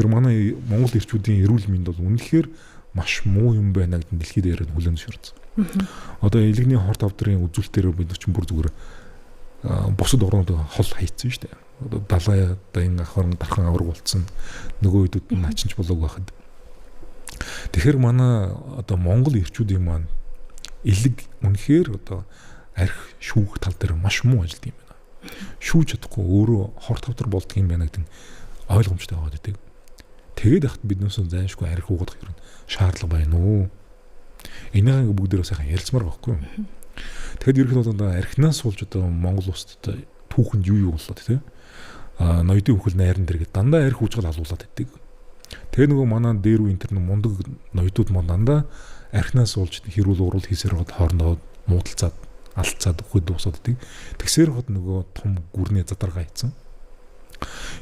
Тэгэхээр манай Монгол ирчүүдийн эрүүл мэнд бол үнэхээр маш муу юм байна гэдэг нь дэлхийд яриад хүлээн зөвшөөрсөн. Одоо элэгний хорт авдрын үзүүлэлтээр бид чинь бүр зүгээр бусад орнууд хол хайцсан шүү дээ. Одоо далай дайн ахын дархан авраг болцсон. Нөгөө хэдүүд нь ачинч болоог байхад. Тэгэхээр манай одоо Монгол ирчүүдийн маань элэг үнэхээр одоо арх шүүх тал дээр маш муу ажилт юм байна. Шүүж чадахгүй өөрөө хорт авдар болдго юм байна гэдэг нь ойлгомжтой байгаад байдаг. Тэгээд яхад биднээс зайлшгүй арх уугах юм шаардлага байна уу? Энийг бүгдээрээ сайхан ярилцмаар байхгүй юу? Тэгэхэд ерөнхийдөө одоо архинаас суулж одоо Монгол улсад түүхэнд юу боллоо тий? Ноёдын хөхөл найран дээр гээд дандаа арх уужгаал алуулаад байдаг. Тэгээ нөгөө манай дээр үе интернет мундаг ноёдууд маань дандаа архинаас суулж хэрүүл уурал хийсээр хад хоорондоо муудалцаад алцаад өгөхөд дуусаад байдаг. Тэгсээр хад нөгөө том гүрний задаргаа хийцэн.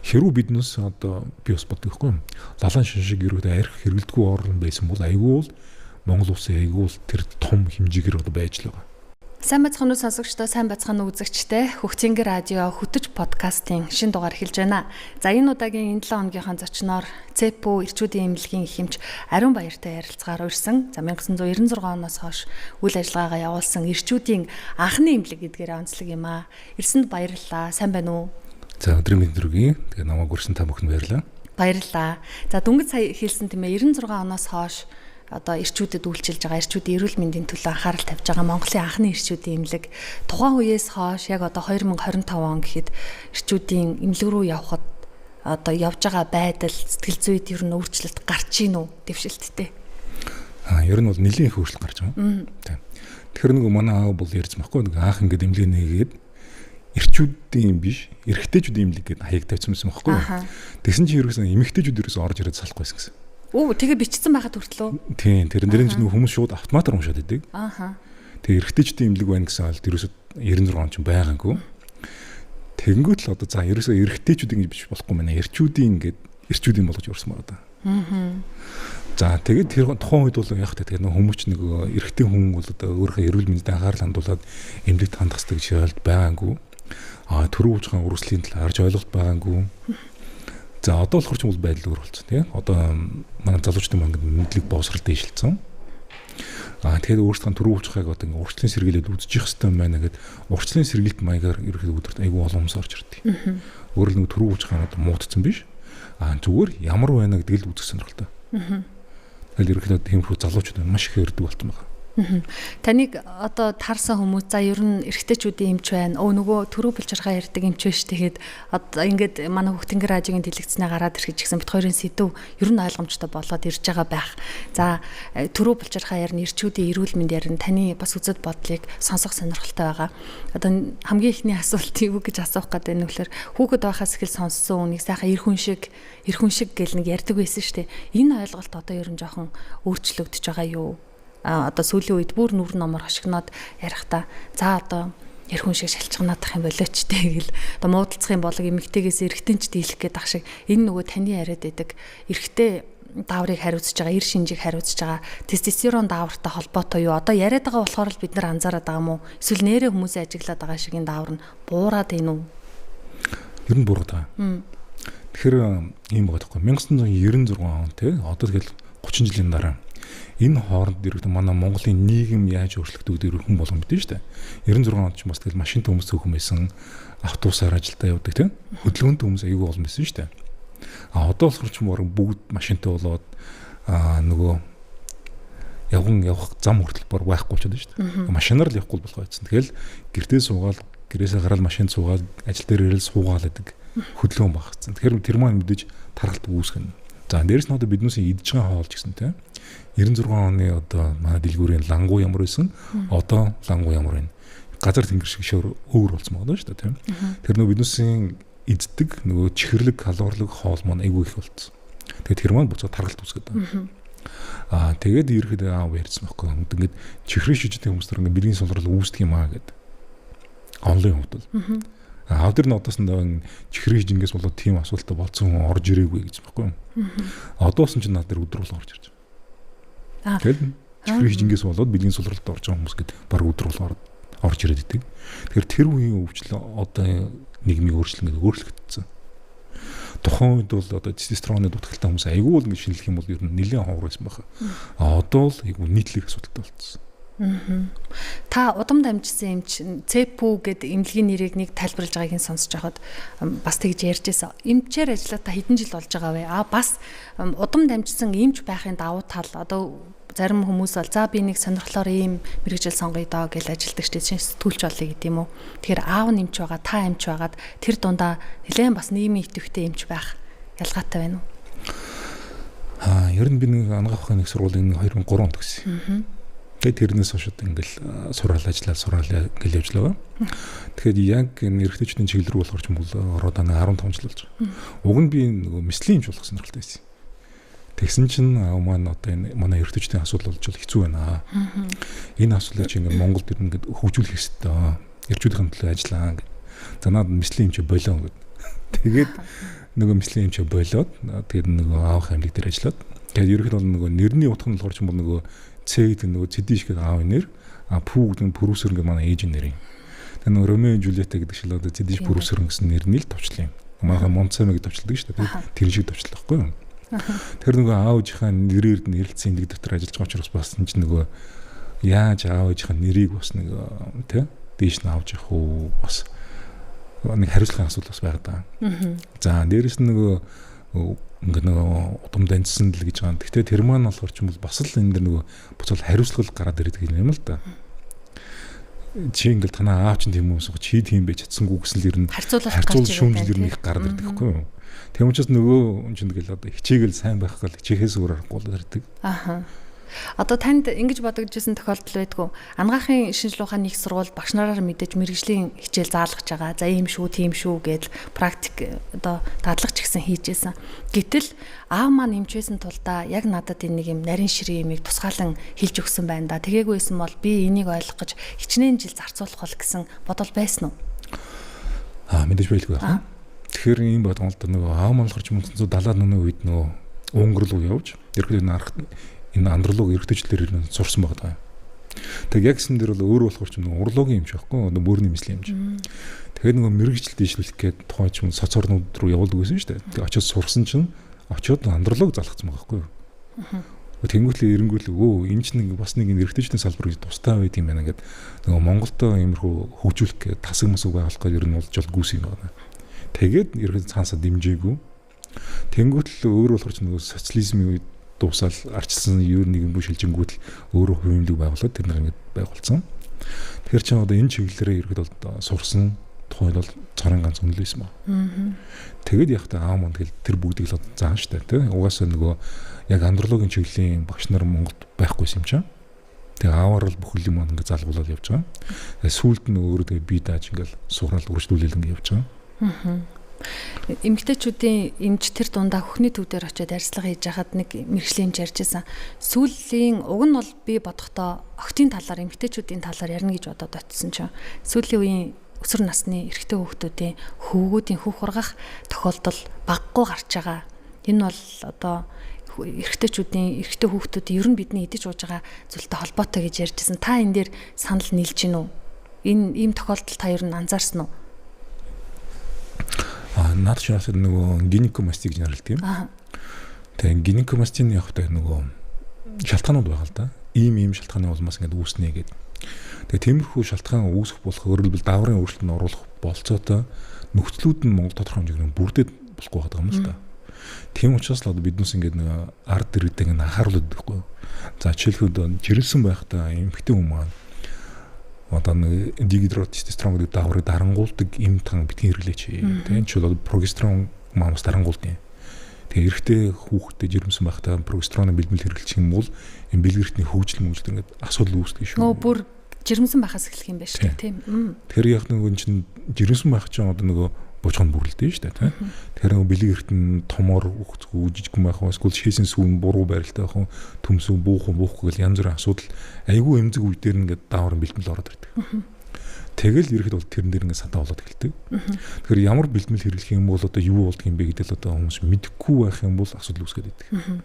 Хэрүү биднээс одоо би бас бодгохгүй юм. Лалан шиншиг ерөөдөө арх хэрэгэлдэггүй орн байсан бол айгүй бол Монгол улсын айгүй бол тэр том хэмжээгээр одоо байж л байгаа. Сайн бацхан уу сонсогчдоо, сайн бацхан уу үзэгчтэй Хөгцөнгө радио хөтөж подкастын шинэ дугаар эхэлж байна. За энэ удаагийн энэ 7 хоногийнхаа зочноор ЦЭПО эрчүүдийн эмнэлгийн эхэмч Ариун Баяртай ярилцгаар урьсан. За 1996 оноос хойш үйл ажиллагаагаа явуулсан эрчүүдийн анхны эмнэлэг гэдгээр онцлог юм аа. Ирсэнд баярлалаа. Сайн байна уу? За өдрийн мэндүргийн тэгээ намайг үрсэн та бүхэнд баярлалаа. Баярлалаа. За дөнгөж сая хэлсэн тийм ээ 96 оноос хойш одоо эрчүүдэд үйлчилж байгаа эрчүүдийн эрүүл мэндийн төлөө анхаарал тавьж байгаа Монголын анхны эрчүүдийн эмнэлэг тухайн үеэс хойш яг одоо 2025 он гэхэд эрчүүдийн эмнэлэг рүү явхад одоо явж байгаа байдал сэтгэл зүйд ер нь өөрчлөлт гарч ийн үү дэвшилттэй. Ер нь бол нэлийн их өөрчлөлт гарч байгаа. Тийм. Тэгэхээр нөгөө манай аав бол ярьсан байхгүй нөгөө анх ингээд эмнэлэг нээгээд эрчүүдийн биш эрэгтэйчүүдийн эмнэлэг гэдэг хаяг тавьсан байсан байхгүй юу. Тэгсэн чинь ерөөсөн эмэгтэйчүүд ерөөсөн орж ирээд салахгүй байсан гэсэн. Оо тэгээ бичсэн байхад хүртлөө. Тийм тэр нэрэн чинь хүмүүс шууд автоматар уншаад байдаг. Тэгээ эрэгтэйчүүдийн эмнэлэг байна гэсэн алд ерөөсөө 96 он ч байгаагүй. Тэгэнгүүт л одоо за ерөөсөө эрэгтэйчүүд ингэж биш болохгүй мэнэ эрчүүдийн ингээд эрчүүдийн болгож өрсмөр одоо. За тэгээд тэр тухайн үед бол яг тэгээ нэг хүмүүс ч нэг эрэгтэй хүн бол одоо өөрийнхөө эрүүл мэндэд анхаарал хандуулад эмнэлэгт хандах хэрэгтэй гэж шаардлагатай байгаагүй. Төрөө уужгаан үрслийн талаар арж ойлголт байгаагүй. За одоо болохоор ч юм бол байдал өөр болсон тийм. Одоо манай залуучдын мангад мэдлэг боосрал дэвшилсэн. Тэгээд өөрсдөө төрөө уужгааг одоо ингээ урчлын сэргийлээд үзчих хэвээр байна гэд урчлын сэргийлт маягаар ерөөхдөө өдөрт айгүй олон хүмүүс орж ирдэг. Өөрөөр нэг төрөө уужгаан одоо муудсан биш. Зүгээр ямар байна гэдгийг л үзэх сонирхолтой. Тэгэл ерөөхдөө тиймэрхүү залуучууд маш их өрдөг болсон байна. Таныг одоо таарсан хүмүүс за ер нь эрэгтэйчүүдийн эмч байна. Нөгөө төрөө булчирхаа ярьдаг эмч биш тэгээд одоо ингээд манай Хөгцөнгө радиогийн дэлгэцнээ гараад ирэхэд гэсэн бит хоёрын сэдв ер нь ойлгомжтой болоод ирж байгаа байх. За төрөө булчирхаа ярина, эрчүүдийн эрүүл мэнд ярина. Таны бас үзэл бодлыг сонсох сонирхолтой байгаа. Одоо хамгийн ихний асуулт юу гэж асуух гэдэг нь нөхлөр хүүхэд байхаас эхэл сонссон үнийг сайхан эр хүн шиг гэл нэг ярьдаг байсан шүү дээ. Энэ ойлголт одоо ер нь жоохон өөрчлөгдөж байгаа юу? Одоо сүүлийн үед бүр нүр номор хошигноод ярихдаа за одоо эр хүн шиг шалчганаадах юм болооч тэгэл одоо муудалцах юм болог эмэгтэйгээс эрэгтэнч дийлэх гээд ах шиг энэ нөгөө таны яриад байдаг эрэгтэй дааврыг хариуцж байгаа эр шинжийг хариуцж байгаа тестостерон даавартай холбоотой юу одоо яриад байгаа болохоор л бид нар анзаараад байгаа юм уу эсвэл нэрээ хүмүүсээ ажиглаад байгаа шиг энэ даавар нь буураад ийн үү? Ер нь буураад байгаа. Тэгэхээр ийм байгаа байхгүй 1996 он тий одоо тэгэл 30 жилийн дараа энэ хооронд ирэх манай Монголын нийгэм яаж өөрчлөгдөг гэдэг хүн болгон мэдэн шүү дээ. 96 онд ч бас тэгэл машинтай хүмүүс зөвхөн байсан, автобусаар ажилдаа явдаг тийм. Хөдөлгөөнтэй хүмүүс аягүй олон байсан шүү дээ. Одоо болохоор ч бүгд машинтай болоод нөгөө явах зам хүртэл бар байхгүй болчиход шүү дээ. Машинаар л явахгүй болох байсан. Тэгэл гэртээ суугаад гэрээсээ гараад машинд суугаад ажил дээр ирэл суугаал гэдэг хөдөлгөөн багцсан. Тэгэхээр тэр маань мэдээж тархалт үүсгэнэ. За дээрэс нь одоо биднээс идж байгаа хоол ч гэсэн тийм 96 оны одоо манай дэлгүүрийн лангуу ямар байсан одоо лангуу ямар байна газар тэнгэр шиг шөр өөр болсон байна шүү дээ тийм тэр нөгөө биднээсийн эздэг нөгөө чихэрлэг калорилог хоол маань айгүй их болсон тэгээд тэр маань буцаад таргалт үүсгээд байна тэгээд ерөөхдөө аав ярьсан байхгүй ингээд чихрийн шижтэй хүмүүс нар ингээд бэлгийн сулрал үүсдэг юм аа гэдэг онлайн хувьд бол аав дээр нь одоосондоо чихрийн жингээс болоод тийм асуултаа болцсон хүн орж ирээгүй гэж байхгүй одоосон ч над дээр өдөр бол орж ирж байгаа. Тэгэл чихрийн жингээс болоод бэлгийн сулралд орж байгаа хүмүүс гээд баг өдөр бол орж ирээд идэг. Тэгэхээр тэр үеийн өвчлөл одоо нийгмийг өөрчлөгдсөн. Тухайн үед бол одоо тестостероны дутагтай хүмүүс айгүй бол ингэ шинэлэх юм бол ер нь нэлээд ховор байсан байхаа. Одоо л айгүй нийтлэг асуудалтай болчихсон. Та удам дамжсан эмч ЦЭПУ гэдэг эмнэлгийн нэрийг нэг тайлбарлаж байгааг нь сонсож байхад бас тэгж ярьжсэн. Эмчээр ажиллаа та хэдэн жил болж байгаа вэ? Бас удам дамжсан эмч байхын давуу тал одоо зарим хүмүүс бол за би нэг сонирхлоор ийм мэрэгжил сонгоё доо гэж ажилдаг штеп сэтгүүлч болъё гэдэг юм уу. Тэгэхээр аав нь эмч байгаа, та эмч байгаад тэр дундаа нэлээд бас нийгмийн идэвхтэй эмч байх ялгаатай байна уу? Ер нь би нэг анагаахын нэг сургуулийн 2003 онд гэсэн. Тэгээд тэрнээс хойш ингээл сурал ингээл явж байгаа. Тэгэхээр яг эрэгтэйчдийн чиглэл рүү болохоор ч юм бол ороод 15 жил болж байгаа. Уг нь би нөгөө мэслийн эмч болох сонирхолтой байсан. Тэгсэн чинь маань одоо энэ манай эрэгтэйчдийн асуудал болж хэцүү байна. Энэ асуудлыг чи ингээд Монголд ингээд хөгжүүлэх хэрэгтэй. Эрчүүдийн төлөө ажиллаа гэдэг. За надад мэслийн эмч болоо гэдэг. Тэгээд нөгөө мэслийн эмч болоод тэгээд нөгөө аавах амьлаг дээр ажиллаад тэгээд ерөнхийдөө бол нөгөө нэрний утга нь болохоор ч юм бол нөгөө Ц гэдэг нөгөө Цэдиш гэдэг аавын нэр, Пүү гэдэг нь продюсер гэдэг манай ээжийн нэр юм. Тэгээд нөгөө Ромео и Жулиета гэдэг шил одоо Цэдиш продюсер гэсэн нэр нь л товчлоо юм. Манай Монцами гэдэг товчлдог шүү дээ. Тэр шиг товчлоо байхгүй юу? Тэр нөгөө аавынхаа нэрээр нэрлэлцэн нэг дотор ажиллаж байгаа учраас бас энэ чинь нөгөө яаж аавынхаа нэрийг бас нэг тий дээш нь авч явах уу бас нэг хариуцлагын асуудал бас байгаа даа. За дээрэс нь нөгөө ингээ нөгөө удам данцсан л гэж байгаа. Гэхдээ тэр маань болохоор ч юм бол бас л энэ дэр нөгөө буцаал хариуцлага гараад ирдэг юм л да. Чи ингээл танаа аав чинь тийм юмс чи тийм байж чадсангүй гэсэн л ер нь харьцуулал шүүмжил ер нь их гараад ирдэг байхгүй юу. Тийм учраас нөгөө чинь ингээл одоо хичээгээл сайн байх гал хичээхээс өөр аргагүй л ирдэг. Одоо танд ингэж бодогдчихсэн тохиолдол байдгүй. Анагаахын шинжлэх ухааны их сургууль багш нараар мэдээж мэрэгжлийн хичээл заалгаж байгаа. За ийм шүү, тийм шүү гэж практик одоо дадлагч гэсэн хийжсэн. Гэтэл аав маань эмчээсэн тулдаа яг надад энэ нэг юм нарийн ширээ юмыг тусгаалan хэлж өгсөн байна да. Тэгээгүй байсан бол би энийг ойлгох гэж хичнээн жил зарцуулах бол гэсэн бодол байсан уу? Мэдээж байлгүй байна. Тэгэхээр ийм бодгонолд нөгөө аав маань болохоор ч 1970-аад оны үед нөгөө Унгар руу явж ерөнхийдөө энэ андролог эргэжлэлээр сурсан байгаа. Тэг яг гэсэн дээр бол өөрөө болохоор ч нэг урологийн юмш байхгүй одоо мөрний мэслийн юмш. Тэгэхээр нөгөө мэрэгжил дэвшлүүлэх гээд тухайн ч соцорнууд руу явуулдаг байсан шүү дээ. Тэг очиод сурсан чинь очиод андролог залгацсан байгаа байхгүй. Тэнгүүтлээ эренгүүл энэ ч нэг бас нэг эргэжлэлийн салбар гэж тустай байд юм байна гэдэг нөгөө Монголдо иймэрхүү хөгжүүлэх гээд тасаг масаг байгуулах гээд ер нь болж гүйс юм байна. Тэгээд ерөнхийдөө цаанасаа дэмжээгүй. Тэнгүүтэл өөрөө болохоор ч нөгөө социализмын үед дуусаал арчилсан ер нэг юм шилжингүүд л өөрөө хувийн байгуулаад тэр нэг ингэж байгуулсан. Тэгэхээр ч одоо энэ чиглэлээр ерөөд сурсан тухайд бол цорын ганц үнэл байсан ба. Тэгэд яг та аав манд гэл тэр бүгдийг л заан штэ тий. Угаасаа нөгөө яг андрологийн чиглэлийн багш нар Монголд байхгүйсэн юм чам. Тэгээ ааваар л бүхэл юм ингэ залгуулаад явж байгаа. Сүүлд нь өөрөө тэгээ бие дааж ингээл суурал үржлүүлэл ингэ явж байгаа. Эмэгтэйчүүдийн эмч тэр дундаа хөхний төв дээр очиод арьслага хийж хахад нэг мэрэгжлийн эмч ярьжсэн. Сүүлийн уг нь бол би бодохдоо охтын талаар эмэгтэйчүүдийн талаар ярина гэж бодоод очисон чинь сүүлийн үеийн өсвөр насны эрэгтэй хүүхдүүдийн хөвгүүдийн хүүх ургах тохиолдол багагүй гарч байгаа. Энэ бол одоо эрэгтэй хүүхдүүдийн ер нь бидний идэж ууж байгаа зүйлтэй холбоотой гэж ярьжсэн. Та энэ дээр санал нийлж гин үү? Энэ ийм тохиолдол та ер нь анзаарсан уу? Наад чинь нөгөө гинекомасти гэж нэрлэдэг юм. Тэгээ гинекомастийн явахтай нөгөө шалтгаанууд байгаа л да. Ийм шалтгааны улмаас ингэ үүснэ гэдэг. Тэгээ тиймэрхүү шалтгаан үүсэх болох өөрөлдөл дааврын өөрчлөлтөнд оруулах болцоотой нөхцлүүд нь Монгол тодорхой хэмжээгээр бүрдээд болохгүй байгаа юм л да. Тийм учраас л одоо биднээс ингэ нэг ард иргэдэг нь анхааруулдаг байхгүй. За жишээлбэл жирэлсэн байхдаа эмэгтэй хүмүүс маань одоо нэг дигидротестостерон гэдэг дааврыг дарангуулдаг эм тан битгий хэрэглээч. Тийм ч бол прогестерон маамс дарангуулдаг. Тэгээ эрэгтэй хүүхдэд жирэмсэн байхдаа прогестероны бэлтгэл хэрэглэж юм бол энэ бэлгэртний хөгжил мөжлөд ингээд асуудал үүсдэг шүү. Бүр жирэмсэн байхаас эхлэх юм байна шүү, тийм. Тэгэхээр яг нэг энэ чинь жирэмсэн байх чинь одоо нөгөө бужгонд бүрлдэж шүү дээ, тийм. Тэгэхээр нөгөө бэлгэрт нь томор үхцгүй жижигхэн байх уу, эсвэл шээсэн сүүн буруу байралтай байх уу, төмсөө буухгүй гэл янз бүрийн асуудал айгүй эмзэг үе дээр ингээд дааврын бэлтгэл ороод ирдэг. Тэгэл ирэхэд бол тэрэн дээр ингээд сатаа болоод эхэлдэг. Тэгэхээр ямар бэлтгэл хэрэглэх юм бол одоо юу болдго юм бэ гэдэг л одоо хүмүүс мэдэхгүй байх юм бол асуудал үүсгээд байдаг.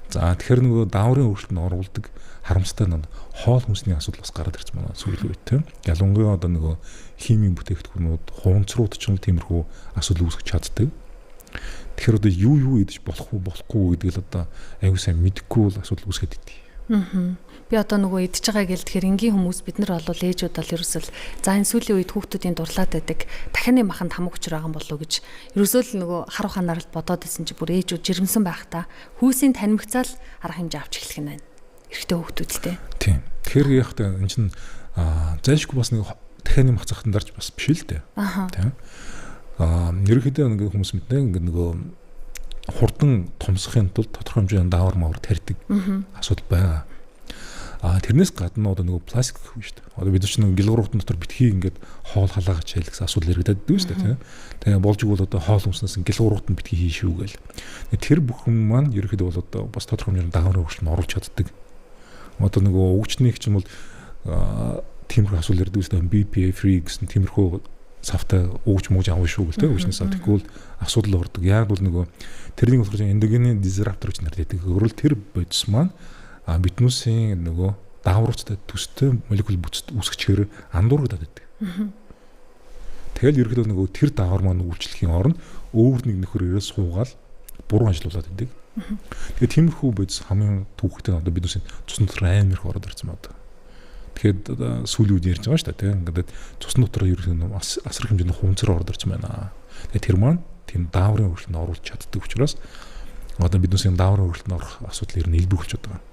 За тэгэхээр нөгөө дааврын өөрчлөлтөнд оруулдаг харамстай нэг хоол хүнсний асуудал бас гараад ирсэн байна сүүлийн үед тийм. Ялангуяа одоо нөгөө химийн бүтээгдэхүүнүүд, хуванцрууд ч юм тиймэрхүү асуудал үүсгэж чаддаг. Тэгэхээр одоо юу идэж болохгүй гэдэг л одоо аюу сайн мэдэхгүй бол асуудал үүсгээд идэв. Би одоо нөгөө идж байгаа гэл тэгэхээр энгийн хүмүүс бид нар бол ээжүүд бол ерөөсөл за энэ сүүлийн үед хүүхдүүдийн дурлаад байдаг дахины маханд хамаг учир байгаа болов уу гэж ерөөсөл нөгөө хар ухаанаар л бодоод байсан чи бүр ээжүүд жирэмсэн байх та хүүсийн танимгцаал арга хэмжээ авч эхлэх нь байна. Эрэгтэй хүүхдүүдтэй. Тийм. Тэгэхээр яг та энэ чинь зайлшгүй бас нэг дахины мах захтан дарж бас биш л дээ. Тийм. Ерөнхийдөө нэг хүмүүс мэднэ нөгөө хурдан томсохын тулд тодорхой хэмжээний даавар мавар тарьдаг асуудал байгаа. Тэрнээс гадна одоо нөгөө пластик шүү дээ. Одоо бид чинь нөгөө гэлгууртан дотор битгий ингээд хоол халаагч хайл гэсэн асуудал иргэдэд дүү шүү дээ. Тэгээ болж игэл одоо хоол хүнснээс гэлгууртан битгий хийшүү гээл. Тэр бүхэн маань ерөнхийдөө бол одоо бас тодорхой хэмжээний даавар хөгжлөнд оруулж чаддаг. Одоо нөгөө өвчтнийг ч юм бол тиймэрхүү асуудал ирдэг шүү дээ. BPA free гэсэн тиймэрхүү савтай ууж мууж авах шүү гэлтэй өвчнөөс тэгвэл асуудал ордог. Яг бол нөгөө тэрнийг болохоор эндогены дизрапторч нар гэдэг. Өөрөөр тэр бодис маань биднүүсийн нөгөө даавруудтай төстэй молекул бүтцэд үүсгэчихээр андуургадаад байдаг. Тэгэл ерөөхдөө нөгөө тэр даавар маань үйлчлэхийн оронд өөр нэг нөхөр ирээ суугаал буруу ажиллаулаад байдаг. Тэгээ тиймэрхүү бодис хамгийн түүхтэй одоо биднүүсийн цусны дотор амар их ороод ирсэн байна. Тэгэхээр сүүлийн үед ярьж байгаа шүү дээ. Ингээд цусны дотор ерөөхдөө асар хэмжээний хувцар ороод ирсэн байна. Тэгээ тэр маань тийм дааврын хөрөлтөнд оруулж чаддаг учраас одоо биднүүсийн дааврын хөрөлтөнд орох асуудал ер нь илбэг болчиход байгаа.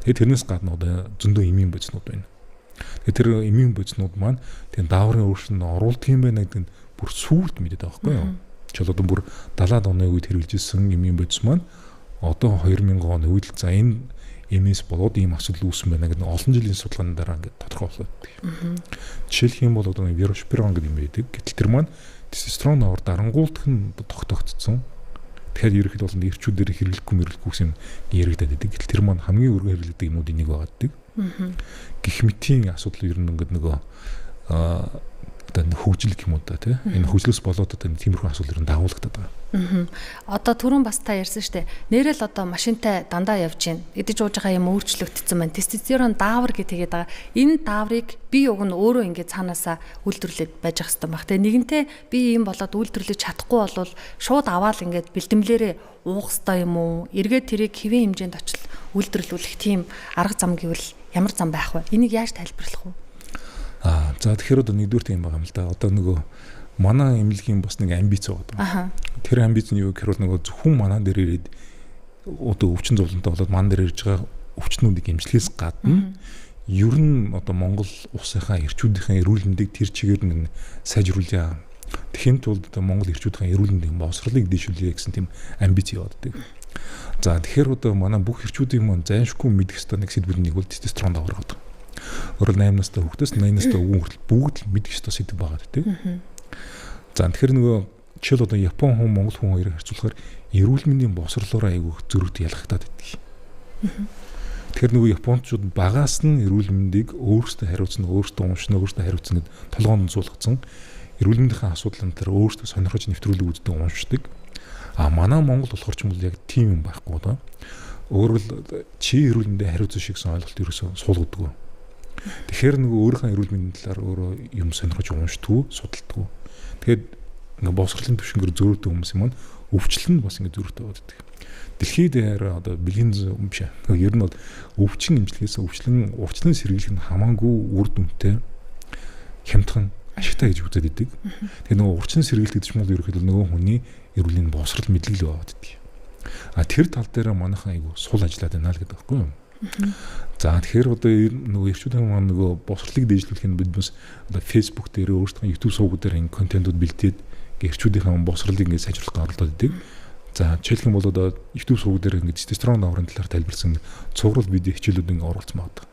Тэгээ тэрнээс гадна одоо зөндөө эмийн бодиснууд байна. Тэгээ тэр эмийн бодиснууд маань тийм дааврын хөрөлтөнд оруулдаг юм байна гэдэг нь бүр сүүлд мэдээд байгаа байхгүй юу? Чөл одоо бүр 70-аад оны үед хэрэгжилсэн эмийн бодис маань одоо 2000 оны үед л за энэ эмээс болоод ийм асуудал үүсэн байна гэдэг олон жилийн судалгааны дараа ингээд тодорхойлоод байдаг. Жишээлх юм бол одоо верошпирон гэдэг юм байдаг. Гэтэл тэр маань тестостерон аваар дарангуулдах нь тогтогдсон. Тэгэхээр ерөөхдөө бол эрчүүдээр хэрэглэхгүй гэсэн яригдаад байдаг. Гэтэл тэр маань хамгийн өргөн хэрэглэдэг юмнуудын нэг байдаг. Гэх мэтийн асуудал ер нь ингээд нөгөө хөгжил гэх юм уу та тийм энэ хөгжлөөс болоод одоо тиймэрхүү асуудал ер нь дагуулдаг байгаа. Одоо түрүүн бас та ярьсан шүү дээ. Нэрэл одоо машинтай дандаа явж гин. Идэж ууж байгаа юм өөрчлөгдсөн байна. Тестостерон даавар гэдэг байгаа. Энэ дааврыг бие уг нь өөрөө ингээд цаанаасаа үйлдвэрлээд байж ах хэвээр баг. Тэгээ нэгэнтээ би ийм болоод үйлдвэрлэж чадахгүй болвол шууд аваад ингээд бэлтгэлээрээ уух хэвээр юм уу? Эргээд тэрийг хэвийн хэмжээнд очил үйлдвэрлүүлэх тийм арга зам гэвэл ямар зам байх вэ? Энийг яаж тайлбарлах вэ? За тэгэхээр одоо нэгдүгээр тийм байгаа юм л да. Одоо нөгөө манай эмнэлгийн бас нэг амбиц байгаа. Тэр амбиц нь юу гэхээр нөгөө зөвхөн манай дээр ирээд одоо өвчин зовлонтой болоод манай дээр ирж байгаа өвчнүүдийг эмчлэхээс гадна ер нь одоо Монгол улсынхаа эрчүүдийн эрүүл мэндийг тэр чигээр нь сайжруулъя. Тэхийн тулд одоо Монгол эрчүүдийн эрүүл мэндийн боловсролыг дэвшүүлье гэсэн тийм амбиц яваад байдаг. За тэгэхээр одоо манай бүх эрчүүдийн маань зайлшгүй мэдэх ёстой нэг сэдвүүд нэг бол тестостерон даавар гэдэг. Өөрөөр 8 настай хүүхдээс 80 настай өвгөн хүртэл бүгд л мэдэх ёстой сэдв байгаа гэдэг. За тэгэхээр нөгөө жишээл одоо Япон хүн Монгол хүн хоёрыг харьцуулахаар эрүүл мэндийн боловсролоор айгүйх зөрүүт ялгагдаад байдаг. Тэгэхээр нөгөө японочууд багаас нь эрүүл мэндийг өөрсдөө хариуцна, өөрсдөө уншина, өөрсдөө хариуцна гэд толгоонд суулгацсан. Эрүүл мэндийн асуудлын дээр өөрсдөө сонирхож нэвтрүүлэг үздэг уншдаг. Манай Монгол болохоор ч юм бол яг тийм юм байхгүй даа. Өөрөөр чи эрүүл мэндийн хариуцсан шигсэн ойлголт ерөөсөө суулгадаг. Тэгэхээр нөгөө өөрийнхөө эрүүл мэндийн талаар өөрөө юм сонирхож уншдаг, судалдаг. Тэгээд ингээ боловсролын түвшингээр зөрүүтэй хүмүүс юм маань өвчлөл нь бас ингээ зөрүүтэй байдаг. Дэлхийд дээр одоо бэлгийн биш. Ер нь бол өвчин эмчилгээсээ өвчлөн урьдчилан сэргийлэх нь хамаагүй үр дүнтэй хямдхан ашигтай гэж үзээд идэг. Тэгээ нөгөө урьдчилан сэргийлэх гэдэг чинь бол ерөөхдөө нөгөө хүний эрүүлийн боловсрол мэдлэг л байгаад идэг. Тэр тал дээр манайхан айгу сул ажиллаад байна л гэдэг байхгүй юу? За тэгэхээр одоо нөгөө эрчүүдийн маань нөгөө боловсролыг дэвшлүүлэх нь бид бас одоо Facebook дээр өөрсдөө YouTube сувгууд дээр энэ контентууд бэлдээд эрчүүдийн боловсролыг ингээд сайжруулах гаргалдаад идэг. За жишээлх юм бол одоо YouTube сувг дээр ингээд тестостерон дааврын талаар тайлбарласан цуврал видео хичээлүүд ингээд оруулсан байна.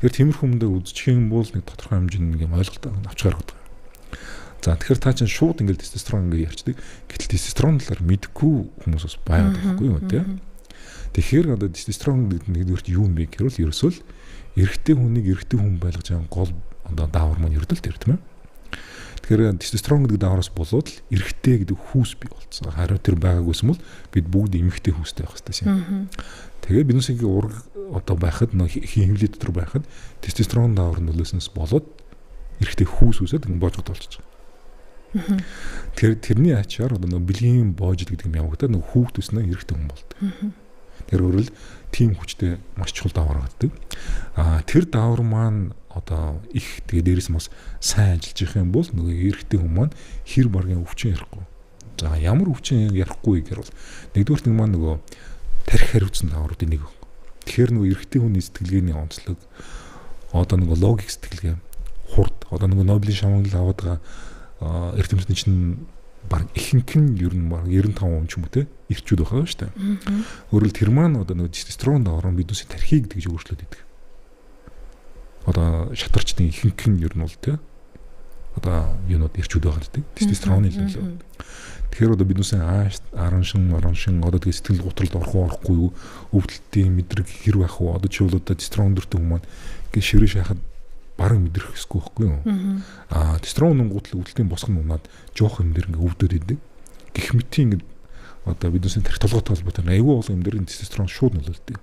Тэгэхээр тиймэрхүү юмдаа үзчих юм бол нэг тодорхой хэмжээний ингээд ойлголт авч гаргадаг. За тэгэхээр та чинь шууд ингээд тестостерон ингээд ярьчдаг. Гэтэл тестостерон талаар мэдгүй хүмүүс бас байгаад байхгүй юу тийм. Тэгэхээр одоо тестостерон гэдэг нэгдүгürt юу юм бэ гэвэл ерөөсөө л эрэгтэй хүнийг эрэгтэй хүн байлгаж байгаа гол одоо даавар маань ердөө л тэр тийм ээ. Тэгэхээр тестостерон гэдэг даавараас болоод л эрэгтэй гэдэг хүүс бий болцсон. Харин тэр байгаагүйсэн бол бид бүгд эмэгтэй хүүстэй байх хэрэгтэй шин. Тэгээ биднээс ингээ ураг одоо байхад хэмнэлээ дотор байхад тестостерон даавар нөлөөснөөс болоод эрэгтэй хүүс үсээд ингээ боожгод болчихж байгаа. Тэрний ачаар одоо нөгөө бэлгийн боожил гэдэг юм явагдаад нөгөө хүүхд төснөө хэрэгтэй хүн болдог. Тэр өөрөлд тийм хүчтэй маш чухал даавар гадаг. Тэр даавар маань одоо их тэгээ дээрээс бас сайн ажиллаж явах юм бол нөгөө хэрэгтэй хүн маань хэр баргийн өвчин ярихгүй. За ямар өвчин ярихгүй гэхээр бол нэгдүгээр нэг маань нөгөө тарих хариуцсан даавруудын нэг. Тэгэхээр нөгөө эрэгтэй хүний сэтгэлгээний онцлог одоо нөгөө логик сэтгэлгээ хурд одоо нөгөө Нобелийн шавнал аваад байгаа эрдэмтдийн чинь баг ихэнх нь ер нь баг 95% ч юм уу те ирчүүд байгаа шүү дээ. Өөрөлд тэр маань одоо нөгөө тестостерон даавар биднээс тархийг тэгж өөрчлөөд идэг. Одоо шатарчдын ихэнх нь ер нь бол те одоо юунод ирчүүд байгаа гэдэг тестостероны илүү. Тэгэхээр одоо биднээс араншин одоо тэгээ сэтгэл готролд орохгүй юу өвдөлтийн мэдрэг хэр байх вэ одоо чи бол одоо тестостерон өндөртэй хүмүүс гээ ширээ шахаад бараг мэдрэх хэсгүй байхгүй юу тестостерон гутал өвдөлтийн босгон унаад жоох юм дээр ингээ өвдөд идэг гэх мэт ингээд одоо биднээс тарих толгойтой холбоотой аюул бол юм дээр тестостерон шууд нөлөөлдөг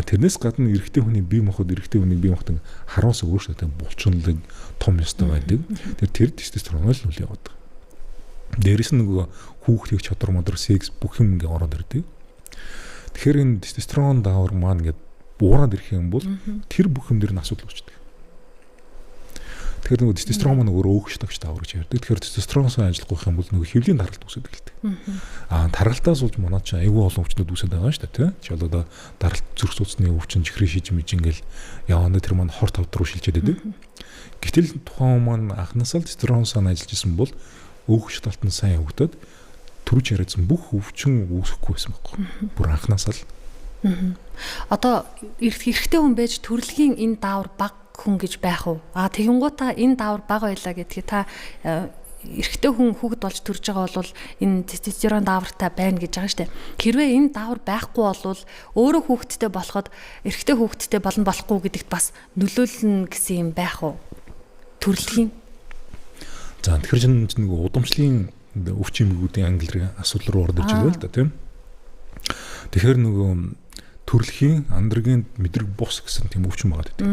тэрнээс гадна эрэгтэй хүний бие махбод эрэгтэй хүний бие махбод хараас өөрсдөө булчинлаг том ёстой байдаг тэр тестостерон л нөлөө яваад дээрээс нь нөгөө хүүхдийн чадвар модрог секс бүх юм ингээ ороод ирдэг. Тэгэхээр энэ тестостерон даавар маань ингээ буураад ирэх юм бол тэр бүх юм дээр нь асуудал үүсдэг. Тэгэхээр нөгөө тестостерон маань өөрөө өөгчтөгч даавар гэж ярьдаг. Тэгэхээр тестостерон сайн ажиллахгүй юм бол нөгөө хэвлийн даргалт үүсэж эхэлдэг. Даргалтаас болж манад ч айгүй олон өвчнүүд үүсэж байгаа шүү дээ, тий. Чи одоо даргалт зүрх судасны өвчин, чихрийн шижмэж ингээл яваана тэр маань хорт тавд руу шилжээд байдаг. Гэтэл тухайн маань анхнаасаа л тестостерон сайн ажиллаж исэн бол өөгч талт нь сайн өгдөд түрүүч яриадсан бүх өвчин үүсэхгүй байсан байхгүй. Бүр анхнаасаа л. Одоо эрэгтэй хүн байж төрөлхийн энэ даавар бага хүн гэж байх уу? Тэгэнгუутаа энэ даавар бага байлаа гэдгийг та эрэгтэй хүн хүүхэд болж төрж байгаа бол энэ тестостерон даавартай байна гэж байгаа шүү дээ. Хэрвээ энэ даавар байхгүй бол өөрөө хүүхэдтэй болоход эрэгтэй хүүхэдтэй болохгүй гэдэгт бас нөлөөлнө гэсэн юм байх уу? Төрөлхийн за тэгэхээр чинь нэг удамшлын өвчин мэгүүдийн англи асуудал руу орж ирж байгаа л да тийм. Тэгэхээр нөгөө төрөлхийн андроген мэдрэг бус гэсэн тийм өвчин байгаа гэдэг.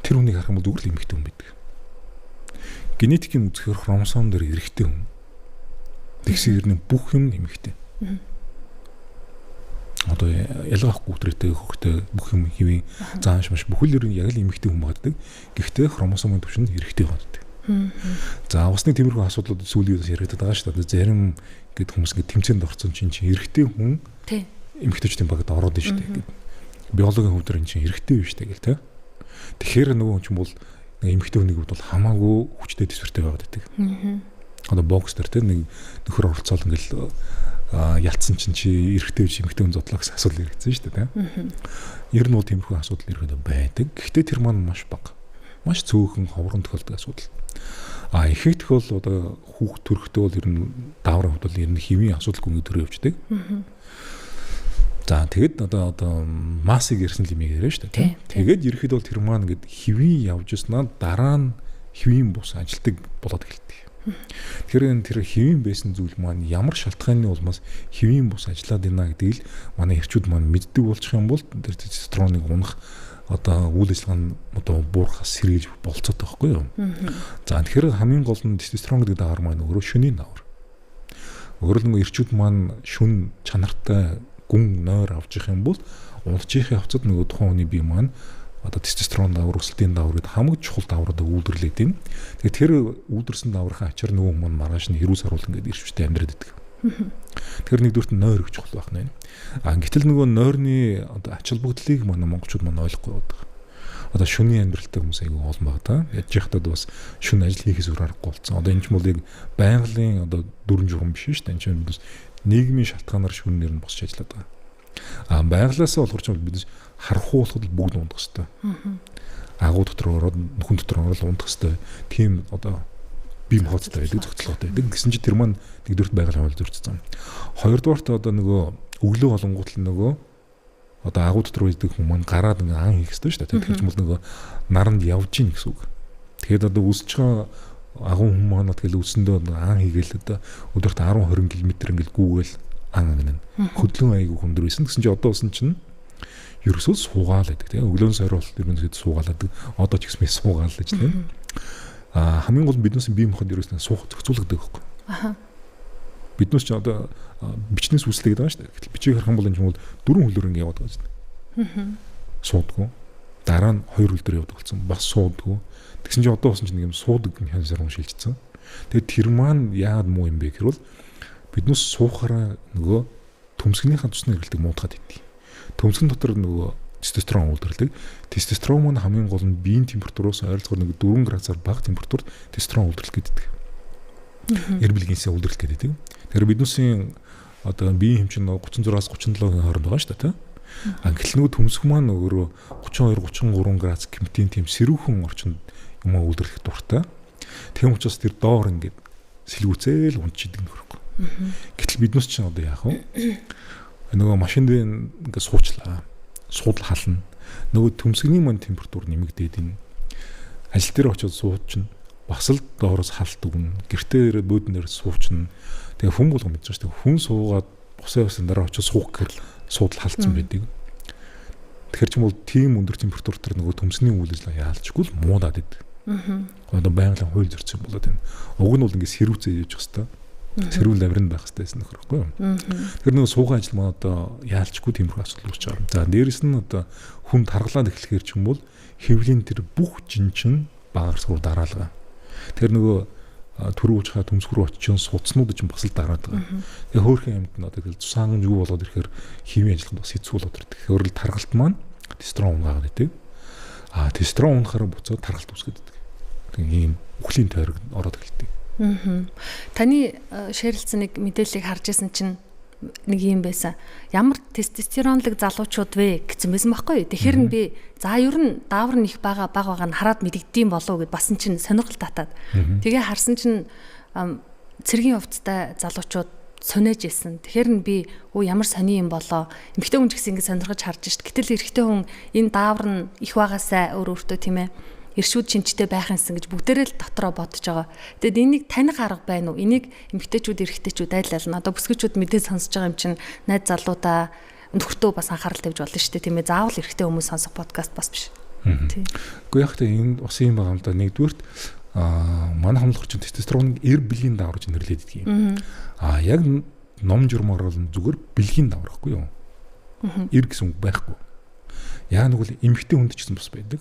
Тэр хүнийг харах юм бол зүгээр л эмэгтэй хүн байдаг. Генетикийн үзэхээр хромосом дээр эрэгтэй хүн. Тэгсээр нь бүх юм эмэгтэй. Одоо ялгаахгүй өдрөтэй хөхтэй бүх юм хэвийн зааш маш бүхэл яг л эмэгтэй хүн байдаг. Гэхдээ хромосомын түвшинд эрэгтэй байдаг. За усны тиймэрхүү асуудлууд сүүлийн үеэс яриад байгаа шүү дээ. Зарим гэд хүмүүс ингэ тэмцээнд орсон чинь эрэгтэй хүн эмэгтэйчдийн багт ороод иж штэ гэд. Биологийн хөвдөр энэ чинь эрэгтэй биш штэ гэл тэ. Тэгэхээр нөгөө хүн чинь бол эмэгтэй хүний хувьд бол хамаагүй хүчтэй төсвөртэй байгаад байдаг. Одоо бокс дээр тэ нэг нөхөр оролцоол ингээл ялцсан чинь чи эрэгтэй биш эмэгтэй хүн зодлоо гэсэн асуудал иргэсэн штэ тэ. Ер нь бол тиймэрхүү асуудал ирэхэд байдаг. Гэхдээ тэр маань маш бага. Маш цөөхөн ховрон тохиолдог асуудал. Ихэвчлэн бол одоо хүүхд төрөхтэй бол ер нь даавар хувьд бол ер нь хэвийн асуудал гүнгээ төрөө явждаг. За тэгэд одоо массыг ярьсан л юм яриа шүү дээ. Тэгээд ерөөхдөө бол тэр маань ингээд хэвийн явж яснаа дараа нь хэвийн бус ажилтдаг болоод эхэлдэг. Тэгэхээр тэр хэвийн байсан зүйл маань ямар шалтгааны улмаас хэвийн бус ажиллаад байна гэдгийг л манай эрчүүд маань мэддэг болчих юм бол тэр тестостероныг унах одоо үйл ажиллагаа нь одоо буурахаас сэргийлж болцоотой байхгүй юу? За тэгэхээр хамгийн гол нь тестостерон гэдэг даавар маань өөрөө шөнийн даавар. Өөрөөр хэлбэл эрчүүд маань шүн чанартай гүн нойр авч явах юм бол унахжийнхээ хавцад нөгөө тухайн хүний бие маань одоо тестостерон даавар, өсөлтийн даавар гэдэг хамгийн чухал даавруудаа үйлдвэрлээд байна. Тэгэхээр тэр үйлдвэрсэн дааврын ачаар нөгөө хүн маргааш нь хэрүүс харуулна гэдэг эрчүүтэй амьдраад идэг. Тэгэхээр нэгдүгürt нойр их чухал байх нь. Гэтэл нөгөө нойрны одоо ач холбогдлыг манай монголчууд маань ойлгохгүй байдаг. Одоо шөнийн амьдралтай хүмүүс айгүй олон байгаа да. Яж яхад бас шөнө ажил хийхээс өөр аргагүй болсон. Одоо энэ ч бол яг байгалийн одоо дүрэн журам биш шүү дээ. Энэ чинь нийгмийн шалтгаанаар шөнөөр нь босч ажиллаад байгаа. Байгалаасаа болгож бид харахуулахад бүгд ундах хэрэгтэй. Агуу дотор ороод нөхөн дотор ороод ундах хэрэгтэй. Тийм одоо бие махбодтой байдаг, зөвхөлтэй байдаг. Гэсэн чинь тэр маань нэгдүгürt байгалийн хууль зөрчсөн. Хоёрдугаарт одоо нөгөө өглөө болонгууд л нөгөө одоо агуу дотор байдаг хүмүүс маань гараад ингээ ан хийх хэрэгтэй шүү дээ. Тэгэхээр ч бол нөгөө наранд явж ийн гэсэн үг. Тэгээд одоо үсэж байгаа агуу хүмүүс маань тэгэл үсэндөө ан хийгээл одоо өдөрт 10-20 км ингээл гүүгээл ан агнана. Хөдлөн аягүй хүндэр байсан. Гэсэн чинь одоо усан чинь ерөөсөө суугаал байдаг тийм. Өглөөн сойр бол ерөнхийдөө суугаалаад одоо ч гэсэн суугаал гэж тийм. хамгийн гол биднээс бие махбод ерөөсөө суух зохицуулдаг байхгүй. Биднээс ч одоо бичнээс үүслэгээд байгаа шүү дээ. Гэтэл бичиг харах юм бол энэ ч бол 4 хөлөөр ингэ яваад байгаа шүү дээ. Суудгүй. Дараа нь 2 хөлдөр явдаг болсон. Бас суудгүй. Тэгсэн чинь одоо болсон чинь нэг юм суудаг хянсаар шилжчихсэн. Тэгээд тэр маань яагаад муу юм бэ гэвэл биднээс суухаараа нөгөө төмсгнийхаа цусны хэрэглэдэг муудахад идэв. Төмсгөн дотор нөгөө тестостерон үйлдвэрлэдэг. Тестостерон маань хамгийн гол нь биеийн температуроос ойролцоогоор нэг 4 градусаар бага температурт тестостерон үйлдвэрлэх гэдэг. Эр бэлгийнхээ үйлдвэрлэх гэдэг. Тэгэхээр биднээсийн одоо биеийн хэмжээ 36-аас 37-ийн хооронд байгаа шүү дээ. Гэтэл нөгөө төмсг маань өөрөө 32-33 градус гэмтийн тийм сэрүүхэн орчинд юм үйлдвэрлэх дуртай. Тийм учраас тэр доор ингээд сэлгүүцээл унчидаг нөхөрөхгүй. Гэтэл биднээс ч одоо яах вэ? Нөгөө машин дээр ингээд суучлаа. Суудал хална. Нөгөө төмсгний маань температур нэмэгдээд ин ажил дээр очиод суучна. Бас л доороос халт өгнө. Гэртээ ирээд буудан дээр суучна. Тэгээ хүн болгоо мэдэж шүү дээ. Хүн суугаад босоо явсан дараа очиод суух гэхэл суудал халтсан байдаг. Тэгэхээр ч юм бол тийм өндөр температур төр нөгөө төмсгний үйл ажиллагаа яалчгүй л муудаад идэв. Одоо байгалийн хууль зөрчил болоод байна. Уг нь бол ингээд сэрүүцээ явж хэвээр. Сэрүүл авирн байх хэвээрсэн нөхөрөхгүй юу. Тэр нөгөө сууган ажил маань одоо яалчгүй тиймэрхүү асуудал үүсэж байгаа. За дээрэс нь одоо хүн таргалаад эхлэхээр ч юм бол хэвлийн тэр бүх жинчин багаарсгуур дараалгаа. Тэр нөгөө төрүүлж хаа төмсгөр очиж суудснууд ч бас л дараад байгаа. Тэгээ хөөрхөн амьд нь одоо тэгэл цусан юу болоод ирэхээр химийн ажиллаганд бас хэцүү болоод ирдэг. Тэгэхээр л таргалт маань тестостерон унгаад идэг. Тестостерон унахаараа буцаад таргалт үүсгээд идэг. Тэгээ ийм үхлийн тойрог ороод эхэлдэг. Таны шеэрлсэн нэг мэдээллийг харж байсан чинь нэг юм байсан. Ямар тестостеронлог залуучууд вэ гэсэн байсан байхгүй юу? Тэгэхээр нь би за ер нь даавар нь их бага нь хараад мэдэгдэм болов гэд басан чинь сонирхол татаад. Тэгээ харсан чинь цэргийн хувцастай залуучууд сонеж исэн. Тэгэхээр нь би ямар сони юм болоо. Эмэгтэй хүн ч гэсэн ингэ сонирхож харж шít. Гэтэл эрэгтэй хүн энэ даавар нь их багасаа өөртөө тийм ээ иршүүд шинжтэй байх юмсан гэж бүгдээрээ л дотроо бодож байгаа. Тэгэд энийг таних арга байна уу? Энийг эмэгтэйчүүд эрэгтэйчүүд айлална. Одоо бүсгүйчүүд мэдээ сонсож байгаа юм чинь найз залуудаа нөхөртөө бас анхаарал тавьж болно шүү дээ. Тийм ээ. Заавал эрэгтэй хүмүүс сонсох подкаст бас биш. Тийм. Гэхдээ яг та энэ бас юм байгаа юм да. Нэгдүгürt манай хамлагч тестостероныг эр бэлгийн даавар гэж нэрлэдэг юм. Яг ном журмаар бол зүгээр бэлгийн даавар байхгүй юу? Эр гэсэн үг байхгүй. Яг нэг л эмэгтэй хүнд ч гэсэн бас байдаг.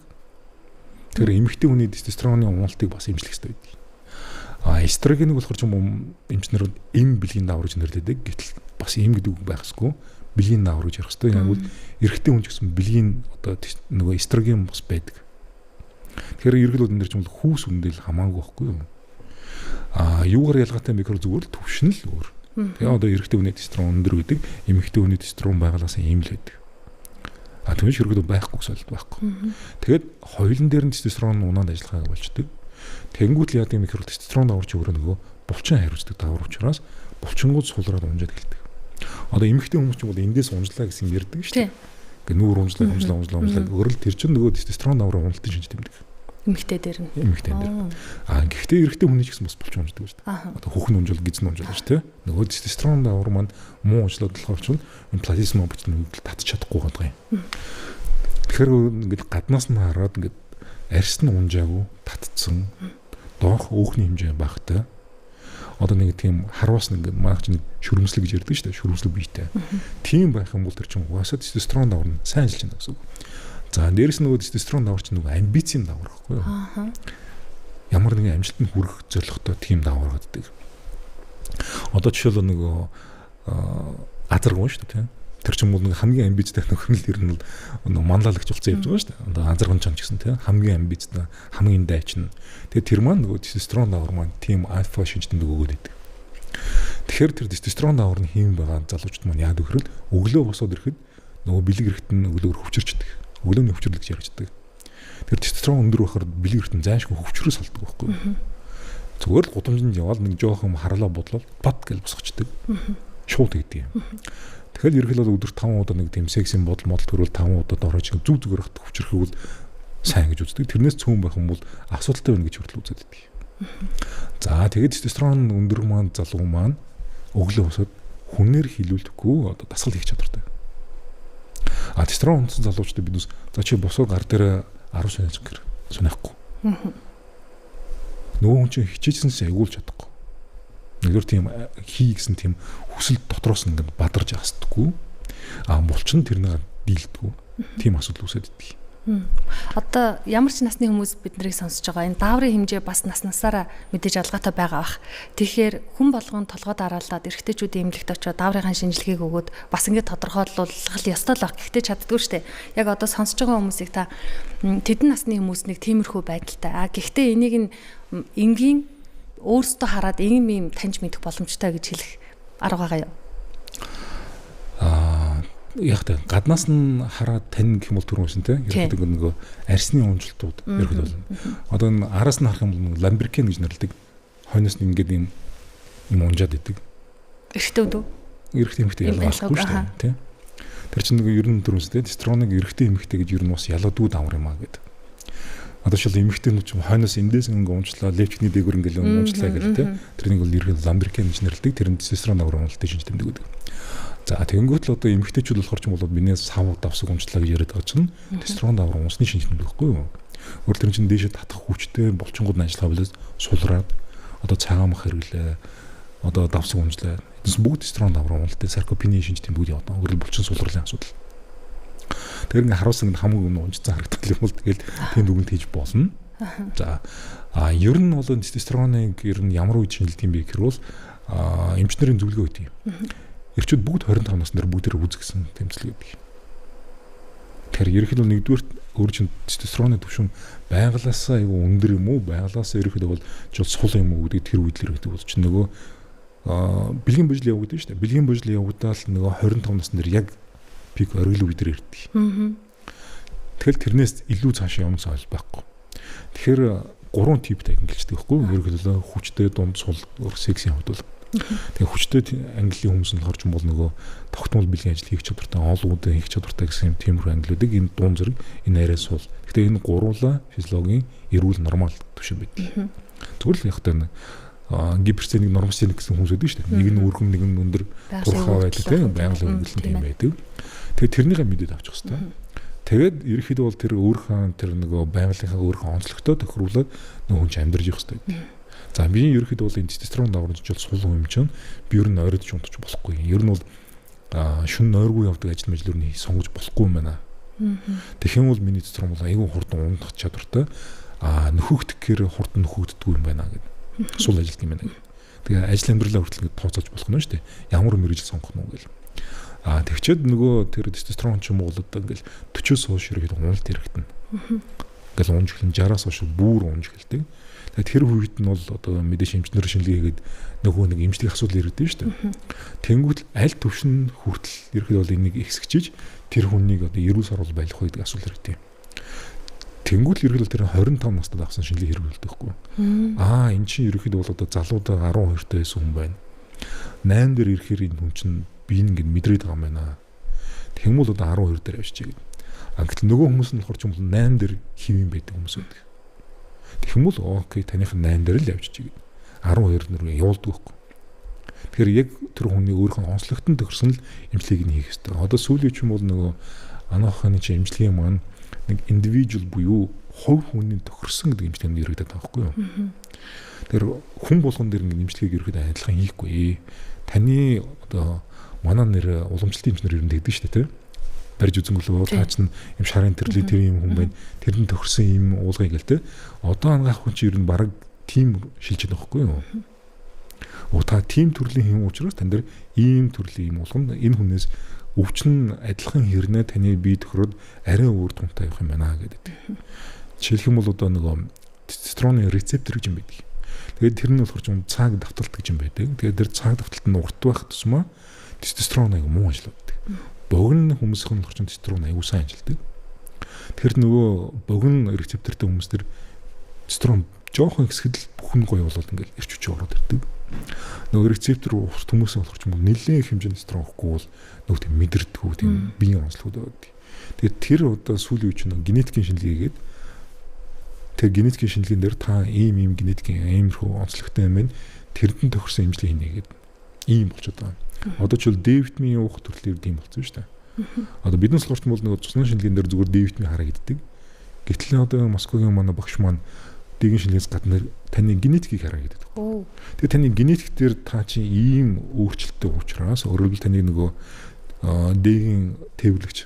Тэр эмэгтэй хүний тестостероны уналтыг бас эмчлэх хэрэгтэй байдаг. Эстрогенийг болохоор ч юм эмчнэр эм бэлгийн даавар гэж нэрлэдэг. Гэтэл бас эм гэдэг үг байхсгүй бэлгийн даавар гэж ярих хэрэгтэй. Яг бол эрэгтэй хүн ч гэсэн бэлгийн одоо нөгөө эстроген бас байдаг. Тэгэхээр ерөнхийдөө энэ ч юм бол хүүс үндэл хамаагүй байхгүй юу? Юугаар ялгаатай микро зүгээр л төвшин л өөр. Тэгээ одоо эрэгтэй хүний тестостерон өндөр гэдэг, эмэгтэй хүний тестостерон байгалаас ийм л байдаг. Тэгвэл ерөнхийдөө байхгүй солилт байхгүй. Тэгээд хоёулын дээр нь тестостерон унаад ажиллахаа болчдөг. Тэнгүүт л яадаг юм хэрэг тестостерон даварч өөрөө нөгөө булчин хариуцдаг давар учраас булчингууд суулраад унжаад эхэлдэг. Одоо эмэгтэй хүмүүс ч бол эндээс унжлаа гэсэн юм ярьдаг шүү дээ. Ингээ нүүр унжлаа. Өөрөлд тэр чинь нөгөө тестостерон даврын уналтын шинж тэмдэг. Эмэгтэй дээр нь. Эмэгтэй дээр. Гэхдээ эрэгтэй хүний ч гэсэн бас булчин унждаг шүү дээ. Одоо хөхн унжвал гизэн унжвал шүү дээ. Нөгөө тестостерон давар маань муу унжлаад болохоор ч энэ плазма бүтэн татчих чадахгүй байгаа юм. Тэгэхээр ингээд гаднаас нь хараад ингээд арьс нь унжаагүй татцсан доох өөхний хэмжээ багтай. Одоо нэг тийм харвас нэг маагч нэг шүрмслэг гэж ярьдаг шүү дээ. Шүрмслэг биетэй. Тийм байх юм бол тэр чинь угаасаа тестостерон давар нь сайн ажиллаж байна гэсэн үг. За дээрэс нь нөгөө тестостерон давар чинь нөгөө амбицийн давар байхгүй юу? Ямар нэгэн амжилтанд хүрэх зорилготой тийм давар гаддаг. Одоо жишээлбэл нөгөө азаргуун шүү дээ. Тэр чинь бол нэг хамгийн амбицтай нөхөр нь ер нь нөгөө манлайлагч болсон явж байгаа шүү дээ. Одоо азаргуун чам ч гэсэн тийм хамгийн амбицтай, хамгийн дайчин. Тэгээ тэр маань нөгөө тестостерон давар маань тийм альфа шинжтэнд өгөөд идэг. Тэгэхээр тэр тестостерон давар нь хийм байгаа залуучууд маань яад өгөрөл өглөө босоод ирэхэд нөгөө бэлэг эрэхт нь өглөөр хөвчөрчдөг. Өглөөний хөвчөрлөг яригддаг. Тэр тестостерон өндөр байхаар бэлэг эрэхт нь зайшгүй хөвчрөөс салдаг байхгүй. Зүгээр л гудамжинд яваад нэг жоохон харлаа бодлол бат гэж босгочдөг. Шууд гэдэг юм. Тэгэхээр ерөнхийдөө өдөр 5 удаа нэг тийм сексийн бодол төрөл 5 удаад орооч зүг зүгээр хат хөвчрөхийг бол сайн гэж үздэг. Тэрнээс цөөн байх юм бол асуудалтай байна гэж хүртэл үзээд байдаг. За тэгээд тестостерон өндөр маань залуу маань өглөө босоод хүнээр хилүүлдэхгүй одоо дасгал хийх чадвартай. Тестостерон унтсан залуучдад биднес за чи босоо гар дээр 10 сая гэр сонирхгүй. Нөгөө хүн чинь хичээжсэнээс айгуулж чадахгүй. Нэгдүгээр тийм хий гэсэн тийм хүсэл дотроос нь ингээд бадарж хасдаггүй. Булчин тэрнийг дийлдэггүй. Тийм асуудал үүсээд идэг. Одоо ямар ч насны хүмүүс бид нарыг сонсож байгаа. Энэ дааврын хэмжээ бас наснасаараа мэдээж ялгаатай байгаа бах. Тэгэхээр хүн болгон толгой дараалаад эрэгтэйчүүдийн эмнэлэгт очиод дааврынхаа шинжилгээг өгөөд бас ингээд тодорхойлуулах ёстой л баг. Гэхдээ чаддгүй штэ. Яг одоо сонсож байгаа хүмүүсийг та тэдэн насны хүмүүс нэг тиймэрхүү байдалтай. Гэхдээ энийг нь энгийн өөрсдөө хараад ийм таньж мэдэх боломжтой гэж хэлэх арга байгаа юу? Яг тэ гаднаас нь хараад тань гэх юм бол түрүүнсэн те яг нэг арсны унжилтууд ерөөд бол одоо энэ араас нь харах юм бол ламберкен гэж нэрлэдэг хойноос нь ингээд юм унжаад идэг эрэгтэй үү? Эрэгтэй эмэгтэй ялгаахгүй шүү дээ те тэр чинь нэг ер нь түрүүнсэн те тестостероныг эрэгтэй эмэгтэй гэж ер нь бас ялгадгүй давар юм аа гэдэг одоо шил эмэгтэйнүүд ч хойноос эндээс ингээд унжлаа левчний дээгүүр ингээд унжлаа гэх те тэрнийг бол ерөөд ламберкен гэж нэрлэдэг тэр нь тестостерон давар уналтыг шинж тэмдэг гэдэг. За тэгэнгүүт л одоо эмэгтэйчүүд болохоор ч юм бол миний сав давсаг унжлаа гэж яриад байгаа чинь тестостерон давар унсны шинж тэмдэг байхгүй юу? Өөр тэр чинь дээшээ татах хүчтэй булчингууд нь ажиллах хавлаас сулраад одоо цагаан мах хэрэглээ одоо давсаг унжлаа. Эдгээр бүгд тестостерон давар уналттай саркопений шинж тэмдэг яваад байгаа. Өөрөлд булчин сулруулын асуудал. Тэр ингээ харуулсан хамгийн өмнө унжсан харагдах юм бол тэгэл тийм дүгнэлт хийж болно. За ер нь бол тестостероныг ер нь ямар үед шинжилдэг юм бэ гэхээр бол эмчнэрийн зөвлөгөө өгдөг юм. Эрчүүд бүгд 25 наснаар бүгдээр үзэгсэн тэмцэл гэдэг. Тэгэхээр ерөнхийдөө нэгдүгээр өөр чинь тестостероны түвшин байгалаасаа айгүй өндөр юм уу? Байгалаасаа ерөнхийдөө бол сул юм уу гэдэг тэр үедлэр гэдэг бол чинь нөгөө бэлгийн бужил явагдаж шүү дээ. Бэлгийн бужил явагдаад нөгөө 25 наснаар яг пик оргил үедэр ирдэг. Тэгэхээр тэрнээс илүү цаашаа явна цааш байхгүй. Тэгэхээр 3 типтэй ангилждаг байхгүй юу? Ерөнхийдөө хүчтэй, дунд, сул, сексийн хувьд бол тэгээ хүчтэй английн хүмүүс нь болохоор ч юм бол нөгөө тогтмол бэлгийн ажил хийх чадвартай, олгуудаа хийх чадвартай гэсэн юм тиймэрхүү ангилуудыг энэ дуун зэрэг энэ арай сул. Гэхдээ энэ гуруула физиологийн эрүүл нормал түвшин байдаг. Зүгээр л яг та гиперсеник нормсеник гэсэн хүмүүс байдаг шүү дээ. Нэг нь өргөн, нэг нь өндөр турхаа байдаг тийм байгалийн өнгөлөлт юм байдаг. Тэгээ тэрнийгээ мэдээд авчих хэвээр. Тэгээд ерөнхийдөө бол тэр өөрхөн тэр нөгөө байгалийнхаа өөрхөн онцлогтой тохируулаад нөгөө хүн ч амьдарч явах хэвээр. За би ерөнхийдөө бол энэ тестостерон даврын жил сул юм чинь би ер нь ойроод ч унтаж болохгүй. Ер нь бол шүн нойргүй явдаг ажил мэжлүүрний сонгож болохгүй юм байна. Тэгэх юм бол миний тестостерон бол айгүй хурдан унтах чадвартай. Нөхөгдөх гэхээр хурдан нөхөгддөггүй юм байна гэдэг. Сул ажилт юм байна. Тэгээ ажил амьдралаа хүртэл ингэ тооцоолж болох нь шүү дээ. Ямар мэрэгжил сонгох нь гэл. Тэгчээд нөгөө тэр тестостерон ч юм уу одоо ингээл 40-с хойш ирэхэд уналт хэрэгтэн. Ингээл унж эхлэн 60-аас хойш бүр унж эхэлдэг. Тэгээд тэр үед нь бол одоо мэдээж эмчнэр шинжилгээ хийгээд нөгөө нэг эмчлийн асуудал иргэдэг шүү дээ. Тэнгүүт аль төвшин хүртэл ерөөд бол энийг ихсгэж тэр хүнийг одоо эрүүл сарвал байлгах гэдэг асуудал иргэдэг. Тэнгүүт л ерөөд тэр 25 настад авсан шинжилгээ хэрэглэдэг байхгүй. Энэ чинь ерөөд бол одоо залуудаа 12 та байсан хүн байна. 8 дээр ирэхээр энэ хүн чинь би ингэ мэдрээд байгаа юм байна. Тэгм бол одоо 12 дээр авчиж байгаа. Гэтэл нөгөө хүмүүс нь болохоор ч юм бол 8 дээр хэвэн байдаг хүмүүс байдаг. Тэгм бол окей таних 8 дээр л явчих гээд 12 нэр явуулдаг байхгүй. Тэгэхээр яг тэр хүний өөрийнхөө онцлогтон тохирсон л эмчилгээг нь хийх хэрэгтэй. Одоо сүүлийн ч юм бол нөгөө анаахны чинь эмчилгээ маань нэг индивидуал буюу хувь хүний тохирсон гэдэг эмчилгээнд иргэдэг байгаа байхгүй юу. Тэр хүн болгон дээр ингэ эмчилгээг ерөөхдөө адилхан хийхгүй. Таны одоо манай нэр уламжлалтын эмчнэр ер нь тэгдэг шүү дээ, тийм. Барьж үзэнгөлөө таа чинь юм шарын төрлийн тэр юм хүн байна. Тэрний тохирсон юм уулгыг гэл, тийм. Одоо ангаах хүн чинь ер нь бараг тим шилжиж байгаа байхгүй юу. Та тим төрлийн хэм учраас тань дээр ийм төрлийн юм болгоно энэ хүнээс өвчин адилхан хэрнээ таны бие тохироод арай өөр тунтай явах юм байна гэдэг. Жишээлх юм бол одоо нөгөө тестостероны рецептор гэж юм байдаг. Тэгээд тэр нь болохоор ч цаг давталт гэж юм байдаг. Тэгээд тэр цаг давталт нь урт байх тусмаа тестостерон аяг муу ажилладаг. Богино хүмүүсийн болохоор ч тестостерон аяг сайн ажилладаг. Тэгэхээр нөгөө богино рецептортой хүмүүс төр тестостерон жоохон ихсгэд л бүхэн гоё болоод ингээл ирч хүч ороод ирдэг. Нөгөө рецептор урт хүмүүсийн болохоор ч нэлээд хэмжээний тестостерон авахгүй бол нөгөө тийм мэдэрдэггүй тийм биеийн онцлогуд байдаг. Тэгээд тэр одоо сүүлийн үеч нөгөө генетикийн шинжилгээгээд тэр генетикийн шинжилгээнд дээр та ийм генетикийн иймэрхүү онцлогтой юм байна. Тэрдэн тохирсон эмчилгээ хийнэ гэдэг ийм болчиход байгаа. Одоо ч бол D витамины уух төрлөөр тийм болсон шүү дээ. Одоо биднес болохоор ч бол нөгөө цусны шинжилгээнд дээр зүгээр D витамин хараа гэддэг. Гэтэл одоо Москвагийн манай багш маань D дээгүүр шинжилгээс гадна таны генетикийг хараа гэдэг. Тэгээ таны генетик дээр та чинь ийм өөрчлөлттэй учраас өөрөөр хэлбэл таны нөгөө дээгийн тээвэрлэгч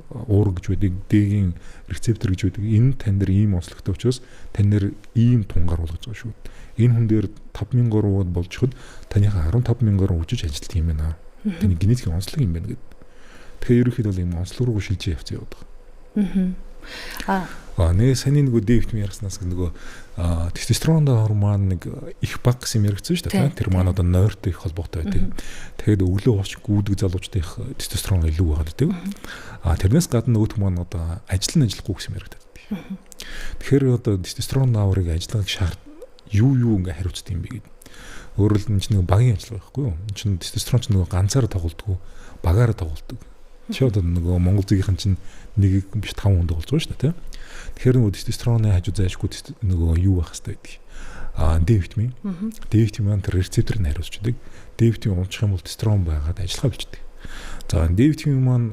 уурга гэж байдаг, дээгийн рецептор гэж байдаг. Энэ тань дээр ийм онцлогтой учраас тань дээр ийм тунгаар болгож байгаа шүү. Энэ хүн дээр 5,000 гаруйд болж хад таныхаа 15,000 гаруй үжиж ажилт юм байна. Таны генетикийн онцлог юм байна гэдэг. Тэгэхээр ерөнхийдөө бол ийм онцлог руу шилжиж явцсан яваад байгаа. Нэ саний нөгөө D витамин ярснаас нөгөө тестостерон гормон нэг их баг гэсэн яригдсан шүү дээ. Тэр маань одоо нойртой их холбоотой байдаг. Тэгээд өглөө ууч гүйдэг залуучдын тестостерон илүү байгаа гэдэг. Тэрнээс гадна нөгөөх маань одоо ажиллахгүй гэсэн яригддаг. Тэгэхээр одоо тестостерон нааврыг ажиллахыг шаард юу ингээ хариуцдаг юм бэ гэдэг. Өөрөөр хэлбэл энэ чинь нэг багийн ажиллагаа байхгүй юу? Энэ чинь тестостерон чинь нөгөө ганцаараа тоглолтгүй, багаараа тоглолдог. Чи одоо нөгөө Монгол зүйн чинь нэг биш 5 хүнд болж байгаа шүү дээ, тийм. Тэгэхээр нөгөө тестостероны хажуу зайшгүй нөгөө юу байх хэрэгтэй гэдэг. D витамин. D витамин тэр рецепторыг хариуцдаг. D витамин унчих юм бол тестостерон байгаад ажиллагаа бичдэг. За D витамин маань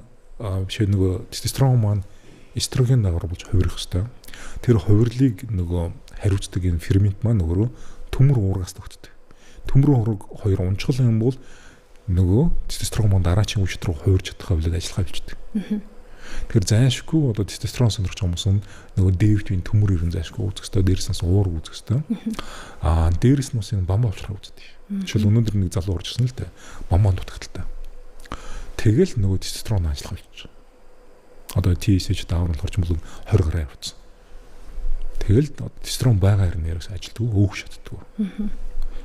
биш нөгөө тестостерон маань эстроген дагавар болж хувирах хэрэгтэй. Тэр хувирлыг нөгөө хариуцдаг энэ фермент маань нөгөө төмөр уургаас тогтдог. Төмөр уурга хоёр унчгал юм бол нөгөө тестостерон маань дараачийн үеч рүү хувирч чадах хавлаад ажиллагаа бичдэг. Тэгэхээр зайшгүй одоо тестостерон сонирхож байгаа хүмүүс нөгөө D витамин төмөр ирэн зайшгүй үүсэх хэрэгтэй. Дээрээс нь уурга үүсэх хэрэгтэй. Дээрээс нь бас энэ бамбаа авчрах үүсдэг. Жишээл өнөөдөр нэг залуу орж ирсэн л дээ. Бамбаа дутагдaltaй. Тэгэл нөгөө тестостерон ажиллагаа бичиж. Одоо TSH даавар орч юм бол 20 гараа явуулсан. Тэгэл тестостерон байгаа хэрнээ ярээс ажилтгүй өөх шатдаг.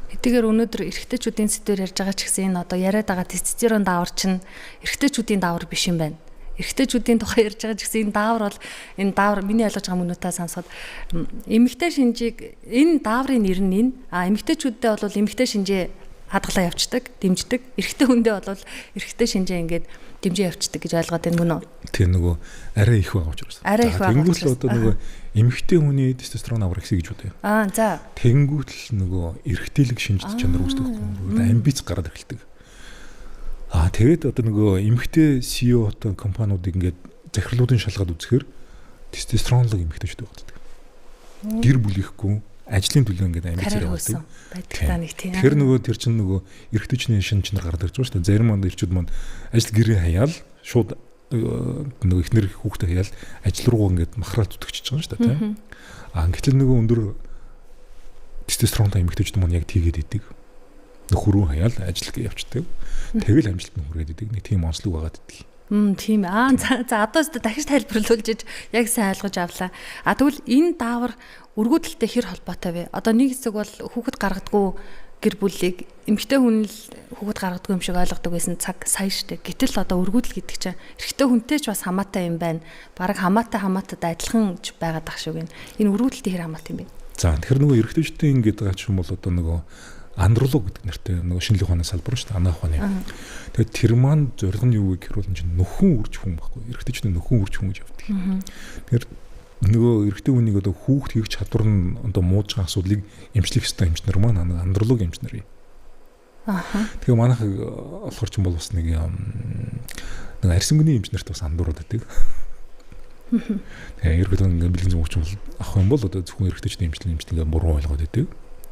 Хэдийгээр өнөөдөр эрэгтэйчүүдийн сэдвээр ярьж байгаа ч гэсэн энэ одоо яриад байгаа тестостерон даавар чинь эрэгтэйчүүдийн даавар биш юм байна. Эрэгтэйчүүдийн тухай ярьж байгаа ч гэсэн энэ даавар миний ойлгож байгаа мөнөтөө сонсоход эмэгтэй шинжийг энэ дааврын нэр нь энэ эмэгтэйчүүддээ бол эмэгтэй шинжээ хадгалаа явцдаг, дэмждэг. Эрэгтэй хүндээ бол эрэгтэй шинжээ ингээд дэмжээ явцдаг гэж ойлгоод байна мөн үү? Тийм нөгөө арай их байгаа учраас. Арай их байгаа. Тэнгүүт л одоо нөгөө эмэгтэй хүний тестостерон аврах хэсэг гэж бодъё. За. Тэнгүүт л нөгөө эрэгтэйлэг шинж чанар үүсдэг. Амбиц гараад эхэлдэг. Тэгээд одоо нөгөө эмэгтэй CEO одоо компаниудыг ингээд захирлуудын шалгаад үзэхээр тестостеронлог эмэгтэйчүүд байдаг. Гэр бүлихгүй ажлын төлөө ингээд амбиц явуулдаг. Тэгэхээр нөгөө тэр чинь нөгөө эрэгтэйчний шин чанар гардаг гэж байна шүү дээ. Зарим манд ирчүүд манд ажил гэрээ хаяал шууд нөгөө ихнэр хүүхдээ хаяал ажил руу ингээд махраад зүтгэж байгаа шүү дээ, тийм. Гэтэл нөгөө өндөр тестостеронтой эмэгтэйчүүд манд яг тийгээд идэг. Нөхөрөө хаяал ажил явцдаг. Тэгэл амжилт нь хүрээд идэг. Нэг тийм онцлог байгаад идэг. Тийм. За одоо дахиж тайлбарлуулж яг сайн ойлгож авлаа. Тэгвэл энэ даавар өргөдөлтэй хэр холбоотой вэ? Одоо нэг хэсэг бол хүүхэд гаргадгүй гэр бүлийг эмэгтэй хүн л хүүхэд гаргадгүй юм шиг ойлгодог байсан цаг сая штэ. Гэтэл одоо өргөдөл гэдэг чинь эрэгтэй хүнтэй ч бас хамаатай юм байна. Бараг хамаатад адилхан байгаад ах шиг байна. Энэ өргөдөлтэй хэр хамаатай юм бэ? За тэгэхээр нөгөө эрэгтэйчтэй ингээд байгаа ч юм бол одоо нөгөө андролог гэдэг нэртэй нөгөө шинжлэх ухааны салбар шүү дээ, анаах ухааны. Тэгээд тэр маань зорилго нь юу вэ гэхээр бол энэ нөхөн үрж хүн байхгүй. Эрэгтэйчүүд нөхөн үрж хүн гэж явдаг. Тэгэхээр нөгөө эрэгтэй хүнийг одоо хүүхд хийх чадвар нь одоо мууж байгаа асуудлыг эмчлэх ёстой эмчнэр маань андролог эмчнэр юм. Тэгээ манайх болохоор ч юм бол бас нэг арьсан гүний эмчнэрт бас андуураад байдаг. Тэгээ ерөөдөө ингээд бэлгийн зөвч бол авах юм бол одоо зөвхөн эрэгтэйчдийн эмчнэр буруу ойлгоод байдаг.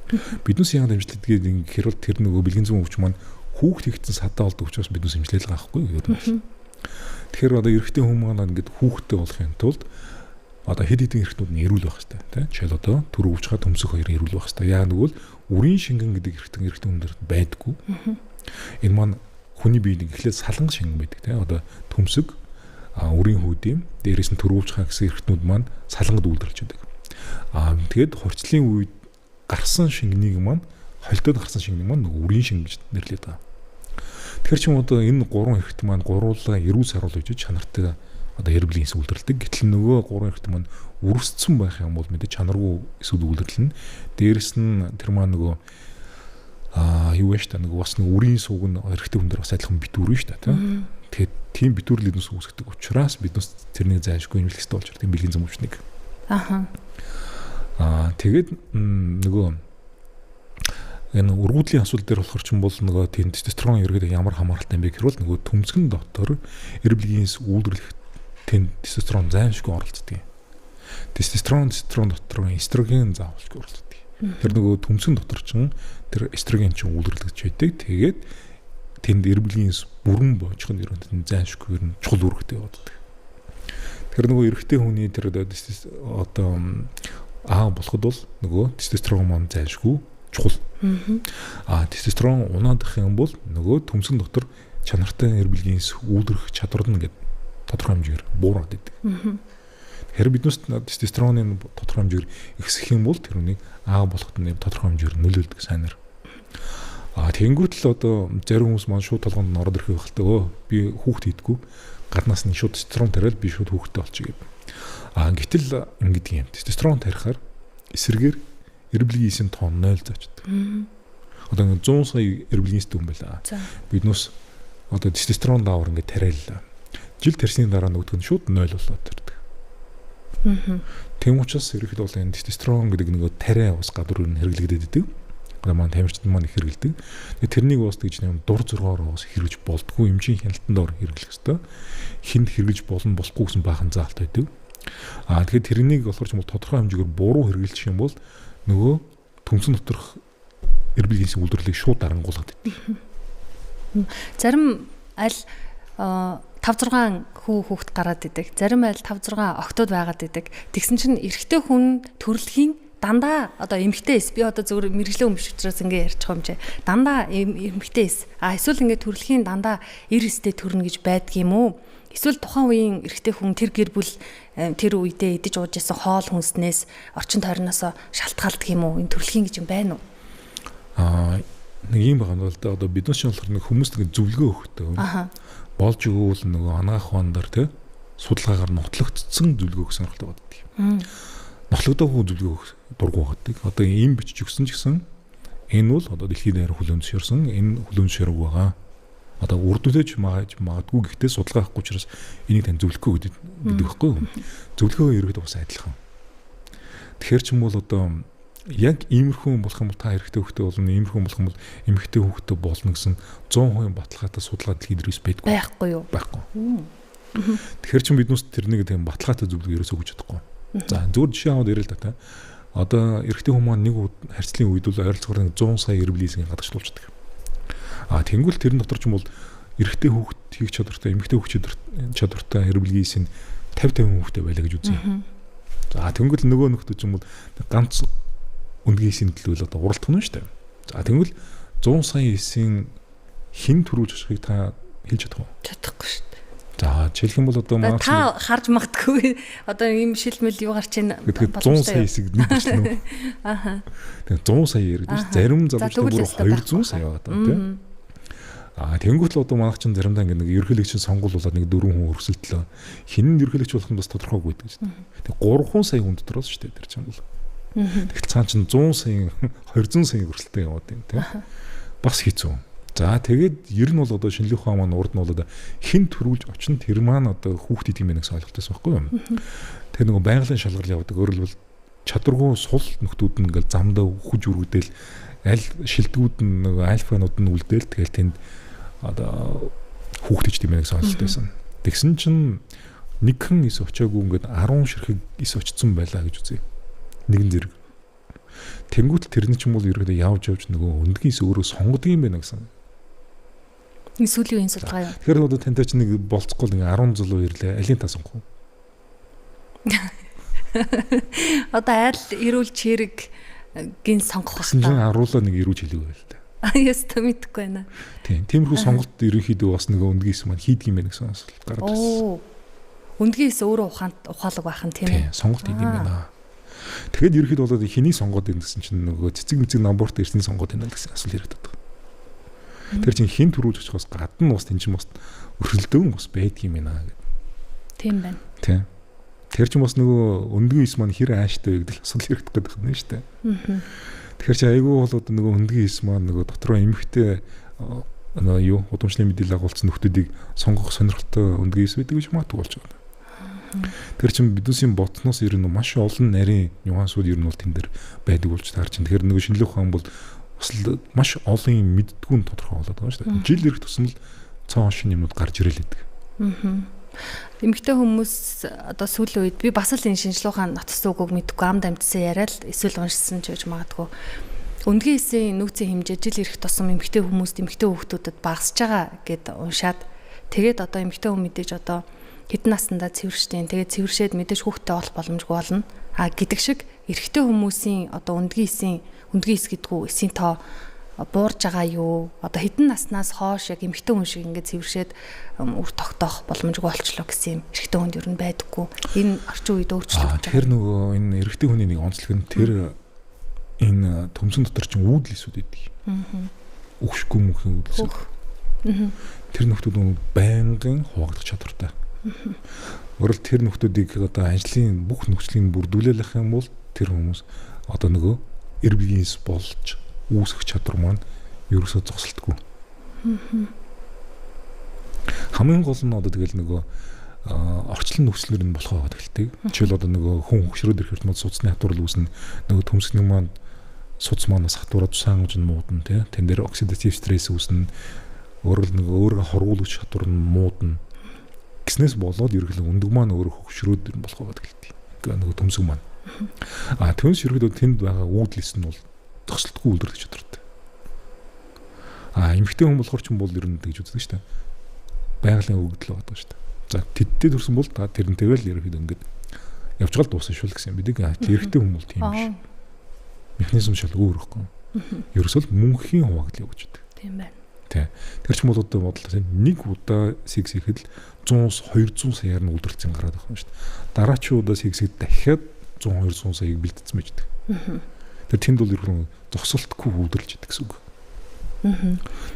Биднээс яг дэмжлэгдгээд гэхээр бол тэр нөгөө бэлгийн зүүн өвч маань хүүхд хийгдсэн садаа болдог учраас биднээс эмчлэл байгаа байхгүй юу. Тэгэхээр одоо эрэгтэй хүн маань ингээд хүүхдтэй болохын тулд одоо хэд хэдэн эрэгтнүүд нь эрүүл байх хэрэгтэй тийм. Жишээл одоо төр өвчхад төмсөх хоёр эрүүл байх хэрэгтэй. Яг нэгвэл үрийн шингэн гэдэг эрэгтэй хүндэр байдаггүй. Энэ маань хүний биеийг эхлээд салан шингэн байдаг тийм. Одоо төмсөг үрийн хүйдэм дээрээс нь төр өвчхаа гэсэн эрэгтнүүд маань салангад үйлдвэрлэж байдаг. Тэгээд хорчлын үед гарсан шингэнийг маань холдоод гарсан шингэнийг маань нөгөө үрийн шингэн гэж нэрлэдэг байгаа. Тэгэхээр ч юм одоо энэ гурван эрэгт маань гуруулаа эрүүл саруул гэж чанартай одоо эрблийн эсвэл үйлдвэрлэдэг. Гэтэл нөгөө гурван эрэгт маань үрсцэн байх юм бол мэдээ чанаргүй эсвэл үйлдвэрлэнэ. Дээрэс нь тэр маань нөгөө юу вэ штэ нөгөө бас нэг үрийн сууг нь эрэгтэй хүн дээр бас адилхан битүүрэн штэ тийм. Тэгээд тийм битүүрлэлнээс үүсгдэг учраас биднээс тэрний зайшгүй юм хэлэхтэй болж ирдэг бэлгийн зам өвчнийг. Тэгээд нөгөө энэ өргөдлийн асуудал дээр болохоор ч юм бол нөгөө тийм тестостерон ерөөдөө ямар хамааралтай юм бэ гэхээр бол нөгөө төмсгөн дотор эрбэлгээс үйлдвэрлэх тийм тестостерон зайшгүй оролцдог. Тестостерон дотор эстроген заавалж оролцдог. Тэр нөгөө төмсөн дотор чинь тэр эстроген чинь үйлрэлдэж байдаг. Тэгээд тэнд эрбэлгийн бүрэн божих нь ерөнхийдөө зайлшгүй нь чухал үүрэгтэй болдог. Тэр нөгөө эрэгтэй хүний тэр одоо аа болоход бол нөгөө тестостерон маань зайлшгүй чухал. Тестостерон унаадах юм бол нөгөө төмсөн дотор чанартай эрбэлгийн үйлрэх чадвар нь гэдэг тодорхой хэмжээгээр буураад идэг. Тэгэхээр биднээс тестостероны тодорхой хэмжээгээр ихсэх юм бол тэрнийг аа болоход нь тодорхой хэмжээгээр нөлөөлдөг сайнаар. Тэнгүүт л одоо зарим хүмүүс маань шууд толгоонд нь ороод ирэх байхaltaа би хүүхд хийдэггүй гаднаас нь шууд тестостерон тариал би шууд хүүхдтэй болчих гэдэг. Гэтэл ингэдэг юм. Тестостерон тарихаар эсрэгээр эрбэлгийн тоон 0 зочдөг. Одоо 100 сая эрбэлгийн хүн байлаа. Биднээс одоо тестостерон даавар ингээд тариаллаа. Жил тарсны дараа нөгдөг нь шууд 0 болоод ирдэг. Тэм учраас ерөнхийдөө бол энэ тестостерон гэдэг нэг тариа ус гадуур нь хэрэглэгдээд идэг. Одоо маань тамирчид маань их хэрэглэдэг. Тэрнийг бас гэж нэм дур зургаар бас хэрэгж болдгоо эмчийн хяналтанд ор хэрэглэх ёстой. Хинд хэрэгж болно болохгүй гэсэн баахан заалт байдаг. Тэгэхээр тэрнийг болохоор ч юм бол тодорхой хэмжээгээр буруу хэрэглэх юм бол нөгөө төмсөн доторх эрбэлгийн үйлдвэрлэлийг шууд дарангуулдаг. Зарим аль 5-6 хүүхэд гараад идэг. Зарим айл 5-6 октод байгаад идэг. Тэгсэн чинь эрэгтэй хүн төрөлхийн дандаа одоо эмэгтэйс би одоо зөвхөн мэрэгжлийн хүн биш учраас ингэ ярьчих юм чи. Дандаа эмэгтэйс. Эсвэл ингэ төрөлхийн дандаа 90-тэй төрнө гэж байдаг юм уу? Эсвэл тухайн үеийн эрэгтэй хүн тэр гэр бүл тэр үедээ идэж ууж исэн хоол хүнснээс орчин тойрноос шалтгаалдаг юм уу? Энэ төрөлхийн гэж юм байна уу? Нэг юм байгаа нь бол одоо биднээс ч болохоор нэг хүмүүст нэг зөвлөгөө өгөхтэй. Болж өгвөл нөгөө анагаах хондор те судалгаагаар нотлогдсон зөвлөгөө өгсөн хэрэгтэй байдаг. Нотлогдоогүй зөвлөгөө дургу байдаг. Одоо ийм бичиж өгсөн ч гэсэн энэ бол одоо дэлхийн даяар хүлээн зөвшөөрсөн энэ хүлээн зөвшөөрөг байгаа. Одоо үрдүүлж магадгүй гэхдээ судалгаа авахгүй учраас энийг тань зөвлөхгүй гэдэг байхгүй юу? Зөвлөгөө ерөөд бас адилхан. Тэгэхээр ч юм бол одоо яг иймэрхүү болох юм бол та хэрэгтэй хөвгтэй болно, иймэрхүү болох юм бол эмэгтэй хөвгтэй болно гэсэн 100% баталгаатай судалгаа дэлхийд дээрээс байхгүй юу? Байхгүй. Тэгэхээр ч биднээс тэрнийг тийм баталгаатай зөвлөгөө ерөөсөө өгч чадахгүй. За зөвхөн жишээ аваад ярил л та. Одоо эрэгтэй хүмүүс маань нэг харьцлын үед бол ойролцоогоор 100 сая эрбэлгийн гадагшлуулчихдаг. Тэнгүүл тэрэн дотор ч юм бол эрэгтэй хүүхэд хийх чадвартай, эмэгтэй хүүхэд чадвартай эрбэлгийн 50 хүүхэдтэй байлаа гэж үзье. За тэнгүүл нөгөө нөхдөд ч юм бол ганц үндгийн төлөөл одоо уралдах нь шүү дээ. За тэнгүүл 100 сая эсийн хин төрүүлж очихыг та хэлж чадах уу? Чадахгүй шүү дээ. За жишээлх юм бол одоо маань та харж магадгүй одоо ийм шилмэл юу гарч ийн гэдэг 100 сая эсийг нэг болчихно. Тэгээ 100 сая яригдчих. Зарим залуучууд бүр 200 сая байгаа тийм. Тэнгүүт л одоо манайх чинь заримдаа ингэ нэг ерөнхийлөгчийн сонгуулиулаад нэг 4 хүн өрсөлдлөө. Хин нь ерөнхийлөгч болох нь бас тодорхойгүй байдаг шүү дээ. Тэгээ 3 сая хүн дотроос шүү дээ тэр чинь бол. Тэгэл цаан чинь 100 сая 200 сая өрсөлттэй яваад байна тийм. Бас хэцүү. За тэгээд ер нь бол одоо шинжлэх ухаан маань урд нь бол одоо хин төрүүлж очин тэр маань одоо хүүхдэд юм гэсэн ойлголтоос байхгүй юм. Тэр нөгөө байгалийн шалгал явдаг. Өөрөөр хэлбэл чадваргүй сул нөхдүүд нь ингээл замдаа хүж үргдэл аль шилдэгүүд нь нөгөө альфанууд нь үлдээл тэгэл тэнд одоо хүүхдэд тийм гэсэн ойлголт байсан. Тэгсэн чинь нэгхэн ис очоогүй ингээд 10 ширхэг ис очсон байлаа гэж үзье. Нэгэн зэрэг. Тэнгүүт тэрний ч юм бол ерөөдөө явж нөгөө өндгийн ис өөрөө сонгодог юм байна гэсэн. Энэ сүүлийн үеийн судалгаа юу? Тэгэхээр одоо тантай ч нэг болцохгүй нэг 10 залуу ирлээ. Алийн та сонгох уу? Одоо айл эрүүл чирэг гин сонгох байна. Шинжлэх харуулаа нэг эрүүж хэлэв байл та. Яста мэдгүй байна. Тийм. Тиймэрхүү сонголт ерөнхийдөө бас нөгөө өндгийн ис маань хийдэг юм байна гэсэн асуулт гараад ирсэн. Өндгийн ис өөрөө ухаалаг байх нь тийм ээ. Сонголт хийдэг юм байна. Тэгэхэд ерөнхийдөө бол хэний сонгоод ирсэн гэсэн чинь нөгөө цэцэг мэцэг намбуурт ирсний сонгоод байна гэсэн асуулт яриад байдаг. Тэр чинь хин төрүүлж очихоос гадна бас тэн чинь бас өрсөлдөөн бас байдаг юм байна гэдэг. Тийм байна. Тийм. Тэр чинь бас нөгөө өндгийн ис маань хэр ааштай вэ гэдэг асуулт яригдах гэдэг юм шүү дээ. Тэгэхээр чи айгүй бол одоо нөгөө өндгийн ис маань нөгөө дотроо эмхтэй юу удамшлын мэдээлэл агуулсан нөхдүүдийг сонгох сонирхолтой өндгийн ис байдаг гэж магадгүй болж байгаа. Тэр чинь биднээсийн ботноос ер нь маш олон нарийн нюансууд ер нь бол тэн дээр байдаг болж таарч. Тэгэхээр нөгөө шинжлэх ухаан бол бас маш олон юм мэддгүүн тодорхой болоод байгаа шүү дээ. Жил ирэх тусам л цааш юмнууд гарч ирэл идэг. Эмэгтэй хүмүүс одоо сүүлийн үед би бас л энэ шинжилгээ нотсон үгүйг мэдгүй амд амтсан яриад эсвэл уншсан ч гэж магадгүй. Өндгийн эсийн нөөцийн хэмжээ жил ирэх тусам эмэгтэй хүмүүст эмэгтэй хүүхдүүдэд багасж байгаа гэд уншаад тэгээд одоо эмэгтэй хүн мэдээж одоо хэдэн наснда цэвэршдэг. Тэгээд цэвэршээд мэдээж хүүхдтэй болох боломжгүй болно. Гэдэг шиг эрэгтэй хүмүүсийн одоо өндгийн эс гэдгүү эсийн тоо буурж байгаа юу? Одоо хэдэн наснаас хойш яг эмэгтэй хүн шиг ингээд цэвэршээд үр тогтоох боломжгүй болчлоо гэсэн юм. Эрэгтэй хүнд ер нь байдаггүй. Энэ орчин үед өөрчлөгдөж байгаа. Тэр нөгөө энэ эрэгтэй хүний нэг онцлог нь тэр энэ төмсөн дотор чинь үүдл эсүүд байдаг. Өгшгүй мөнхийн үүдл. Тэр нөхдүүд байнгын хуваагдах чадвартай. Өөрөлд тэр нөхдүүдийг одоо ажлын бүх нөхцөлийг бүрдүүлэх юм бол тэр хүмүүс одоо нөгөө эр биенээс болж үүсэх чадвар маань ерөөсөө зогсолтгүй. Хамгийн гол нь одоо тэгэл нөгөө орчлон нөхцлөр нь болох байгаад гэлтэй. Жишээл одоо нөгөө хүн хөшрөөд ирэхэд мод судасны хатварл үүснэ. Нөгөө төмсгний маань судас манаас хатвараад саангаж нь муудна тий. Тэн дээр оксидатив стресс үүснэ. Өөрөөр нөгөө өөрийгөө хоргуулж чадвар нь муудна. Гиснээс болоод ерөнхийдөө өндөг маань өөрөө хөшрөөд ирнэ болох байгаад гэлтэй. Ингээ нөгөө төмсг маань. Түүнээс ерөнхийдөө тэнд байгаа үүдлэс нь бол зогсолтгүй үлдэх чадвартай. Эмэгтэй хүн болохоор ч юм бол ер нь тэгж үздэг шүү дээ. Байгалийн өгөгдөл байдаг шүү дээ. За тэдтэй төрсэн бол та тэрнтэйгээ л ерөнхийдөө ингээд явж гал дуусна шүү л гэсэн бидэг. Эрэгтэй хүн бол тийм биш. Механизм шал өөр ихгүй. Ерөөсөө мөнхийн хуваагдал явж байдаг. Тийм байна. Тэ. Тэр ч бол одоо бодлоо нэг удаа секс хийхэд 100-200 саяар нь үлдэрсэн гараад байгаа юм шүү дээ. Дараачийн удаа секс хийхэд дахиад 100-200 саяыг бэлдсэн байж байгаа. Тэр тэнд бол ерөн зогсолтгүй үлдэрч идэг гэсэн үг.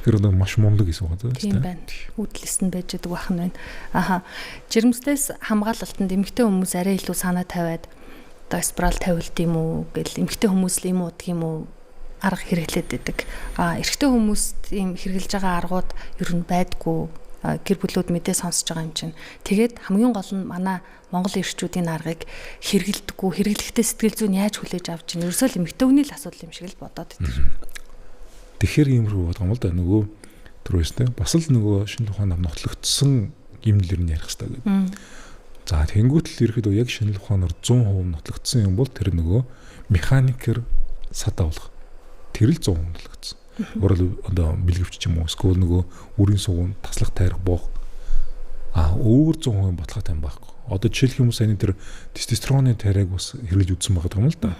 Тэр одоо маш мундаг гэсэн үг байна. Тийм байна. Үдлэс нь байж идэг байх нь байна. Жирэмстээс хамгаалалтанд эмэгтэй хүмүүс арай илүү санаа тавиад одоо спираль тавилт юм уу гэл эмэгтэй хүмүүс л юм уу гэх юм уу арга хэрэглээд байдаг. Эрэгтэй хүмүүст ийм хэрэгжилж байгаа аргууд ер нь байдгүй. Гэр бүлүүд мэдээ сонсож байгаа юм чинь. Тэгээд хамгийн гол нь манай Монгол эрчүүдийн аргыг хэрэгэлдэггүй, хэрэглэхдээ сэтгэл зүйн яаж хүлээж авч чинь ерөөсөө л эмэгтэй хүний л асуудал юм шиг л бодоод байдаг. Тэгэхээр иймэрхүү бодгоо юм л да нөгөө түрүүстэй бас л нөгөө шинэ ухаанаар нотлогдсон гимнэлэр нь ярих хэрэгтэй гэдэг. За тэнгуут л ерөөхдөө яг шинэ ухаанаар 100% нотлогдсон юм бол тэр нөгөө механикээр садавлах. Тэр л 100% нотлогдсон. Өөрөөр одоо бэлгэвч ч юм уу эсвэл нөгөө үрийн сугуун таслах тайрах боох өөр 100% баталгаатай юм байхгүй. Одоо жишээлх юм сайн тэр тестостероны тайрыг бас хэрэглэж үзсэн байгаа юм л да.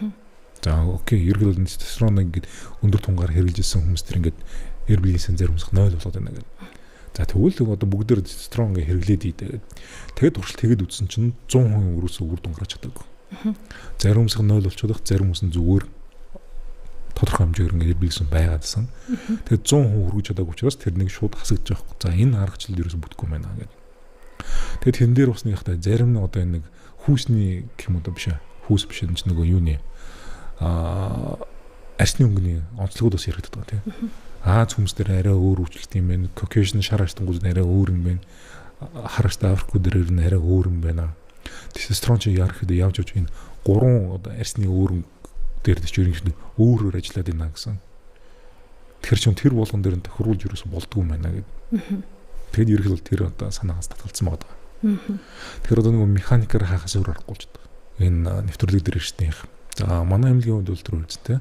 За окей, ерөнхийдөө тестостерон ингээд өндөр тунгаар хэрэглэжсэн хүмүүс тэр ингээд эр биеийн зарим юмсах 0 болоод байна гэдэг. За тэгвэл одоо бүгдээр тестостерон ингээд хэрэглээд ийдэг. Тэгээд туршилт тэгээд үзсэн чинь 100% өрөөсөө үр дүн гарч чадаагүй. Зарим юмсах 0 болчиход зарим хүмүүс нь зүгээр тодорхой хэмжээгээр ингээд биелсэн байгаадсан. Тэгээд 100% хүргэж чадаагүй учраас тэрнийг шууд хасагдж байгаа хэрэг. За энэ аргачлал ерөөсөө бүтэхгүй байна гэдэг. Тэгээд тэрэн дээр бас нэг хата зарим нь одоо нэг хүүсний гэх юм уу биш хүүс биш энэ ч нөгөө юуны арсны өнгөний онцлогуд бас яригддаг байгаа тийм. Аз хүмүүс дээр арай өөр үйлчлэлт юм байна. Caucasian шар арстангууд арай өөр юм байна. Харагчтай Африкууд дээр нь арай өөр юм байна. Тестостерон чи ярахад явж энэ гурван одоо арсны өөрөн дээр ч ерөнхийдөө өөрөөр ажиллаад байна гэсэн. Тэгэхээр ч тэр болгон дээр нь тохируулж ерөөсө болдгоо юм байна гэдэг. Тэгэд ерөнхийдөө тэр одоо санаагаас татгалцсан байгаа. Тэгэхээр одоо нэг механикаар хаахаас өөр аргагүй ч гэдэг. Энэ нэвтрүүлэг дээр ирсэн юм. За манай эмнэлгийн хувьд бол үзтэй.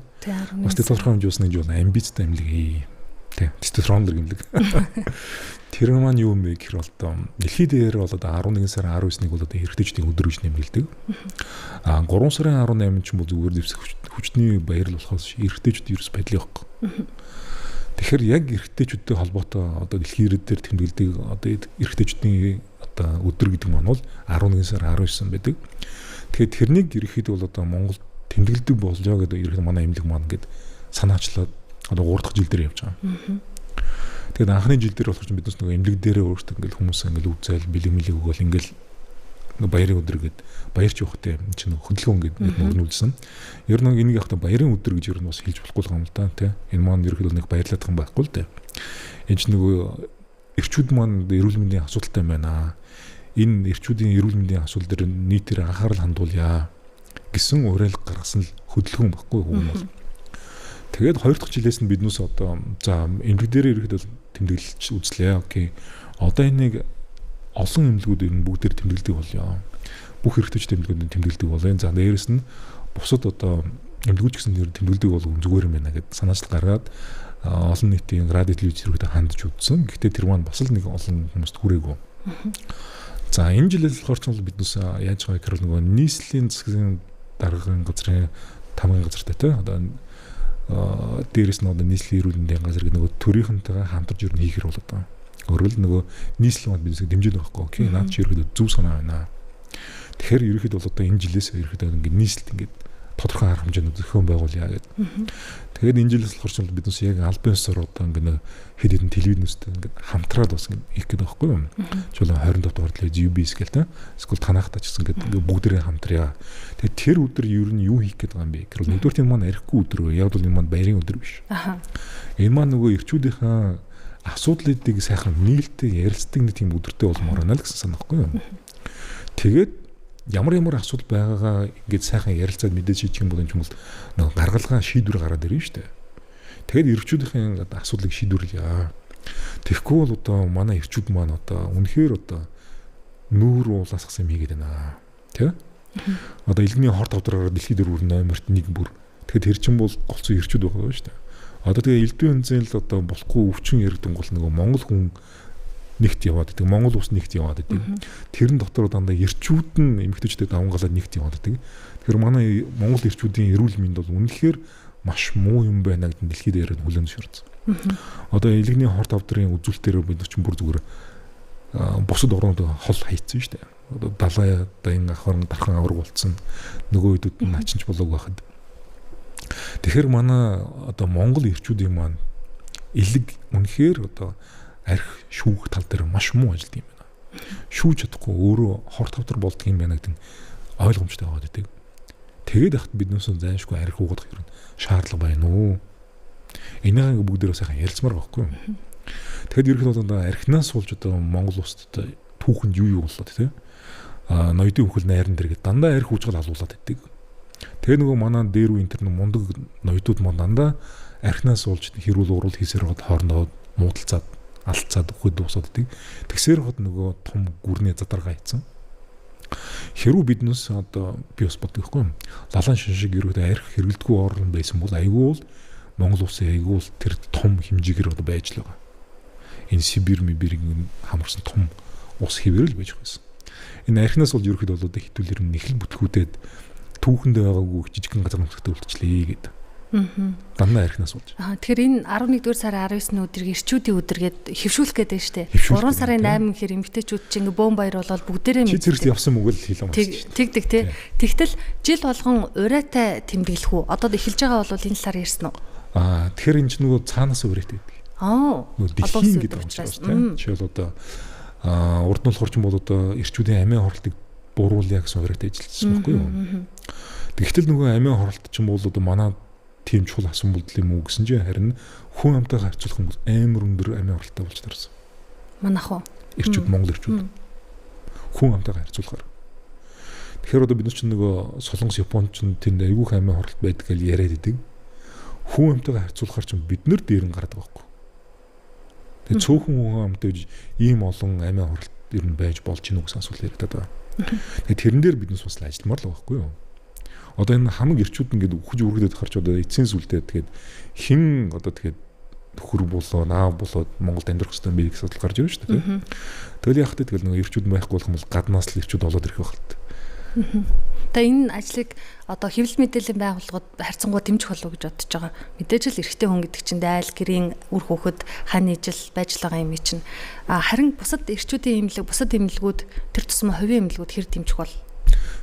Бас тодорхой хэмжээс нэг жоо амбицтай эмнэлэг. Тэ. Тестостерон эмнэлэг. Тэр маань юу юм бэ гэхээр бол дэлхийд дээр бол одоо 11 сарын 19-ний бол одоо эрэгтэйчдийн өдөр гэж нэмэлдэг. 3 сарын 18-нд ч юм бол зүгээр дэвсэх хүчний баяр л болохоос эрэгтэйчүүд ерөөс байдлын байхгүй. Тэгэхээр яг эрэгтэйчүүдтэй холбоотой одоо дэлхийн иргэд дээр тэмдэглэдэг одоо эрэгтэйчдийн одоо өдөр гэдэг маань бол 11 сарын 19 байдаг. Тэгэхээр тэрнийг ерөөхдөө бол одоо Монголд тэмдэглэдэг болж байгаа гэдэг ерөөхдөө манай эмнэлэг маань ингээд санаачлаад одоо 3 дахь жил дээр явж байгаа. Тэгээд анхны жил дээр болохоор биднес нөгөө эмнэлэг дээрээ өөртөө ингээд хүмүүс ингээд үзэл бэлэг өгөөл ингээд баярын өдөр гээд баярч явахтай чинь хөдөлгөөн ингээд нөлөөлсөн. Ер нь энийг явахдаа баярын өдөр гэж ер нь бас хэлж болохгүй юм л да тий. Энэ маань ерөөхдөө нэг баярлаад байгаа юм байхгүй л дээ. Энэ чинь нөгөө эрчүүд маань эрүүл мэндийн асуудалтай байна. Энэ эрчүүдийн эрүүл мэндийн асуудал дээр нийтээр анхаарал хандуулъя гэсэн уриалга гаргасан л хөдөлгөөн баггүй хүмүүс. Тэгээд 2 дахь жилээс нь биднээс одоо за эмнэлэг дээр ерөөхдөө тэмдэглэж үзлээ. Окей. Одоо энийг олон эмнэлгүүд ер нь бүгдээр тэмдэглэдэг болёо. Бүх эрхтэйч тэмдэглэлүүд тэмдэглэдэг болоо. За дээрэс нь бусад одоо эмнэлгүүд гэсэн нэр тэмдэглэдэг бол зүгээр юм байна гэдээ санаачл гаргаад олон нийтийн радио телевиз зэрэгтэй хандж үзсэн. Гэхдээ тэр маань бас л нэг олон хүмүүст хүрээгүй. За энэ жилээс болохоор ч биднээс яаж байгаа гэхээр нөгөө нийслэлийн засгийн даргын газрын тамгын газартай те одоо дээрэс нь одоо нийслэлийн эрүүл мэндийн газар гэдэг нөгөө төрийнхөнтэйгээ хамтарч ер нь хийхэр болоод байгаа. Өөрөөр л нөгөө нийслэл манд биднээс дэмжиж байгаа байхгүй. Окей, наад чи ерөөдөө зөв санаа байна. Тэгэхээр ерөөхдөө бол одоо энэ жилээс ерөөхдөө ингээд нийслэлт ингээд тодорхой арга хэмжээнд зохион байгуулъя гэдэг. Тэгээд энэ жилээс болохоор ч биднээс яг албан ёсоор одоо ингээд хэд хэдэн телевизнүүстэй ингээд хамтраад бас хийх гэдэг байхгүй юу? Жишээлбэл 27 дугаар телевиз UBS гэл та. Эсвэл танахтаа ч гэсэн ингээд бүгдээрээ хамтрая. Тэгээд тэр өдөр ер нь юу хийх гэдэг юм бэ? Гэвэл нэгдүгээр энэ маань арихгүй өдөр. Яг бол энэ маань баярын өдөр биш. Энэ маань нөгөө эрчүүдийнхээ асуудлуудыг сайхан нээлттэй ярилцдаг нэг тийм өдөртэй болмоор байна л гэсэн санаа байхгүй юу? Тэгээд ямар асуудал байгаагаа ингээд сайхан ярилцаад мэдээж хийчих юм бол энэ хүмүүс нэг гаргалгаа шийдвэр гараад ирнэ шүү дээ. Тэгээд эрчүүдийн асуудлыг шийдвэрлэе. Тэгэхгүй бол одоо манай эрчүүд маань одоо үнэхээр одоо нүүр уулаасгсан юм хийгээд байна. Тэ? Одоо илгэний хорт авдраараа дэлхийд дөрвөр номерт 1 бүр. Тэгэхээр тэр чинь бол голцоо эрчүүд байгаа шүү дээ. Одоо тэгээ элдвийн хэмжээнд л одоо болохгүй өвчин яригдан гол нөгөө монгол хүн нэгт яваад идэг. Монгол ус нэгт яваад идэг. Тэрэн дотор дандаа эрчүүд нь эмэгтэйчдэд давангалаад нэгт яваад идэг. Тэгэхээр манай монгол эрчүүдийн эрүүл мэнд бол үнэхээр маш муу юм байна гэдэг дэлхийд яриад хүлээн зөвшөөрсөн. Одоо илгэний хорт авдрын үзүүлэлтээр бид чинь бүр зүгээр бусад орнууд хол хайцсан шүү дээ. Одоо далай дайн ахвар дархан авраг болцсон. Нөгөө хэдүүд нь ачинч болоог байхад. Тэгэхээр манай одоо монгол эрчүүдийн маань элэг үнэхээр одоо арх шүүх тал дээр маш муу ажилтдаг юм байна. Шүүж чадахгүй өөрөө хорт тавтар болдго юм байна гэдэг нь ойлгомжтой байгаад байдаг. Тэгээд ахт биднээс зайлшгүй арх уугах юм шаардлага байна уу? Энийг бүгдээрээ сайхан ярилцмаар байхгүй юу? Тэгэхэд ерөнхийдөө одоо архинаас суулж одоо Монгол улсад түүхэнд юу боллоо те? Ноёдын үхэл найран дээр гээд дандаа арх үүсгэл алуулаад байдаг. Тэгээ нөгөө манай дээр үе интернет мундаг ноёдууд маань дандаа архинаас суулж хэрүүл уурал хийсээр хад хоорондоо муудалцаад алцаад өгөхөд дуусаад. Тэгсээр хад нөгөө том гүрний задаргаа хийцэн. Хэрүү биднээс одоо би бас боддог байхгүй. Лалан шиншиг ерөөдөө арх хэрэгэлдэггүй орн байсан бол айгүй бол Монгол улсын айгүй бол тэр том хэмжээгээр одоо байж л байгаа. Энэ Сибирь мибирийн хамарсан том ус хэвээр л байж байсан. Энэ архинаас бол ерөөхдөө бол одоо хитүүлэр нь нэхэл бүтлгүүдэд түүхэнд байгаагүй жижигхэн газар нутагт үлдчихлээ гэдэг. Дандаа архинаас болж. Тэгэхээр энэ 11-р сарын 19-ний өдрийг эрчүүдийн өдөр гэд хэвшүүлэх гэдэг нь шүү дээ. 3 сарын 8 гэхээр эмэгтэйчүүд чинь ингээ бөөн баяр болоод бүгдээрээ чи зэрэг явсан мөгөл хэлээ мас. Тэгдэг тий. Тэгтэл жил болгон урайтай тэмдэглэх үү? Одоо эхэлж байгаа бол энэ талаар ярьсан уу? Тэгэхээр энэ ч нөгөө цаанаас урайтай байдаг. Нөгөө дэлхийн гэдэг учраас тий. Жишээл одоо урд нь болохоор ч юм бол одоо эрчүүдийн амиа хорлтыг бууруулъя гэсэн урайтай ажиллажсэн байхгүй юу? Тэгтэл нөгөө амиа хорлт ч юм бол одоо манай тийм чухал асуудал юм уу гэсэн чинь харин хүн амтайгаа харьцуулах юм бол амар өндөр амиа хорлттой болж тарсан. Манайх уу? Эрчүүд Монгол эрчүүд. Хүн амтайгаа харьцуулахаар. Тэгэхээр одоо бид нар чинь нөгөө Солонгос, Японд чинь тэнд айгүйх амиа хорлт байдаг гэж яриад идэг. Хүн амтайгаа харьцуулахаар чинь бид нар дээр нь гараад байгаа байхгүй. Тэгээ цөөхөн хүн амтай ийм олон амиа хорлт ер нь байж болж гинүү гэсэн асуулт яригдаад байгаа. Тэгээ тэрэн дээр биднес бас ажилламаар л байгаа байхгүй юу? Одоо энэ хамаг эрчүүд ингээд үхэж үргэлжлээд харч одоо эцсийн сүлдээ тэгээд хин одоо тэгээд хөр болоо наав болоод Монголд амьдрах хэрэгтэй байх гэсэн асуудал гарч ирж шүү дээ. Тэгэл яах вэ? Тэгэл нөгөө эрчүүд байхгүй болох юм бол гаднаас л эрчүүд болоод ирэх байх л. Тэгээ энэ ажлыг одоо хэвлэл мэдээллийн байгууллагууд харьцангуй дэмжих болов уу гэж бодож байгаа. Мэдээж л эрэгтэй хүн гэдэг чинь дайл гэрийн үр хөвгөд хань ижил байж байгаа юм чинь. Харин бусад эрчүүдийн эмнэлэг, бусад эмнэлгүүд тэр тусмаа хувийн эмнэлгүүд хэр дэмжих бол?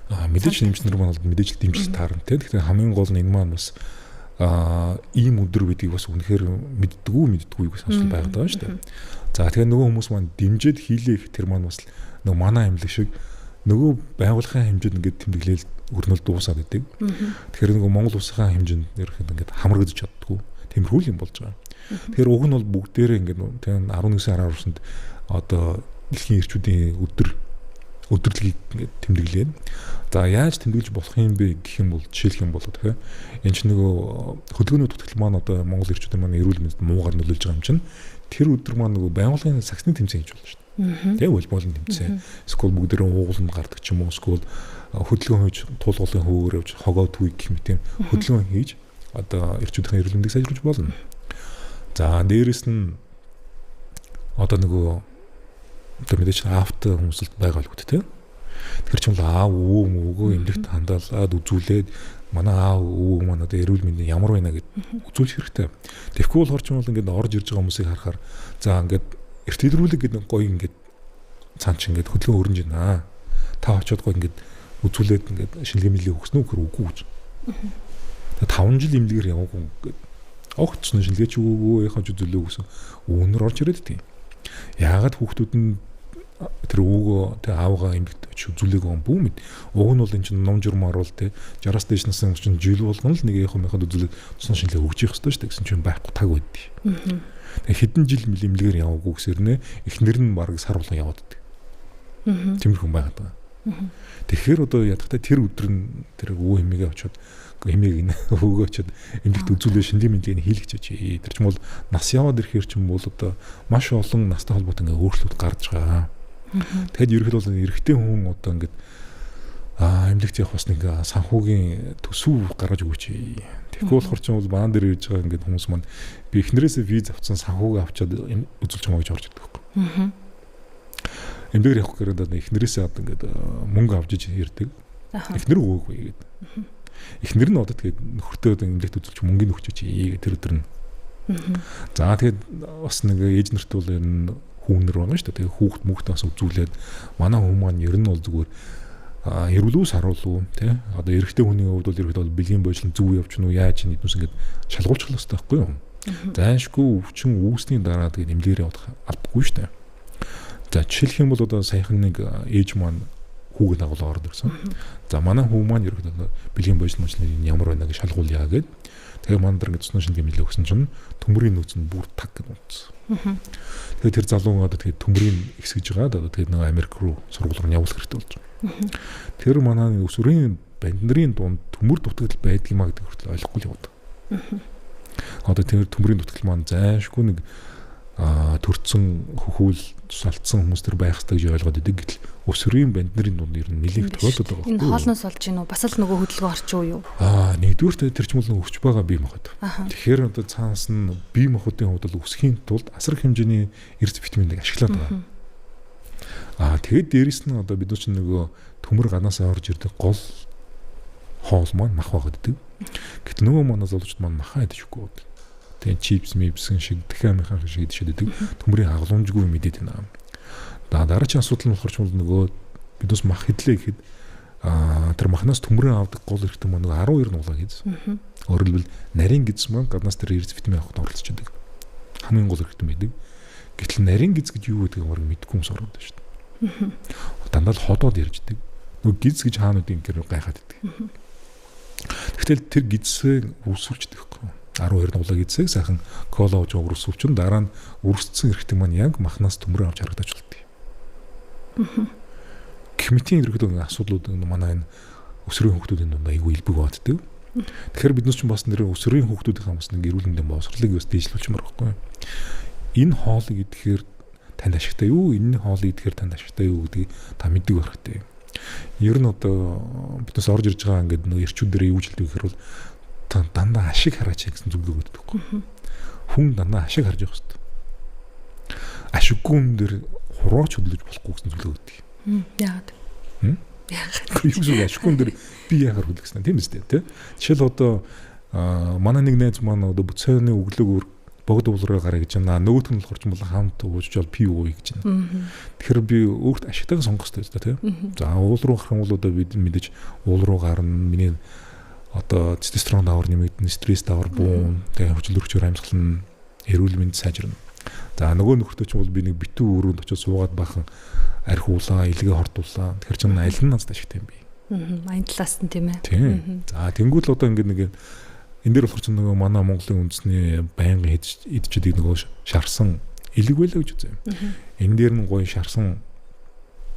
Мэдээж дэмжнэр маань бол мэдээж дэмжих таарна те. Тэгэхээр хамгийн гол нь энэ маань бас ийм өдөр бидгийг бас үнэхээр мэддэггүй гэсэн асуулт байгаад байгаа шүү дээ. За тэгэхээр нөгөө хүмүүс маань дэмжиж хийлээх тэр маань бас нөгөө манай эмнэлэг шиг нөгөө байгууллагын хэмжээнд ингээд тэмдэглээл өрнөл дуусаад идэг. Тэгэхээр нөгөө Монгол улсынхаа хэмжээнд ерөөхдөө ингээд хамрагдаж чаддгүй. Тиймэрхүү юм болж байгаа. Тэгэхээр уг нь бол бүгдээрээ ингээд тийм 11 сарын 19-нд одоо дэлхийн эрчүүдийн өдөрлөгийг тэмдэглээд. За яаж тэмдэглэж болох юм бэ гэх юм бол жишээлх юм бол тэгэхээр энэ ч нөгөө хөдөлгөөний төтгөл маань одоо Монгол эрчүүдийн маань эрүүл мэндэд муугаар нөлөөлж байгаа юм чинь тэр өдөр маань нөгөө байгууллагын саксны тэмцээн хийж болно шүү дээ. Тэгээ волейболын тэмцээн. Эсвэл бүгдээрээ уугууланд гардаг ч юм уу. Эсвэл хөдөлгөөн хийж туулгуулын хөвөөр явж хогоо түүх гэх мэт юм хөдөлгөөн хийж одоо эрчүүдийн эрүүл мэндийг сайжруулж болно. За дээрэс нь одоо нөгөө одоо мэдээж авто хүмүүсд байгаа л үү те. Тэр чинь аав өвгөө эмнэлэгт хандаалаад үзүүлээд манай аав өвөг маань одоо эрүүл мэндийн ямар байна гэд үзүүлэх хэрэгтэй. Тэгэхгүй болохоор ч юм бол ингээд орж ирж байгаа хүмүүсийг харахаар за ингээд эрт илрүүлэг гэдэг гоё ингээд цаан чи ингээд хөдөлгөөн өрнж байна. Та очиод гоё ингээд үзүүлээд ингээд шинжилгээ мэлийг өгснө үү үгүй гэж. Тэгээ 5 жил имлэгээр яваагүй ингээд огцсон шинжилгээ ч өгөө яхаж үзүүлээ гэсэн өөнөр орж ирээд тийм. Яагаад хүүхдүүд нь тэр өвгөө тэг аавгаа имлэгт очиж үзүүлээгүй юм бүү мэд. Уг нь бол эн чинь ном журм оруул те 60-аас дээш насны хүмүүс чинь жил болгоно л нэг яхаа мэхад үзүүлээд цус шинжилгээ өгч явах хэрэгтэй шүү дээ гэсэн чинь байхгүй таг байдгийг. Тэгээ хэдэн жил имлэгээр яваагүй гэсэрнэ эхнэр нь бараг сар болгон яваад байдаг. Тиймэрхүү байгаад байгаа. Тэгэхээр одоо ядахтай тэр өдөр нь тэр өвөө эмээгээ очиод эмээг ин өвгөө очиод эмнэлэгт үзүүлээ шинжилгээ мэдлэгийг хийлгэж очие. Тэр чинь бол нас яваад ирэхээр чинь бол одоо маш олон настай холбоотой ингээ өөрчлөлт гарч байгаа. Тэгэд ерөнхийдөө бол эрэгтэй хүн одоо ингээд эмнэлэгт явах бас нэг санхүүгийн төсөв гаргаж өгөөч. Тэгэхгүй болохоор чинь бол баан дээр ирж байгаа ингээд хүмүүс маань би эхнэрээсээ виз авсан санхүүгээ авчаад үзүүлж байгаа гэж орж ирдэг байхгүй. Эмнэлэгт явах гэхээр одоо эхнэрээсээ одоо ингээд мөнгө авч иж ирдэг. Эхнэр өгөөгүй гэдэг. Эхнэр нь одоо тэгээд нөхөртөө эмнэлэгт үзүүлж мөнгөний өгч ий тэр өдөр нь. За тэгээд бас нэг ээж нарт бол энэ хүүнэр байгаа шүү дээ. Тэгээ хүүхд мөхт бас үзүүлээд манай хүмүүс маань ер нь бол зүгээр эрүүлүүс харуулуу тий. Одоо эрэгтэй хүний хувьд бол ерөөдөө бэлгийн божлон зүв явж гэнэ үү яаж нэгдүс ингээд шалгуулчих л хэрэгтэй байхгүй юу? Зайшгүй өвчин үүсний дараа тэгээд эмнэлгээр явах албагүй шүү дээ. За жишээлх юм бол одоо саяхан нэг ээж маань хүүгээ дагуулаар орд ирсэн. За манай хүү маань ерөөдөө бэлгийн божлон ямар байна гэж шалгуулъя гэд. Тэгээ мандар ингээд цусны шинжилгээ мэлээ өгсөн чинь төмөрийн нөөц нь бүр таг гэж унтсан. Тэгээ тэр залуу одоо тэгээд төмөрийн ихсгэж байгаа. Одоо тэгээд нөгөө Америк руу сургууль руу явуулах хэрэгтэй болж байгаа. Тэр манай өсвөрийн банд нарын дунд төмөр дутагдал байдаг юм а гэдэг хүртэл ойлгохгүй л яваад. Одоо тэр төмөрийн дутагдал маань зайшгүй нэг төрцөн хөхүүл тусалцсан хүмүүс төр байх хэрэгтэй гэж ойлгоод идэг. Гэтэл өсвөрийн банд нарын дунд ер нь нэлээд тохиолдод байгаа. Энэ хоолноос болж гин үү? Бас л нөгөө хөдөлгөөн орчих уу юу? Нэгдүгээр тэр ч мөн өсч байгаа бие махбод. Тэгэхээр одоо цаанаас нь бие махбодын хувьд бол өсөхийн тулд асар хэмжээний эрс витаминыг ашиглаад байгаа. Тэгээд дээрэс нь одоо бид ч нөгөө төмөр ганаасаа орж ирдэг гол хоол маань мах байгаад идэг. Гэтэл нөгөө манаас олж маань махаа идчихгүй. Тэгээ чипс мипсэн шиг дахиамынхаа шиг идчихэдэг. Төмрийн хагалуумжгүй мэдээд байна. Дараагийн асуудал нь болохоор ч нөгөө бид бас мах идлээ гэхэд тэр махнаас төмрөө авдаг гол хэрэгтэй маань 12 нуулаа гэсэн. Өөрөөр хэлбэл нарийн гиз маань гаднаас тэр эрс витамин авахд оролцож байдаг. Хамгийн гол хэрэгтэй байдаг. Гэтэл нарийн гиз гэж юу гэдгийг өөрөө мэдэхгүй хүмүүс ороод байна шүү дээ. Дандаа л ходоод ярьждаг. Нөгөө гиз гэж хаануудын гэр гайхаад байдаг. Тэгтэл тэр гизээ үүсүүлждэг байхгүй. 12 нуулаа гизээ сайхан кола ууж өрсүүлчин дараа нь өрсөлдсөн эрхтэн маань яг махнаас төмрөө авч харагдаж болдог. Комитийн ерөнхийдөө асуудлууд манай энэ өсвөрийн хүүхдүүдийн дунд айгүй илбэг бааддаг. Тэгэхээр бид нар ч бас нэр өсвөрийн хүүхдүүдийн хамс нэг эрүүл мэндийн боловсролыг бас дээшлүүлчмээр байхгүй. Энэ хоолыг идэхээр танд ашигтай юу? Энэ хоолыг идэхээр танд ашигтай юу гэдгийг та мэддэг байх хэрэгтэй. Ер нь одоо биднээс орж ирж байгаа ингээд нөө эрчүүдээр юу жилдэг гэхээр бол дандаа ашиг хараач гэсэн зүйлүүд өгдөг байхгүй. Хүн дандаа ашиг харж явах хэрэгтэй. Ашиггүй юм дээр хураач хөдлөж болохгүй гэсэн зүйл өгдөг. Яагаад? Яагаад? Юу зүйл ашиггүй юм дээр би яагаар хөдлөсөн тийм үстэй тий. Жишээл одоо манай нэг найз маань одоо бүцээний өглөөгөр богд уулраа гараа гэж байна. Нөгөөх нь болохоор ч юм бол хамт уужжал пи ууя гэж байна. Тэгэхээр би өөрт ашигтайг сонгох хэрэгтэй тий. За уул руу гарах юм бол одоо бид мэдээж уул руу гарна. Миний одоо тестостерон давар нэмэгдэн, стресс давар буун, тэгээ хүчил өргөчөөр амьсгална, эрүүл мэнд сайжирна. За нөгөө нөхөртөө ч бол би нэг битүү өрөөнд очиж суугаад бахан архиулаа, илгээ хортуулаа. Тэгэхээр чинь аль нь надад ашигтай юм бэ? Айн талаас нь тийм ээ. Тийм. За тэнгуүл одоо ингээд нэг энэ дээр болохоор чинь нөгөө манай Монголын үндэсний байнгын идчихэд нөгөө шарсан элэг байлаа гэж үзье. Энэ дээр нь гоё шарсан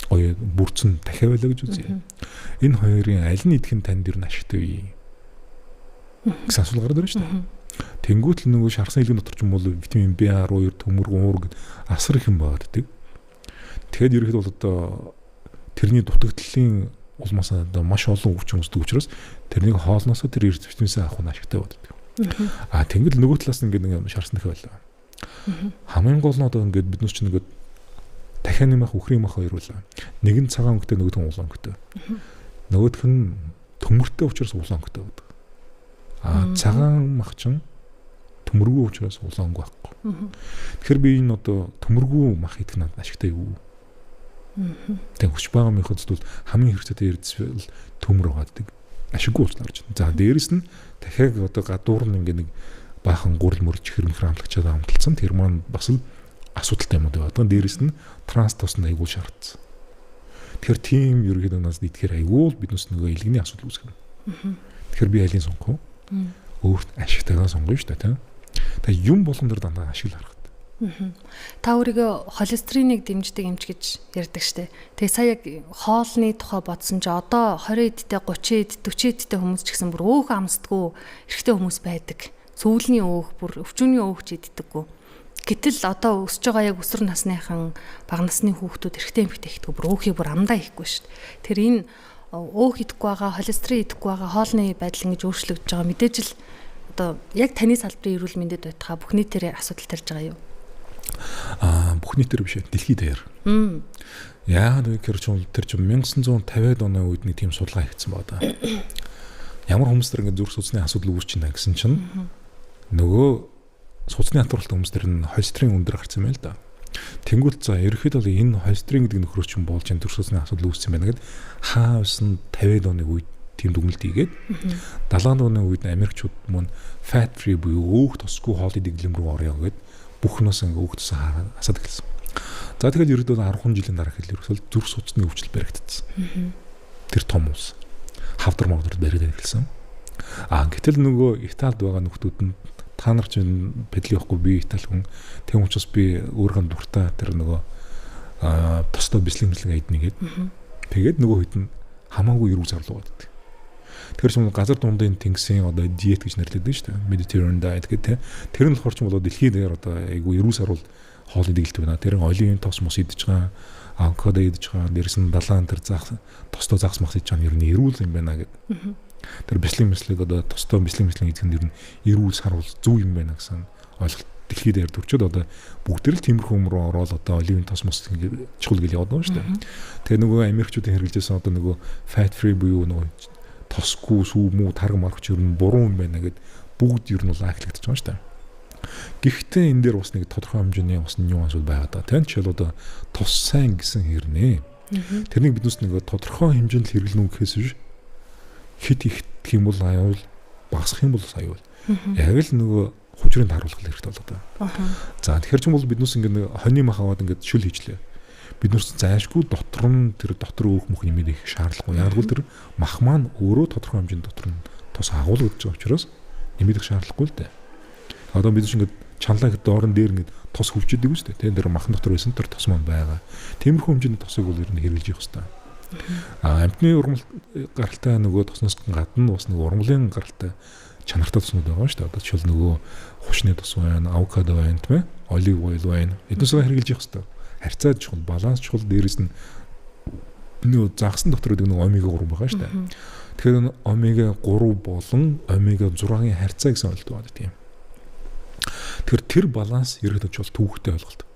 гоё бүрцэн дахиа байлаа гэж үзье. Энэ хоёрын аль нь идэх нь танд ер нь ашигтай вэ? Гэсэн асуулт гараад ирж байна шүү дээ. Тэнгүүт л нөгөө шарсан элэг дотор ч юм бол витамин B12, төмөр, уур гэд асар их юм байдаг. Тэгэхэд ерөөхдөө бол одоо тэрний дутагдлын улмаас одоо маш олон өвчин үүсдэг учраас тэрнийг хоолноосоо тэр эрдэс витаминсээ авах нь ашигтай байдаг. Тэнгэл нөгөө талаас нь ингээд шаарсан нөх байлаа. Хамгийн гол нь одоо ингээд биднес чинь ингээд дахианы мах үхрийн мах хоёр байлаа. Нэг нь цагаан өнгөтэй, нөгөөх нь улаан өнгөтэй. Нөгөөх нь төмөртэй учраас улаан өнгөтэй байдаг. Цагаан мах чинь төмөргүй учраас улаан өнгө байхгүй. Тэгэхээр би энэ одоо төмөргүй мах идэх надад ашигтай юу? Тэг хүч байгаа мөхөд зүйл хамгийн хэрэгтэй эрдэс төмөр байгааддаг. Ашиггүй болж нарж байна. За дээрэс нь дахиад одоо гадуур нь ингээ нэг баахан гурал мөрж хэрмэхэр амтлагчаад амталцсан. Тэр маань бас л асуудалтай юм уу гэдэг. Дээрэс нь транс тосн айгуул шаардсан. Тэгэхээр тийм ерөнхийдөө нас идэхээр айгуул биднес нөгөө илгэний асуудал үүсгэнэ. Тэгэхээр би айлын сонгох уу? Өөрт ашигтайгаа сонгоно шүү дээ, тийм. Тэгээ юм болгон дээр дандаа ашиг л харах. Та өөрийгөө холестериныг дэмждэг эмч гэж ярьдаг штэ. Тэгээ сая яг хоолны тухай бодсон чи одоо 20 эдтэй 30 эд 40 эдтэй хүмүүс ч гэсэн бүр өөх амсдаггүй эрэгтэй хүмүүс байдаг. Сүүлний өөх бүр өвчүүний өөх ч иддэггүй. Гэтэл одоо өсөж байгаа яг өсвөр насныхан бага насны хүүхдүүд эрэгтэй эмэгтэй ихдэг бүр өөхийг бүр амдаа ихгүй штэ. Тэр энэ өөх идэхгүй байгаа, холестерин идэхгүй байгаа хоолны байдал ингэж өөрчлөгдөж байгаа мэдээж л одоо яг таны салбарын эрүүл мэндэд байтугай бүхний тэр асуудал тарьж байгаа юу? Бүхний төр биш дэлхий дээр. Яагаад гэхээр тэр чинь 1950-аад оны үед нэг тийм судалгаа хийгдсэн байна да. Ямар хүмүүс төр ингэ зүрх судасны асуудал үүсчихнэ гэсэн чинь нөгөө судасны хатварлалт хүмүүс төр нь холестерин өндөр гарсан байл да. Тэнгүүл за ерөөхдөө бол энэ холестерин гэдэг нөхрөө чинь болж энэ зүрх судасны асуудал үүссэн байна гэд хаавсан 50-аад оны үед тийм дүгнэлт хийгээд 70-аад оны үед Америкчууд мөн fat free буюу өөх тосгүй хоолны дэглэм рүү орё гэд бүхнөөс ингээ өгдсөн хасаад эхэлсэн. За тэгээд ерөөдөө 10 жилийн дараа хэлэрсэл зүрх судасны өвчл баригдсан. Тэр том ус. Хавдар модорд баригдаад эхэлсэн. Гэтэл нөгөө Италид байгаа нөхдүүд нь та нар чинь педли явахгүй би Итали хүн. Тэгм учраас би өөрийнхөө дуртай тэр нөгөө тостой бислэг айдныг тэгээд нөгөө хэд нь хамаагүй эрүү зарлуу байдаг. Тэр чинь газар дундын тэнгисийн одоо диет гэж нэрлэдэг шүү дээ. Mediterranean diet гэдэг. Тэр нь болохоор ч бол дэлхийд дээр одоо айгүй эрүү сарвал хоолны дэглэлт байна. Тэр нь оливын тос мос идэж байгаа, авокадо идэж байгаа, дээрс нь далаан тэр тостой загас мах идэж байгаа нь ер нь эрүүл юм байна гэдэг. Тэр бислэг одоо тостой бислэг идэх нь ер нь эрүүл сарвал зөв юм байна гэсэн ойлголт дэлхийд дээр төрчөөд одоо бүгд л тиймэрхүү юм руу ороод одоо оливын тос мос ингэ чухал гэж яваад байгаа шүү дээ. Тэгээ нөгөө Америкчуудын хэрэглэжсэн одоо нөгөө fat free буюу нөгөө тосгүй сүүмүү тарга маргач ер нь буруу юм байна гэд бүгд ер нь бол ахиглагдаж байгаа шүү дээ. Гэхдээ энэ дээр бас нэг тодорхой хэмжээний бас нюанс байгаа да. Тэн ч л одоо тус сайн гэсэн хэрнээ. Тэрнийг биднес нэг тодорхой хэмжээнд хэрэглэнэ гэхээс биш хит их юм бол аюул багасах юм бол аюул. Яг л нөгөө хужрын харуулах хэрэгтэй болоо да. За тэгэхээр ч юм бол биднес ингэ хоньны мах аваад ингэ шүл хийжлээ. Бид нэрс зайшгүй дотор нь тэр дотор өөх мөх нэмээд их шаардлагагүй. Яг л тэр мах маань өөрөө тодорхой хэмжээнд дотор нь тус агуулгадж байгаа учраас нэмээд их шаардлагагүй л дээ. Одоо бид чинь ингээд чанлаа хэд доорн дээр ингээд тус хөвчөдөг үү шүү дээ. Тэр махан дотор байсан тэр тус маань байгаа. Тиймэрхүү хэмжээний тусыг бол ер нь хэрэглэж явах хэрэгтэй. Амтны ургамал гаралтай нөгөө тусноос гадна бас нэг ургамлын гаралтай чанартай туснууд байгаа шүү дээ. Одоо жишээл нөгөө хушны тус байна, авокадо байна тийм ээ, олив ойл байна. Эднээсээ хэрэглэж явах хэрэгтэй. Харьцаа чухал, баланс чухал, дээрээс нь нөгөө загсан дотор гэдэг нэг омега 3 байгаа шүү дээ. Тэгэхээр омега 3 болон омега 6-гийн харьцаа гэсэн ойлголт байна тийм. Тэгэхээр тэр баланс ерөөдөө чухал түүхтэй ойлголт.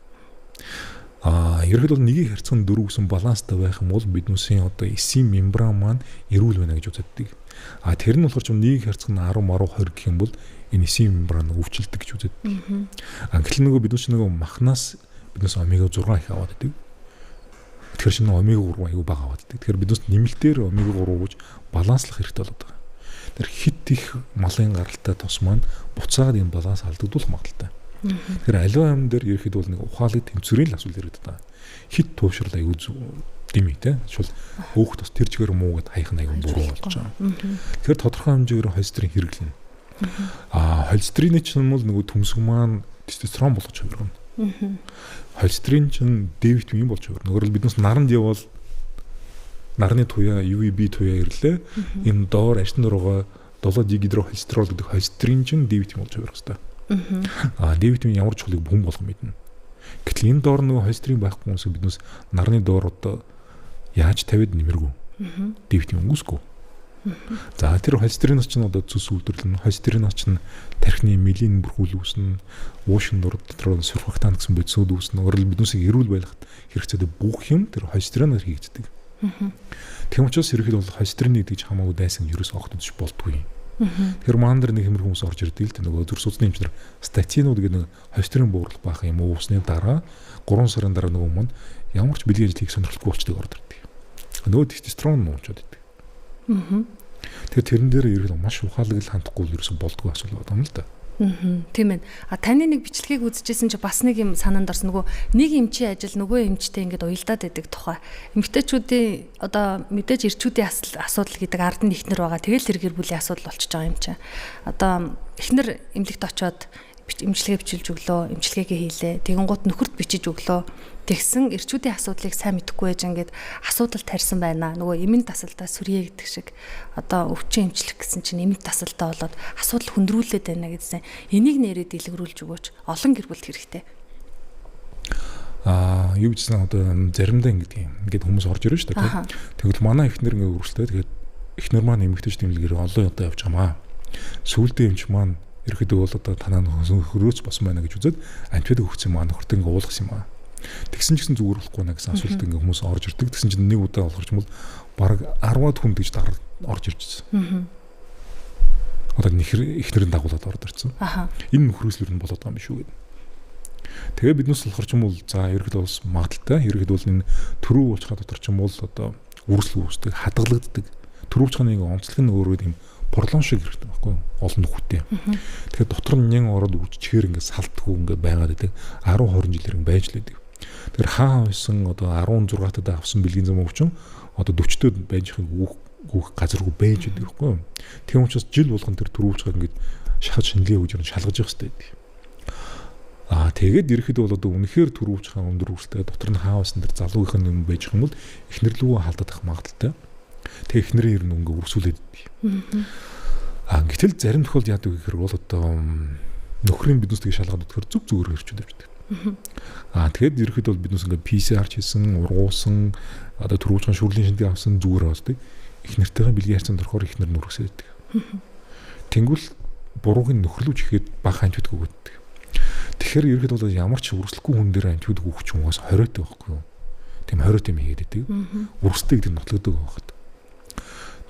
Ерөөдөө нэгийг харьцан 4 гэсэн баланстай байх юм бол биднүүсийн одоо эсийн мембран маань эрүүл байна гэж үздэг. Тэр нь болохоор ч нэгийг харьцан 10 20 гэх юм бол энэ эсийн мембран өвчлөлдөг гэж үздэг. Гэтэл нөгөө биднүүс нөгөө махнаас биднээс омега 6 их аваад байдаг. Тэгэхээр шинэ омега 3 аюу бага аваад байдаг. Тэгэхээр биднээс нэмэлтээр омега 3 гэж баланслах хэрэгтэй болоод байгаа. Тэр хит их малын гаралтай тус маань буцаагаад энэ баланс алдагдуулах магадaltaй. Тэгэхээр аливаа юм дээр ерөөхдөө бол нэг ухаалаг тэмцвэрийн л асуудал ирээд байгаа. Хит туушрал аюу дими те. Шул өөх тус тэр чигээр муу гэд хаях аюу буруу болж байгаа. Тэгэхээр тодорхой хэмжээгээр холестерин хэрэглэнэ. Холестерины чинь бол нөгөө төмсг маань тестостерон болгож хувиргана. Холестерин чинь D витамин болж хувирна. Өөрөөр биднес наранд явбал нарны туяа UVB туяа ирлээ. Энэ доор ашин дургаа 7-дигидрохолестерол гэдэг холестерин чинь D витамин болж хувирах хэрэгтэй. D витамин ямар чухлыг бүхэн болгон мэднэ. Гэтэл энэ доор нөгөө холестерин байхгүй хүмүүс биднээс нарны доор одоо яаж тавиад нэмэргүй. Дэвт юм үсгүй. За тэр холестериноос ч одоо цус үйлдвэрлэн холестериноос ч тархины мелийн бүрхүүл үүснэ, уушин дур дотор сурфактан гэсэн бодисууд үүснэ. Өөрөөр биднээсээ эрүүл байхад хэрэгцээтэй бүх юм тэр холестериноор хийгддэг. Тийм учраас ерөөхдөө бол холестерин гэдэг хамаагүй дайсан ерөөс огтдож болдгүй. Тэр маан дээр нэг хэмэр хүмүүс орж ирдэг л дээ нөгөө зүрх судасны эмчнэр статинууд гэдэг нэг холестерин бууруулах баах юм уусны дараа 3 сарын дараа нөгөө манд ямар ч бэлгийн ажил хийх сонирхолгүй болчдөг орж ирдэг. Нөгөө тестостерон нуучаад идэг. Тэгэхээр тэрэн дээр ерөөхдөө маш ухаалаг хандахгүй ерөөсөй болдгоо асуулт байна л да. Тийм ээ. Таны нэг бичлэгийг үзчихсэн чи бас нэг юм санаанд орсон нөгөө нэг эмчийн ажил нөгөө эмчтэй ингээд уялдаад байдаг тухай. Эмэгтэйчүүдийн одоо мэдээж эрчүүдийн асуудал гэдэг ард нь ихнэр байгаа. Тэгэл тэр гэр бүлийн асуудал болчихж байгаа юм чи. Одоо ихнэр эмнэлэгт очиод эмчилгээ бичүүлж өглөө, эмчилгээгээ хийлээ. Тэгэн гут нөхөрт бичиж өглөө. Тэгсэн эрчүүдийн асуудлыг сайн мэдэхгүй байж ингээд асуудал тарьсан байна. Нөгөө эмэн тасалдаа сүрье гэдэг шиг одоо өвчин эмчлэх гэсэн чинь эмэн тасалдаа болоод асуудал хөндрүүлээд байна гэдсэн. Энийг нэрээ дэлгэрүүлж өгөөч. Олон гэр бүлд хэрэгтэй. Юу гэсэн одоо заримдаа ингээд хүмүүс орж ирж шүү дээ. Тэгвэл манай эхнэр ингээд үргэлжлээ. Тэгээд эхнэр маань эмэгтэйч тэмлэгээр олон удаа явж хамаа. Сүүлдээ эмч маань ерөөдөө бол одоо танаа хөрөөц босон байна гэж үзээд антибиотик өгсөн маань нөхөртөө ингээд уулгасан юм аа. Тэгсэн ч гэсэн зүгээр болохгүй наа гэсэн асуулт ингээ хүмүүс орж ирдэг. Тэгсэн чинь нэг удаа болохоор ч юм бол бараг 10-аад хүн гэж орж ирчихсэн. Одоо ихнэрийн дагуулад орж ирсэн. Энэ нөхрөөсөл юу болоод байгаа юм шүү гэдэг. Тэгээ биднээс болохоор ч юм бол за ерөөдөө бас магадaltaй. Ерөөдөө бол энэ төрөв уучхаа дотор ч юм бол одоо үрсэл үүсдэг, хадгалагддаг. Төрөв уучхааны онцлог нь өөрөө тийм порлон шиг хэрэгтэй байхгүй олон нөхөдтэй. Тэгэхээр дотор нь нян ороод үрччихээр ингээ салтгүй ингээ байгаад байдаг. 10-20 жилээр ингээ байж л байдаг. Тэр хаа байсан одоо 16-тад авсан бэлгийн зам өвчин одоо 40-тод байжхыг гүөх газаргүй байж байдаг байхгүй. Тийм учраас жил болгон тэр төрөвчгөө ингээд шахаж шинэлгээ хөгжөөр шалгаж явах хэрэгтэй байдаг. Тэгээд ерөөхдөө бол одоо үнэхээр төрөвчгөө өндөр үрсэлтэй дотор нь хаа байсан тэр залуугийн юм байж юм бол эхнэр лүү халдаад ах магадaltaй. Тэгээ эхнэрийн ер нь ингээ үрсүүлээд байдаг. Гэтэл зарим тохиолдолд яадаг гэхээр бол одоо нөхрийн биднээс тийг шалгаад өгөхөр зүг зүгээр хэрчүүд явдаг. Тэгээд ерөөхдөө бол биднээс ингээ PCR хийсэн, ургуулсан, одоо төрөвчгөн шүрлийн шинжилгээ авсан зүгээр болдог. Их нэртэйгээ бэлгийн харьцаанд орохоор их нэр нүргсээд байдаг. Тэнгүүл буруугийн нөхрлөж ихэд бага антибиотик өгдөг. Тэгэхээр ерөөхдөө бол ямар ч үргэлжлэхгүй хүн дээр антибиотик өгөх юм уус хориотой байхгүй юу? Тийм хориот юм хийгээд байдаг. Үргэлжтэй гэдэг нь нотлогддог байхад.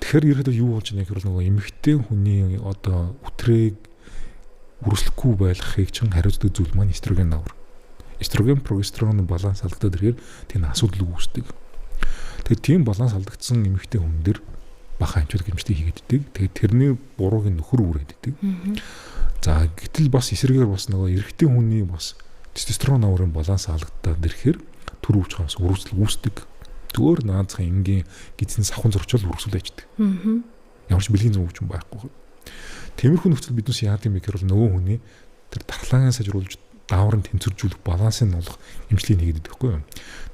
Тэгэхээр ерөөхдөө юу болж байгаа гэхээр нөгөө эмэгтэй хүний одоо үтрээг үргэлжлэхгүй байлгахыг чинь хариуцдаг зүйл маань эстроген давар. Эстроген прогестероны баланс алдагдаад ирэхээр тийм асуудал үүсдэг. Тэгээд тийм баланс алдагдсан эмэгтэй хүн дээр бага антибиотик хэмждэг хийгээддэг. Тэгээд тэрний буруугийн нөхөр үрээддэг. За гэтэл бас эсрэгээр бас нөгөө эрэгтэй хүний бас тестостерон даврын баланс алдагдаад ирэхээр төр өвч хавс үргэлжлэл үүсдэг. Зүгээр наацхан энгийн гидсэн савхан зурчвал үргэлжлэл аждаг. Ямар ч бэлгийн зөв өвчин байхгүй. Тиймэрхүү нөхцөл биднээс яад юм бэ гэхээр нөгөө хүний тэр дархлаагаа сайжруулж дааврын тэнцвэржүүлэх балансыг олох эмчлийн хийгээд байхгүй юу.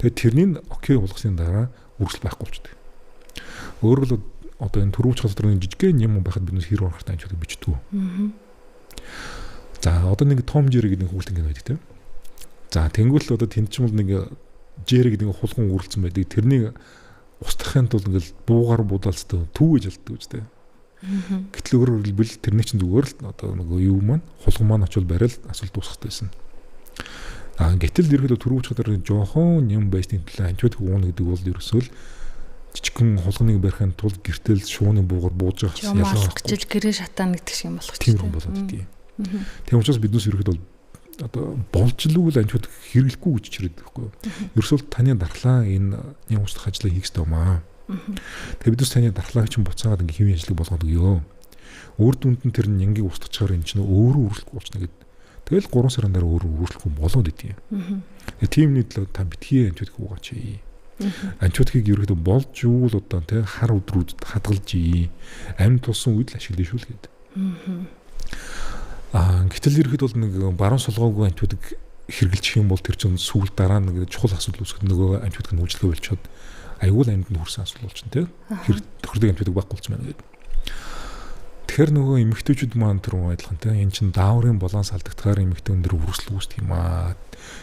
Тэгээд тэрнийг окей болгосны дараа үргэлжлэл байхгүй болчдөг. Өөрөөр хэлбэл одоо энэ төрөвч халдварын жижигхэн юм байхад биднээс хэр урахтай антибиотик бичдэг. За одоо нэг Том Жери гэдэг хүүхэлдэн гэнэ байдаг тийм. За тэнгуэл одоо тэнд ч юм бол нэг Жери гэдэг хулгун үргэлцсэн байдаг. Тэрнийг устгахын тулд ингээл буугаар будаалцдаг түүгэж алддаг үстэй. Гэтэл өөрөөр хэлбэл тэрний чинь зүгээр л одоо нэг юу маань хулган маань очил барил асуулт дуусгахтай байсан. Гэтэл ерөөдөө төрөвч халдварын жоохон юм байсны төлөө антибиотик уuna гэдэг бол ерөөсөө л жижигхэн хулганыг барихын тулд гэртэл шууны буугаар бууж явах ялгаа байхгүй. Гэрээ шатаана гэдэг шиг юм болох ч тийм болоод идэв. Тийм учраас биднээс ерөөдөө одоо болжлгүй л антибиотик хэрэглэхгүй гэж чирээд байхгүй. Ерөөсөө таны дархлаа энэ юм уучлах ажлыг хийх ёстой юм аа. Тэгээ биднээс таны дархлааг чинь буцаагаад ингээ хэвийн ажлыг болгоод өгөө. Өөр дүнд нь тэр нянгийг устгачаар эн чинь өөрөө үргэлжлэхгүй болчихно гэдэг. Тэгэл 3 сарын дараа өөрөө үргэлжлэхгүй болоод идэв. Тэгээ тиймний төлөө та битгий антибиотик уугаач. Антибиотикийг ерөөдөө болж ивэл одоо тий хар өдрүүд хадгалж амьд тулсан үед л ашиглая шүү л гэдэг. Гэтэл ерөөдөө бол нэг баруун сулгаагүй антибиотик хэрэгжилчих юм бол тэр чинь сүүл дараа нэг чухал асуудал үүсгэх нөгөө антибиотик нь үйлчлэгээ болчиход аюул амьд нь хүрсэн асуудал болчихно тий. Тохирлог антибиотик байхгүй болчихсон байна гэдэг. Тэгэхээр нөгөө эмэгтэйчүүд маань тэр адилхан те энэ чин дааврын баланс алдагдахаар эмэгтэйн дээр үргэлжлэл үүсдэг юм аа.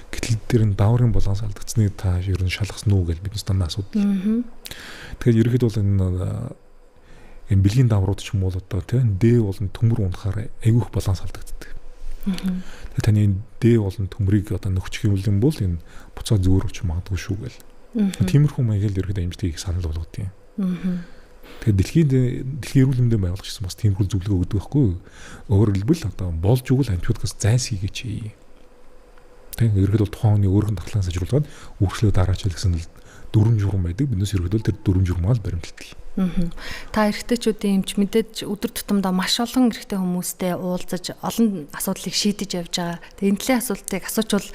Гэтэл дээр нь дааврын баланс алдагдсны та ер нь шалгасан уу гэж биднээс танаа асуудал. Тэгэхээр ерөөд бол энэ бэлгийн дааврууд ч юм уу одоо те Д болон төмөр унахаар айгүйх баланс алдагддаг. Тэгээ таны Д болон төмрийг одоо нөхчих юм бол энэ буцаа зөөр ч магадгүй шүү гэл. Тиймэрхүү маягаар ерөөд амжилтыг санал болгодог юм. Тэгэхээр дэлхийн эрүүл мэндийн байгууллага гэсэн бас тиймэрхүү зөвлөгөө өгдөг байхгүй. Өөрөөр хэлбэл одоо болж өгвөл антибиотикоос зайлс хийгээч. Тэгээ ерөөд бол тухайн хүний өөрийнх нь дархлаан сайжруулаад үргэлжлээ дараач гэсэн л дөрвөн журам байдаг. Биднээс ерөөд бол тэр дөрвөн журмаас баримталдаг. Та эрэгтэйчүүдийн эмч мэдээж өдөр тутамдаа маш олон эрэгтэй хүмүүстэй уулзаж олон асуудлыг шийдэж явж байгаа. Тэгээ энэ талын асуултыг асуучвал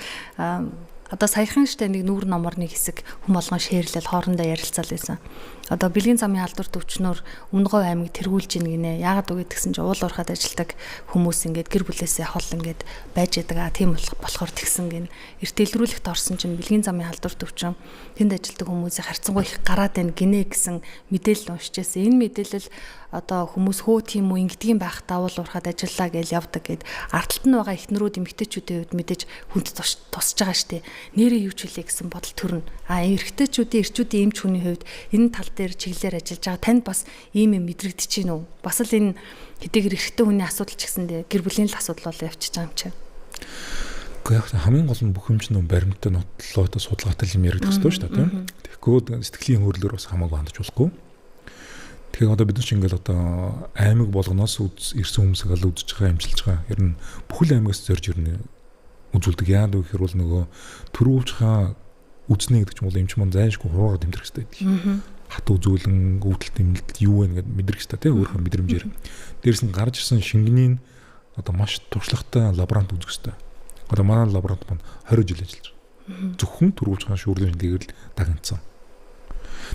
одоо саяхан штэ нэг нүүр номор нэг хэсэг хүм болгон шеэрлэл хоорондоо ярилцаал байсан. Одоо бэлгийн замын халдвар төвчнөр Өмнөгов аймаг тэргүүлж ийн гинэ. Яагаад үгээд гэсэн чинь уул уурхад ажилладаг хүмүүс ингээд гэр бүлээсээ хол ингээд байж байгаа. Тийм болохоор тэгсэн гин. Эрт илрүүлэгт орсон чинь бэлгийн замын халдвар төвчин тэнд ажилладаг хүмүүсийн харьцангуй их гараад байна гинэ гэсэн мэдээлэл уншижсэн. Энэ мэдээлэл одоо хүмүүс хөө тийм үү ингэдгийн байх давал уурхад ажиллаа гэж явдаг гэд ардталт нь байгаа эхнэрүүд эмэгтэйчүүдийн хувьд мэдээж хүнд тусаж байгаа штэ. Нэрээ юу ч хэлээ гэсэн бодол төрнө. Эрэгтэйчүүдийн эрчүүдийн эмч хүний хувьд энэ тал дээр чиглэлээр ажиллаж байгаа танд бас ийм юм мэдрэгдэж байна уу? Бас л энэ хэдийгээр эрэгтэй хүний асуудал ч гэсэндээ гэр бүлийн л асуудал бол явчихж байгаа юм чи. Гэхдээ хамгийн гол нь бүх юм чинь баримттай нотлоод судалгаатай юм яригдах хэрэгтэй шүү дээ тийм. Тэгэхгүй сэтгэлийн хөөрлөөр бас хамаагүй хандж болохгүй. Тэгэхээр одоо бид нар ч ингээл одоо аймаг болгоноос ирсэн хүмүүсийг л үзэж байгаа амжилж байгаа. Ер нь бүхэл аймагаас зорж ирнэ үзүүлдэг. Яагаад вэ гэхээр бол нөгөө төрөвж байгаа үзнэ гэдэг ч юм бол эмч маань зайлшгүй хуруугаар тэмдэрх хэрэгтэй байдаг. Хат үзүүлэн өвдөлт тэмдэлт юу вэ гэдээ мэдрэх хэрэгтэй тийм өөрийнхөө мэдрэмжээр. Дээрс нь гарч ирсэн шингэний одоо маш туршлагатай лаборант үзэх хэрэгтэй. Одоо манай лаборант маань 20 жил ажиллаж байгаа. Зөвхөн төрөвж байгаа шүүрлийн шинжилгээгээр л дагнацсан.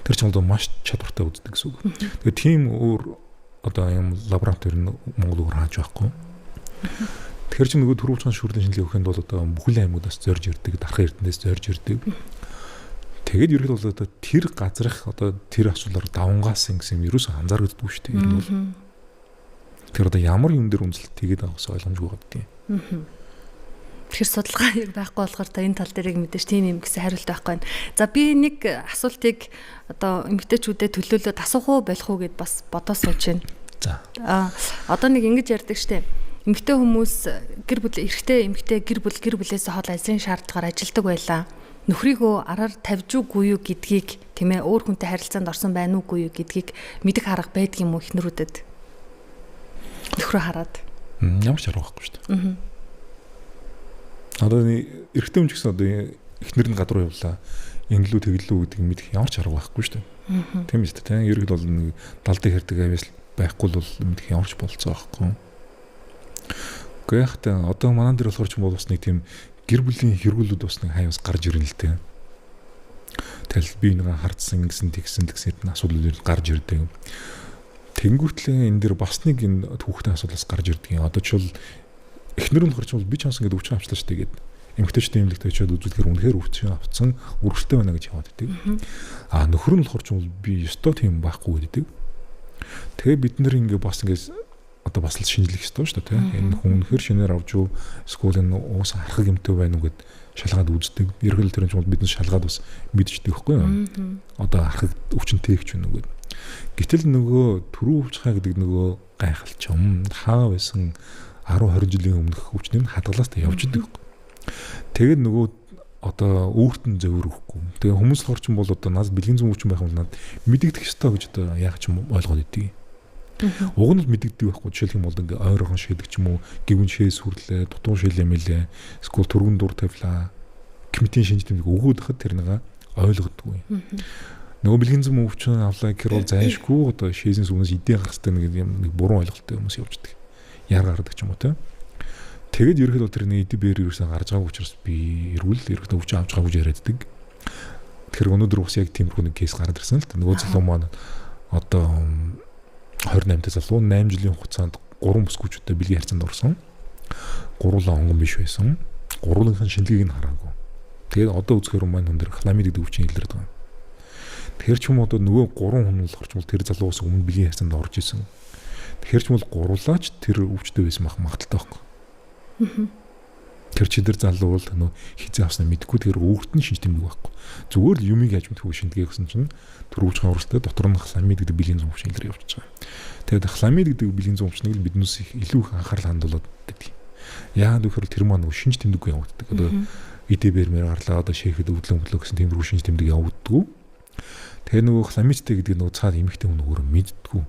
Тэр чинь одоо маш чадвартай үздэг гэсэн үг. Тэгээ тийм өөр одоо юм лаборатори нь Монгол өөр хааж байхгүй. Тэгэхээр чинь нөгөө төрөвч хаан шүүрлийн шинжилгээ өгөхэд бол одоо бүхэл аймагаас зорж ирдэг, дархан эрдэнэс зорж ирдэг. Тэгээд ерөөд бол одоо тэр газрах одоо тэр асуудлаар давангаасан гэсэн юм ерөөсөө анзаарэгддэггүй шүү дээ. Ер нь бол тэр одоо ямар юм дээр үнэлэлт тэгээд авахс ойлгомжгүй гадаг юм. Тэгэхээр судалгаа яг байхгүй болохоор та энэ тал дээр яг мэдээж тийм юм гэсэн хариулт байхгүй байна. За би нэг асуултыг одоо эмэгтэйчүүдэд төлөөлөд асуух уу болох уу гэд бас бодоо сууж байна. За. Одоо нэг ингэж ярьдаг штеп. Эмэгтэй хүмүүс гэр бүл эрэгтэй эмэгтэй гэр бүлээсээ хол ажлын шаардлагаар ажилдаг байлаа. Нөхрийгөө араар тавьж үгүй юу гэдгийг тийм ээ өөр хүнтэй харилцаанд орсон байна уугүй юу гэдгийг мэдэх арга байдаг юм уу эхнэрүүдэд? Нөхрөө хараад. Ямар ч арга байхгүй шүү дээ. Одоо эрэгтэй хүн ч гэсэн одоо эхнэр нь гадруу явлаа. Инглүү тэглүү гэдэг мэдэх ямар ч арга байхгүй шүү дээ. Тийм шүү дээ. Ерөөд бол нэг далдыг хэрдэг авьяас байхгүй бол мэдэх ямар ч болцоо байхгүй. Гэхдээ одоо манай дээр болохоор ч юм бол бас нэг тийм гэр бүлийн хэрэглүүд бас нэг хаяас гарч ирнэ л дээ. Тэгэл би нэг хардсан гэсэн тэгсэн асуудлууд гарч ирдэг. Тэнгүүтлээ энэ дэр бас нэг энэ хүүхдийн асуудлаас гарч ирдэг юм. Одоо ч бол эхнэр нь хорч бол би ч хансан гэдэг өвчин авчлаа шүү дээ гэд. Эмэгтэйчтэй эмэгтэй очиод үзүүлэхээр үнэхээр өвчин авцсан үргэлжтэй байна гэж яваад байдаг. Нөхөр нь болохоор ч бол би ёстой тийм байхгүй гэдэг. Тэгээ бид нэр ингээ бас ингээ одоо бас л шинжлэх ёстой шүү дээ тийм. Энэ хүн үнэхээр шинээр авч юу эсвэл энэ уус харах юмтай байна уу гэд шалгаад үздэг. Ерхэл тэр нь ч бол биднес шалгаад бас мэдчихдэг байхгүй юу? Одоо харах өвчнөй гэж байна уу гэд. Гэтэл нөгөө түрүү өвчхаа гэдэг нөгөө гайхалчум хаа байсан 10-20 жилийн өмнөх өвчнөр нь хадгалаас та явж идэг. Тэгээд нөгөө одоо өөрт нь зөвөрөхгүй. Тэгээ хүмүүс л орчин бол одоо надад бэлгийн зүүн өвчин байх юм надад мэдэгдэх ёстой гэж одоо яг ч юм ойлгоод идэв. Уг нь л мэдэгдэх байхгүй жишээлх юм бол ингээ ойрхон шийдэг ч юм уу, гівэн шээс хүрлээ, дутуу шилээ мэлээ, эсвэл түргэн дур тавилаа. Комитийн шинж тэмдэг өгөөд хахад тэр нэга ойлгодгүй. Нөгөө бэлгийн зүүн өвчин авлаа гэхэр бол зайлшгүй одоо шээсээс өмнөөс идэх хэвээр нэг буруу ойлголттой хүмүүс явждаг. Яар гардаг ч юм уу те. Тэгэд ерөөхдөө бол тэр нэг идэв бээр юусэн гарч байгаа учраас би ерөөхдөө өвчин авч байгаагүй яриаддаг. Тэгэхээр өнөөдөр бас яг тиймэрхүү нэг кейс гараад ирсэн л та. Нөгөө залуу маань одоо 28 залуу 8 жилийн хугацаанд 3 бүсгүүчтэй бэлгийн харьцаанд орсон. Гурлаа онгон биш байсан. Гурвынхын шинжилгээг нь хараагүй. Тэгээд одоо үзэхээр маань хүн дээр хламид гэдэг өвчин илэрдэг байна. Тэгэхээр ч юм уу одоо нөгөө 3 хүн л орчмол тэр залуус өмнө бэлгийн харьцаанд орж исэн. Тэгэхээр ч бол гурлаач тэр өвчтөй байсан магадaltaй байхгүй. Тэр чидэр залуу бол нөө хизээ авснаа мэдгүй тэр өөрт нь шинж тэмдэг байхгүй. Зүгээр л юмыг яаж мэдгүй шинтгээ гэсэн чинь төрөвч хавралтай дотор нь хламид гэдэг бэлгийн зам өвч илэр явж байгаа. Тэгээд хламид гэдэг бэлгийн зам өвчнийг л биднээс их илүү их анхаарал хандуулад байдаг. Яагаад гэвэл тэр маань шинж тэмдэггүй явагддаг. Одоо ИД-бэр мэр гарлаа одоо шийхэд өвдлөн гэсэн тиймэрхүү шинж тэмдэг явагддаггүй. Тэгээ нөгөө хламидтэй гэдэг нөгөө цаад эмэгтэй хүн өөрөө мэддэггүй.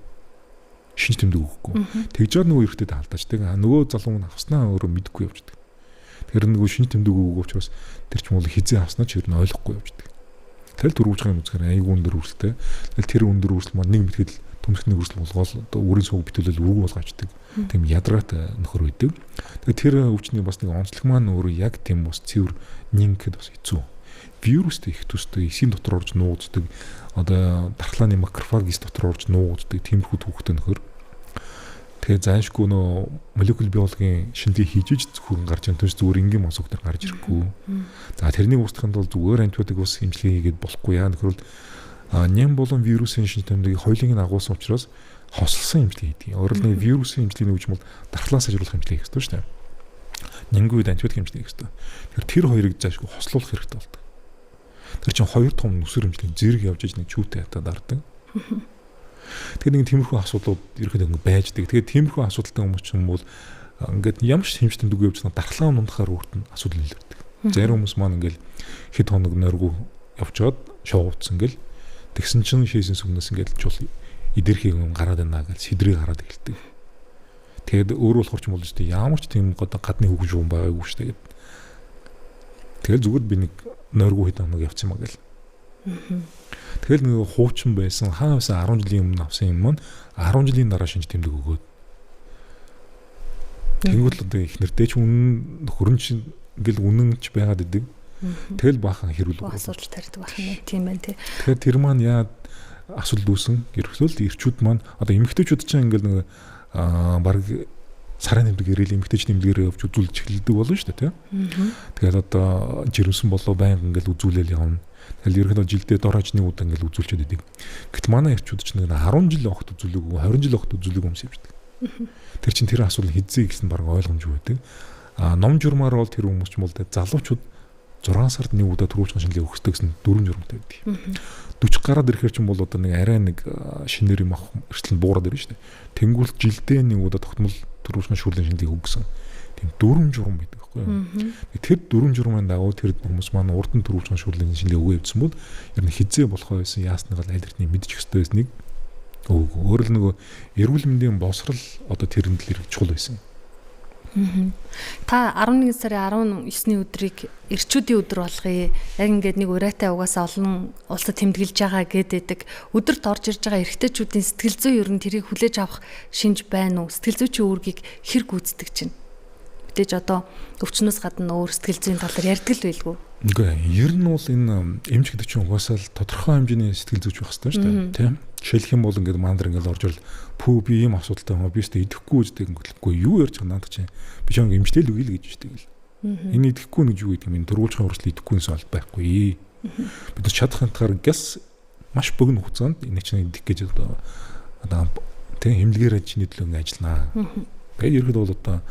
Шинж тэмдэг өгөхгүй. Тэгж жаад нөгөө эрэгтэй таалдаач. Тэгээ нөгөө залуу нь авснаа өөрөө мэдгүй явждаг. Тэр нөгөө шинж тэмдэг өгөхгүй учраас тэр ч юм бол хизээ авснаа ч ер нь ойлгохгүй явждаг. Тэгэл төрөвчгийн үзгээр айгүй өндөр үрсэлтэй. Тэгэл тэр өндөр үрсэл маань нэг мэтгэл төмсгний үрсэл болгоол одоо үрийн сувг битүүлэл үргүү болгоочдаг. Тийм ядаргаатай нөхөр үйдэг. Тэгээ тэр өвчний бас нэг онцлог маань өөрөө яг тийм бас цэвэр нингэхэд бас хэцүү. Вирустэй их төстэй эсийн дотор орж нууцдаг. Одоо дархлааны макрофагис дотор орж нууцдаг тиймэрхүү түүхтэй нөхөр. Тэгээ заашгүй нөө молекул биологийн шинжилгээ хийж иж зөвхөн гарч байгаа түнш зүгээр ингийн мосог төр гарч ирэхгүй. За тэрнийг устгахын тулд зүгээр антибиотик ус хэмжлэгээ хийгээд болохгүй яа нөхрөл ням болон вирусын шинж тэмдгийг хоёулыг нь агуулсан учраас хослсон хэмжлэг хийдэг. Өөрөөр хэлбэл вирусын хэмжлэгийн өвч бол дархлаас ажиглах хэмжлэг хийх ёстой шүү дээ. Нямгүй үед антибиотик хэмжлэг хийх ёстой. Тэр хоёрыг заашгүй хослуулах хэрэгтэй болдог. Тэр чинь хоёр том нүсэр хэмжлэг зэрэг явж иж нэг чүүтэй хатаа дардаг. Тэгэхээр нэг тиймэрхүү асуудлууд ерөөхдөө ингэ байждаг. Тэгээд тиймэрхүү асуудалтай хүмүүс ч юм бол ингээд ямар ч хэмж тэмдэггүй явж байгаа дархлаа унахаар өөрт нь асуудал илэрдэг. Зарим хүмүүс маань ингээл хэд хоног нойргүй явжгаад шоуутсан ингээл тэгсэн чинь шийсэн сүмнээс ингээл чул идэрхийг гараад байна гэж сэдрийг гараад эхэлдэг. Тэгээд өөрөө болохоор ч юм бол шүү дээ ямар ч тийм гадны хөвгөж юм байгаагүй шүү дээ. Тэгээд зүгээр би нэг нойргүй хэд хоног явцсан юм аа гэл. Тэгэл нэг хуучин байсан хаавсаа 10 жилийн өмнө авсан юм маань 10 жилийн дараа шинж тэмдэг өгөөд. Тэнгүүл одоо их нэртэй ч үнэн хөрөн чинь ингээл үнэнч байгаад идэг. Тэгэл баахан хэрүүл асуудал тарьдаг байх нь тийм байна тий. Тэгэхээр тэр маань яад асуудал үүсэн ерөөсөө ирчүүд маань одоо эмэгтэйчүүд чинь ингээл нэг баг сарын тэмдэг ирээл эмэгтэйч тэмдгээрээ явж үзүүлж эхэлдэг болно шүү дээ тий. Тэгээд одоо жирэмсэн болоо байнга ингээл үзүүлэл явна. Тэгэл ерөнхийдөө жилдээ дорож нэг удаа ингээл үзүүлчихэд идэг. Гэтэл манай ирчүүд чинь нэг 10 жил огт үзүүлээгүй 20 жил огт үзүүлээгүй юм шиг байдаг. Тэр чинь тэр асуудал хэзээ гэсэн баг ойлгомжгүй байдаг. Ном журмаар бол тэр хүмүүс ч юм бол залуучууд 6 сард нэг удаа төрүүлж шинжилгээ өгөхтэй гэсэн 4 журмтай байдаг. 40 гараад ирэхээр ч юм бол одоо нэг арай нэг шинээр юм авах эрсдэл нь буураад ирнэ шүү дээ. Тэнгүүл жилдээ нэг удаа тогтмол төрүүлж шүүрлийн шинжилгээ өгсөн. Тийм 4 журам байдаг байхгүй юу. Тэр 4 журмын дагуу тэр хүмүүс маань урд нь төрүүлж шүүрлийн шинжилгээ өгөө явуулсан бол ер нь хизээ болох байсан яасныг аль хэдийн мэдчих ёстой байсныг өөрөөр нөгөө эрүүл мэндийн босрал одоо тэрэнд л чухал байсан. Та 11 сарын 19-ний өдрийг эрчүүдийн өдөр болгоё. Яг ингээд нэг урайтай угаасаа олон улсад тэмдэглэж байгаа гэдэг. Өдөрт орж ирж байгаа эрэгтэйчүүдийн сэтгэл зүй ер нь тэрийг хүлээж авах шинж байна уу? Сэтгэл зүйчийн үүргийг хэр гүйцэтгэж чинь? Мэдээж одоо өвчнөөс гадна өөр сэтгэл зүйн талаар ярьдаг л байлгүй. Үгүй ер нь бол энэ эмч гэдэг чинь угаасаа л тодорхой хэмжээний сэтгэл зүйч байх хэрэгтэй шүү дээ. Тийм. Жишээлх юм бол ингээд мандар ингээд орж ирэл пүү би ийм асуудалтай байгаа би өстө идэхгүй гэж тэгэнгүүтлэхгүй юу ярьж байгаа надад чинь би ч эмчтэй л үгүй л гэж тэгвэл. Энэ идэхгүй нэг юу гэдэг юм энэ төрүүлж байгаа хүртэл идэхгүй юмс бол байхгүй. Бид нар чадах хантгаар гяс маш богино хугацаанд энэ чинь идэх гэж одоо тийм хэмлэгээр чиний төлөө ингээд ажилланаа. Тэгээд ерөөд бол одоо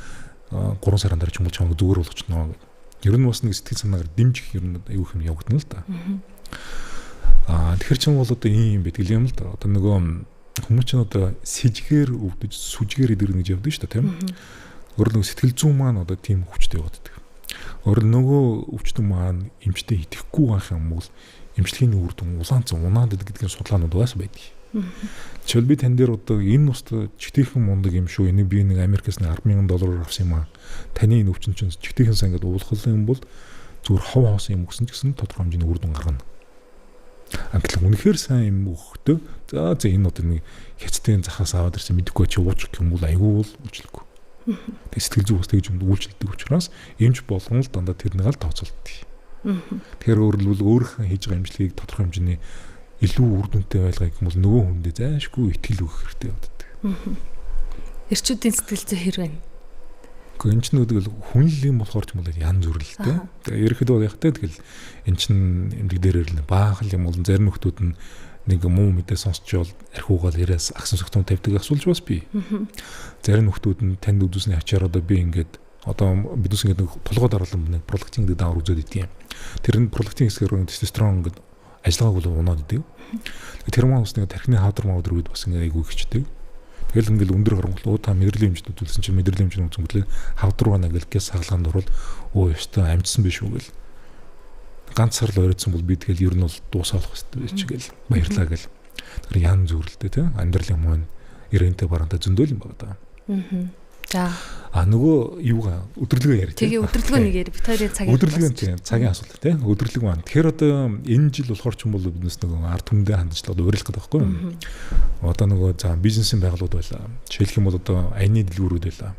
3 сарын дараа ч юм уу чамайг зүгээр болгочихно гэдэг. Ер нь бас нэг сэтгэл санаагаар дэмжих ер нь аюух юм явагдана л да. Тэгэхээр ч юм бол одоо ийм байдаг юм л да. Одоо нөгөө хүмүүс ч одоо сэжгээр өвдөж сүжгээр идэрнэ гэж явдаг шүү дээ тийм. Өөрөөр нөгөө сэтгэл зүйн маань одоо тийм хүчтэй явагддаг. Өөрөөр нөгөө өвчтөн маань эмчтэй итгэхгүй байх юм бол эмчилгээний үр дүн улаанцсан унаад гэдгийн судалгаанууд бас байдаг. Чөл би тань дээр одоо энэ ус чигтийнхэн мундаг юм шүү. Энийг би нэг Америкээс $10,000 авсан юм аа. Таны энэ өвчин чинь чигтийнхэн сан гэдэг уулах юм бол зүгээр хов хоосон юм гэсэн ч гэсэн тодорхой хэмжээний үр дүн гаргана. Англиг үнэхээр сайн юм өгөхдөө за энэ одоо нэг хятадын захаас аваад ирсэн мэдэхгүй чи уучих юм бол айгүй бол үйлчлэхгүй. Тэг сэтгэл зүй бас тэгж юм үйлчлдэг учраас эмч болгон л дандаа тэрнийг л тооцоолдог. Тэгэхээр өөрийнхөө хийж байгаа эмчилгээг тодорхой хэмжээний илүү үр дүнтэй байлгах юм бол нөгөө хүндээ зайшгүй итгэл өгөх хэрэгтэй байдаг. Эрчүүдийн сэтгэл зүй хэр байна? Гэхдээ энэ ч нэг хүнлэл юм болохоор ч юм бол янз бүр л дээ. Тэгээ ерөөхдөө яхтай тэгэл эн чин эмдэг дээрэр л баахан юм бол зарим нөхдүүд нь нэг муу мэдээ сонсчвол архиугаал яриас агсан согтон тавьдаг асуулж бас би. Зарим нөхдүүд нь танд үзүүлсний ачаар одоо би ингээд одоо бидус ингээд нэг тулгой дараалан нэг пролактин гэдэг даавар үзээд идэв. Тэр нь пролактин хэсгээр тестостерон ингээд ажиллагааг бол унаад идэв. Тэр маань бас нэг тархины хавдар мавдар үед бас ингээд айгүй ихчдэг. Тэгэл ингээд өндөр гаргамжлуу та мэдрэлийн хэмжээнд үзүүлсэн чинь мэдрэлийн хэмжээнд үзүүлээ хавдар байна гэл гэс хагалгаанд орвол өө ёстой амжсан биш үү гэл ганцаар л оройтсон бол би тэгэл ер нь бол дуусаалах хэрэгтэй гэл баярлаа гэл тэр ян зүрэлтэй те амьдралын мөн ирэнтэй баранта зөндөл юм байна да. За. Нөгөө юугаа өдөрлөгөө яри. Тэгээ өдөрлөгөө нэг яри. Бид хоёрын цагийн өдөрлөгөө тийм цагийн асуулт тийм өдөрлөг маань. Тэгэхээр одоо энэ жил болохоор ч юм бол биднес нөгөө ард түмэндээ хандчлаад урилах гэдэг байхгүй юу? Одоо нөгөө за бизнесийн байгууллагууд байлаа. Жишээлх юм бол одоо аяны дэлгүүрүүд байлаа.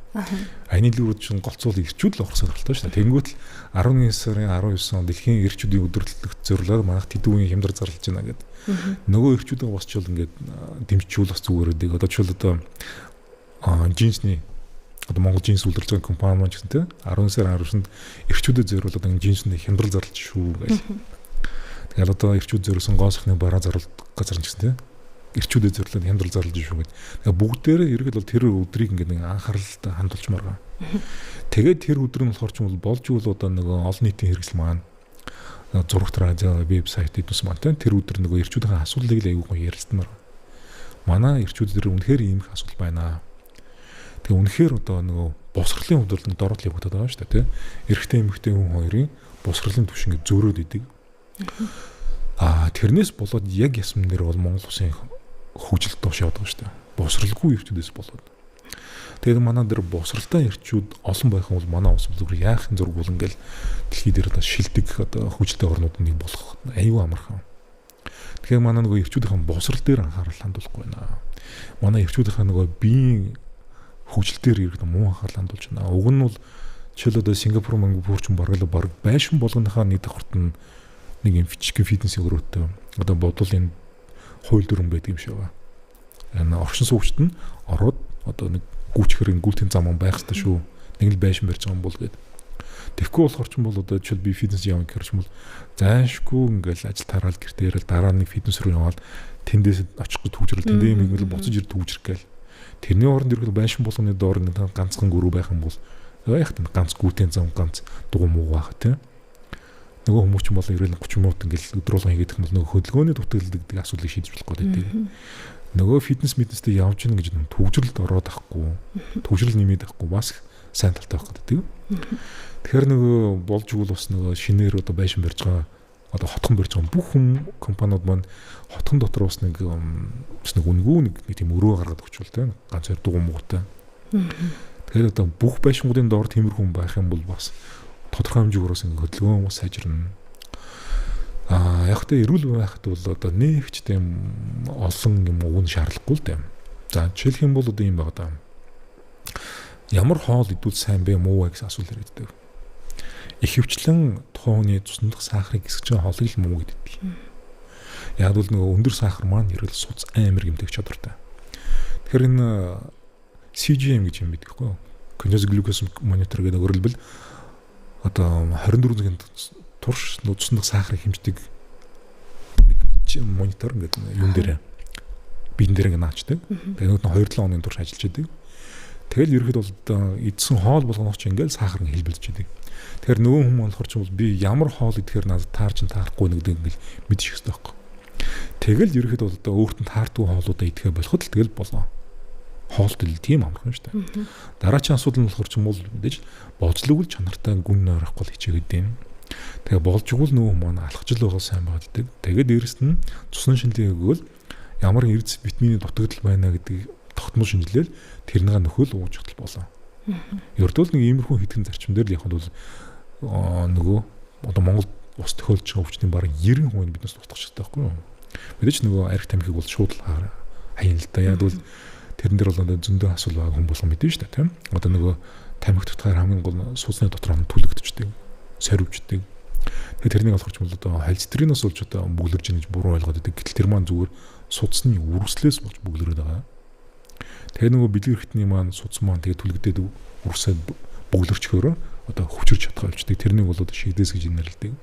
Аяны дэлгүүрүүд чинь голцоол ирчүүд л орох сонирхолтой шүү дээ. Тэнгүүт л 11 сарын 19 он дэлхийн ирчүүдийн өдөрлөлт зориулаад манайх тэдүүгийн хямдар зарлаж байна гэдэг. Нөгөө ирчүүдээ босчвол ингээд дэмжчихвэл бас зүгээр үүдэг. Одоо ч бол одоо джинсний одоо Монгол джинс үйлдвэрлэж байгаа компани маань ч гэсэн тийм 10 сар 19-нд эрчүүдэд зориулаад энэ джинсний хямдрал зарлаж шүү гэж. Тэгэхээр одоо эрчүүд зориулсан гоо сахны бараа зарлах газар ч гэсэн тийм эрчүүдэд зориулаад хямдрал зарлаж шүү гэж. Тэгэхээр бүгдээрээ ерөөд бол тэр өдрийг ингээд нэг анхааралтай хандуулчмаар байгаа. Тэгээд тэр өдөр нь болохоор ч юм бол болж үл одоо нөгөө олон нийтийн хэрэгсэл маань зурагт радио вебсайт идус маань тийм тэр өдөр нөгөө эрчүүдийн асуудлыг л аягүй гоё ярилцмаар. Манай эрчүүд дээр үнэхээр ийм их асуудал байна. Тэгээ үнэхээр одоо нөгөө босрлын хувьд бол дороотлыг явагдаад байгаа шүү дээ тийм. Эрэгтэй эмэгтэй хүн хоёрын босрлын түвш ингэ зөөрөөд идэг. Тэрнээс болоод яг ясман дээр бол Монгол Улсын хөгжил доош яваад байгаа шүү дээ. Босралгүй эрчүүдээс болоод. Тэгээд манай дээр босралтай эрчүүд олон байх юм бол манай улс зүгээр яахын зураг бол ингээл дэлхий дээр одоо шилдэг одоо хөгжилтэй орнуудын нэг болох аюу амархан. Тэгэхээр манай нөгөө эрчүүдийн босрал дээр анхаарал хандуулахгүй байна. Манай эрчүүдийн нөгөө биеийн хөгжил дээр ирэх муу анхаарал хандуулж байна. Уг нь бол жишээл одоо Сингапур ч баг байшин болгоныхаа нэг давхарт нь нэг юм физик фитнесийн өрөөтэй одоо бодвол энэ хууль дүрэн байдаг юм шиг байна. Энэ оршин суугчид нь ороод одоо нэг гүйчхэрийн гүйлтийн зам байх хэрэгтэй шүү. Нэг л байшин барьж байгаа юм бол гээд. Тэгэхгүй болохоор ч юм бол одоо жишээл би фитнес явах гэж юм бол зайшгүй ингээл ажил тараал гэртээ ирэл дараа нэг фитнес руу яваад тэндээс очих гэж төвжрэл тэндээ юм ингээл буцаж ир төвжрэх гээл. Тэрний оронд ирэх байшин болгоны доор нэг ганцхан гөрөө байх юм бол яах вэ? Ганц гүйтэн зам ганц дугуй муу байх тийм. Нөгөө хүмүүс ч юм бол ирэл 30 минут ингээл өдрөөлгөн хийгээд их бол нөгөө хөдөлгөөний дутагддаг асуудлыг шийдэж болох гэдэг. Нөгөө фитнес мэднэстэй явж гин гэж төвжрэлд ороод ахгүй. Төвжрэл нэмээд ахгүй бас сайн талтай байх гэдэг. Тэгэхээр нөгөө болж игэл бас нөгөө шинээр одоо байшин барьж байгаа одоо хотхон барьж байгаа бүх компаниуд маань хотхон дотор бас нэг үнгүй нэг тийм өрөө гаргаад өгчвөл тийм ганц хоёр дугуй муутай. Тэгэхээр одоо бүх байшингуудын доор тиймэрхүү байх юм бол бас тодорхой хэмжээгөөс ингэ хөдөлгөөн ус сайжирна. Яг тэ эрүүл байхад бол одоо нэгч тийм олон юм уг нь шаардлагагүй л дээ. За жишээлх юм бол одоо юм байна да. Ямар хоол идвэл сайн бэ муу вэ гэсэн асуулт ирдэг. Ихэвчлэн тухайн хүний цусндах сахарыг хэсгэж байгаа хоолыг л муу гэдэг. Яг бол нөгөө өндөр сахар маань ерөөл суц амар гэмтэх чадвартай. Тэгэхээр энэ CGM гэж юм байдаг хгүй юу? Continuous glucose monitor гэдэг өөрөлдвөл одоо 24 цагийн турш цусндах сахарыг хэмждэг нэг монитор гэдэг юм дээр бидэн дээр ингэ наачдаг. Тэгээд нөгөө 2-7 хоногийн турш ажиллаж байдаг. Тэгэл ерөөд бол одоо идсэн хоол болгоно ч ингээл сахар нь хэлбэлж байдаг. Тэгэхээр нөгөө хүмүүс болохоор ч би ямар хоол идэхээр надад таарч таарахгүй нэгдэг ингээл мэдчих хэрэгтэй байхгүй. Тэгэл ерөөд бол одоо өөртөө таардгүй хоолуудаа идэхэ болоход л тэгэл болоо. Хоолт л тийм амархан шүү дээ. Дараагийн асуудал нь болохоор ч юм бол мэдээж боцлоггүй чанартай гүн нойрохгүй л хичээгээд байна. Тэгээ болж игэл нөгөө маань алхажил байгаа сайн байдаг. Тэгээд дээрэс нь цусны шинжилгээ өгөөл ямар эрдэс витамины дутагдал байна гэдэг тогтмол шинжилгээл тэрнийга нөхөл ууж хатал болоо. Ердөө нэг иймэрхүү хэдхэн зарчим дээр л явахад бол нөгөө одоо Монгол ус төхөөлж байгаа өвчтний бараг 90% нь биднээс тусдах хэрэгтэй байхгүй юу? Мэдээж нөгөө арх тамхиг бол шууд л хаян л да. Яг бол тэрэн дээр бол зөндөө асуул байгаа хүн болгон мэдэн шүү дээ тийм. Одоо нөгөө тамхи тутгаар хамгийн гол суусны дотор нь түлэгдчихдэг, сорвчдаг. Тэгэхээр тэрнийг олох юм бол одоо холестериноос болж одоо бүглэрж ингэж буруу ойлгоод байдаг. Гэтэл тэр маань зүгээр судасны үрслээс болж бүглэрээд байгаа. Тэгээ нөгөө бэлэг эрхтний маань судас маань тэгээ түлэгдээд үрсээд бүглэрчхөөрөө одоо хөвчөрч чадхаа болчдөг. Тэрнийг бол одоо шигдээс гэж нэрлэдэг.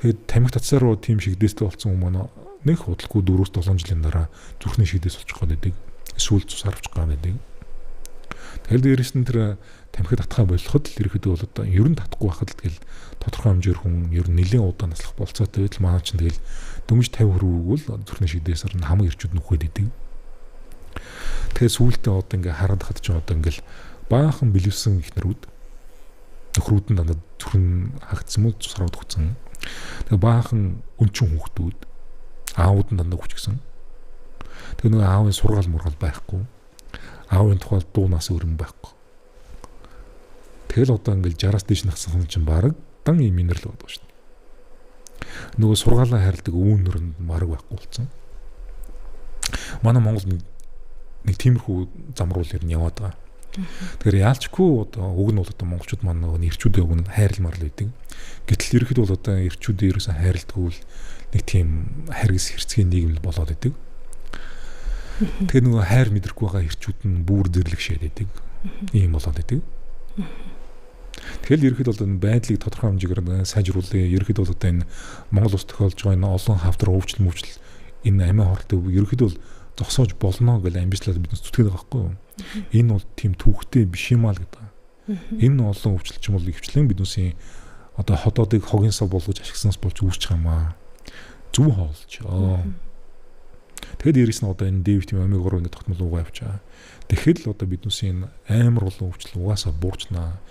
Тэгээд тамхи татсаар руу тийм шигдээстэй болсон хүмүүс маань нэг худалгүй 4-7 жилийн дараа зүрхний шийдээс олчих гээд байдаг. Эсвэл цус харвчих гээд байдаг. Тэгэхээр дээрээс нь тэр тамхид татхаа болоход л ерөөхдөө бол одоо ер нь татахгүй байхад л тэгэл тодорхой хэмжээр хүн ер нь нэлээд удаан наслах болцоотой байтал манай чинь тэгэл дөнгөж 50 хүрүүгүүл зүрхний шийдээсээр нь хамаг ирчүүд нөхөд идэг. Тэгээ сүүлдээ одоо ингээ хараад хад ч одоо ингээл баахан бэлэвсэн ихнэрүүд нөхрүүд нь дандаа зүрхэн хагдсан мó цус хараад өгсөн. Тэгээ баахан өнчин хүүхдүүд аауд нь дандаа хүчгсэн. Тэгээ нөгөө аавын сургаал мургаал байхгүй. Аавын тухай дуунаас өрн байхгүй. Тэгэл одоо ингээл 60-аас дээш нагсан хүн чинь баг дан юм минерал байдаг шүү дээ. Нөгөө сургаалаа хайрладаг өвөн нөрөнд марг байхгүй болсон. Манай Монгол нэг тиймэрхүү зам руу л ер нь яваад байгаа. Тэгэхээр яалчгүй одоо уг нь бол одоо монголчууд маань нөгөө ирчүүдээ уг нь хайрламар л байдаг. Гэтэл ерөөхдөө бол одоо ирчүүдээ ерөөсөө хайрладаггүй л нэг тийм харгас хэрцгий нийгэм л болоод байдаг. Тэгэхээр нөгөө хайр мэдрэхгүй байгаа ирчүүд нь бүр зэрлэг шээд байдаг. Ийм болоод байдаг. Тэгэхээр ерөөхдөө бол энэ байдлыг тодорхой хэмжээгээр сайжруулъя. Ерөөхдөө бол одоо энэ Монгол улс тохиолж байгаа энэ олон хавдар өвчлөл энэ амиа хортыг ерөөхдөө бол зогсоож болно гэж амжилтлаад бид зүтгэдэг байгаа байхгүй юу? Энэ бол тийм түүхтэй биш юм аа л гэдэг. Энэ олон өвчлөлч юм бол ихвчлэн биднээсийн одоо ходоодыг хогийн сав болгож ашигласнаас болж үүсч байгаа юм аа. Зүв хоолч. Тэгэд ирээс нь одоо энэ D-витамин омега 3 ингэ тогтмол угаа явчаа. Тэгэхэд л одоо биднээсийн амар олон өвчлөл угаасаа буурчнаа.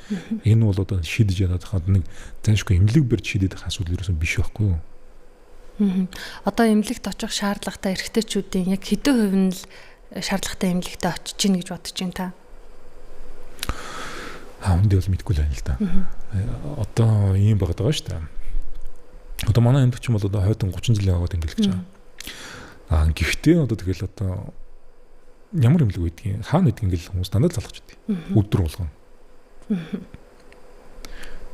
Энэ бол одоо шийдэж ядаад хаад нэг зайлшгүй эмнэлэг барьж шийдэх асуудал ерөөсөн биш байхгүй юу? Одоо эмнэлэгт очих шаардлагатай эрэгтэйчүүдийн яг хэдэн хувь нь л шаардлагатай эмнэлэгтээ очиж гин гэж бодож байна та? Үндэ бол мэдгүй л байна л да. Одоо ийм байгаад байгаа шүү дээ. Одоо манай эмнэлэгч юм бол одоо хойдон 30 жилийн аваад эмнэлэгч байгаа. Гэхдээ одоо тэгэл одоо ямар эмнэлэг байдгийг хаана байдгийг ингээл хүмүүс дандаа залгаж байдаг. Өдөр болгоно.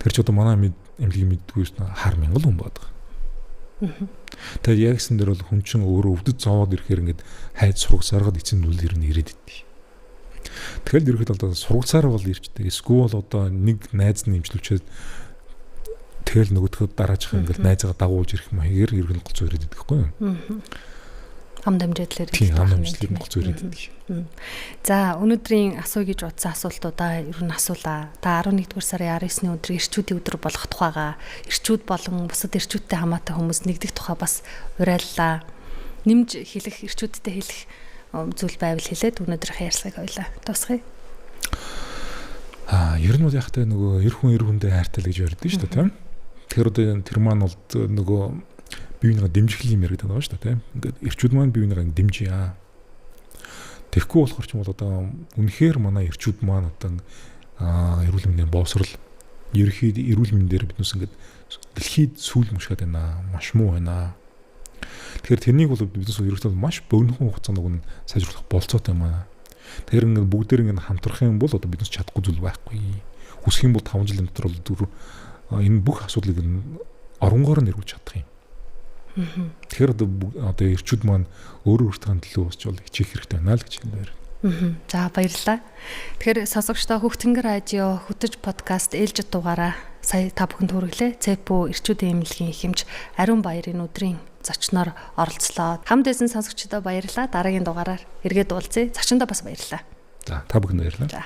Тэр ч одоо манай эмнэлгийг мэддгүй шүү дээ. Хар мянган хүн байдаг. Тэгээд ягсэн дээр бол хүн чинь өөрөө өвдөд зовоод ирэхээр ингээд хайд сураг саргаад эцэн нүл ирнэ ирээд идэв. Тэгэхээр ерөөхдөө одоо сургацаар бол ирчдэг. Эсвэл одоо нэг найз нь имжлүүлчихэд тэгэл нөгөөдхөд дараажих ингээд найзаагаа дагуулж ирэх маягаар ерөнхий голцоо ирээд идэг байхгүй юу? Хам дамжаадлаар тийм хам дамжаадлаар голцоо ирээд идэг. За өнөөдрийн асууя гэж бодсон асуултуудаа ер нь асуулаа. Та 11-р сарын 19-ний өдрийг эрчүүдийн өдөр болгох тухайга эрчүүд болон бусад эрчүүдтэй хамаатай хүмүүс нэгдэх тухай бас уриаллаа. Нэмж хэлэх эрчүүдтэй хэлэх зүйл байвал хэлээд өнөөдрийнхээ ярилцлагыг хоёлаа дуусгая. Ер нь бол яг та нөгөө эр хүндээ хайртай л гэж ярьдэн шүү дээ тийм. Тэр одоо тэр маань бол нөгөө биеийнхээ дэмжих юм яриад байгаа шүү дээ тийм. Ингээд эрчүүд маань биеийнхээ дэмжийа. Тэгэхгүй болохоор ч юм бол одоо үнэхээр манай эрчүүд маань одоо эрүүл мэндийн боловсрол ерөнхийд эрүүл мэндээр биднээс ингээд дэлхийд сүүл мушгаад байна. Маш муу байна. Тэгэхээр тэрнийг бол биднээс ерөнхийдөө маш богинохон хугацаанд уг нь сайжруулах болцоотой юм аа. Тэгэхээр ингээд бүгдээр ингээд хамтрах юм бол одоо биднээс чадахгүй зүйл байхгүй. Хүсэх юм бол 5 жилийн дотор бол энэ бүх асуудлыг оронгоор нь эргүүлж чадах юм. Тэгэхээр одоо эрчүүд маань өөрөө өөртөө төлөө усч бол хичээх хэрэгтэй байна л гэж байна. За баярлалаа. Тэгэхээр сонсогчдоо Хөхтөнгөр радио хөтөж подкаст ээлжид дугаараа сая та бүхэнд хүргэлээ. ЦЭПО эрчүүдийн эмнэлгийн хэмж Ариун Баярын өдрийн зочноор оролцлоо. Хамт байсан сонсогчдоо баярлалаа. Дараагийн дугаараар эргээд уулзъя. Зочиндоо бас баярлалаа. За та бүхэнд баярлалаа. За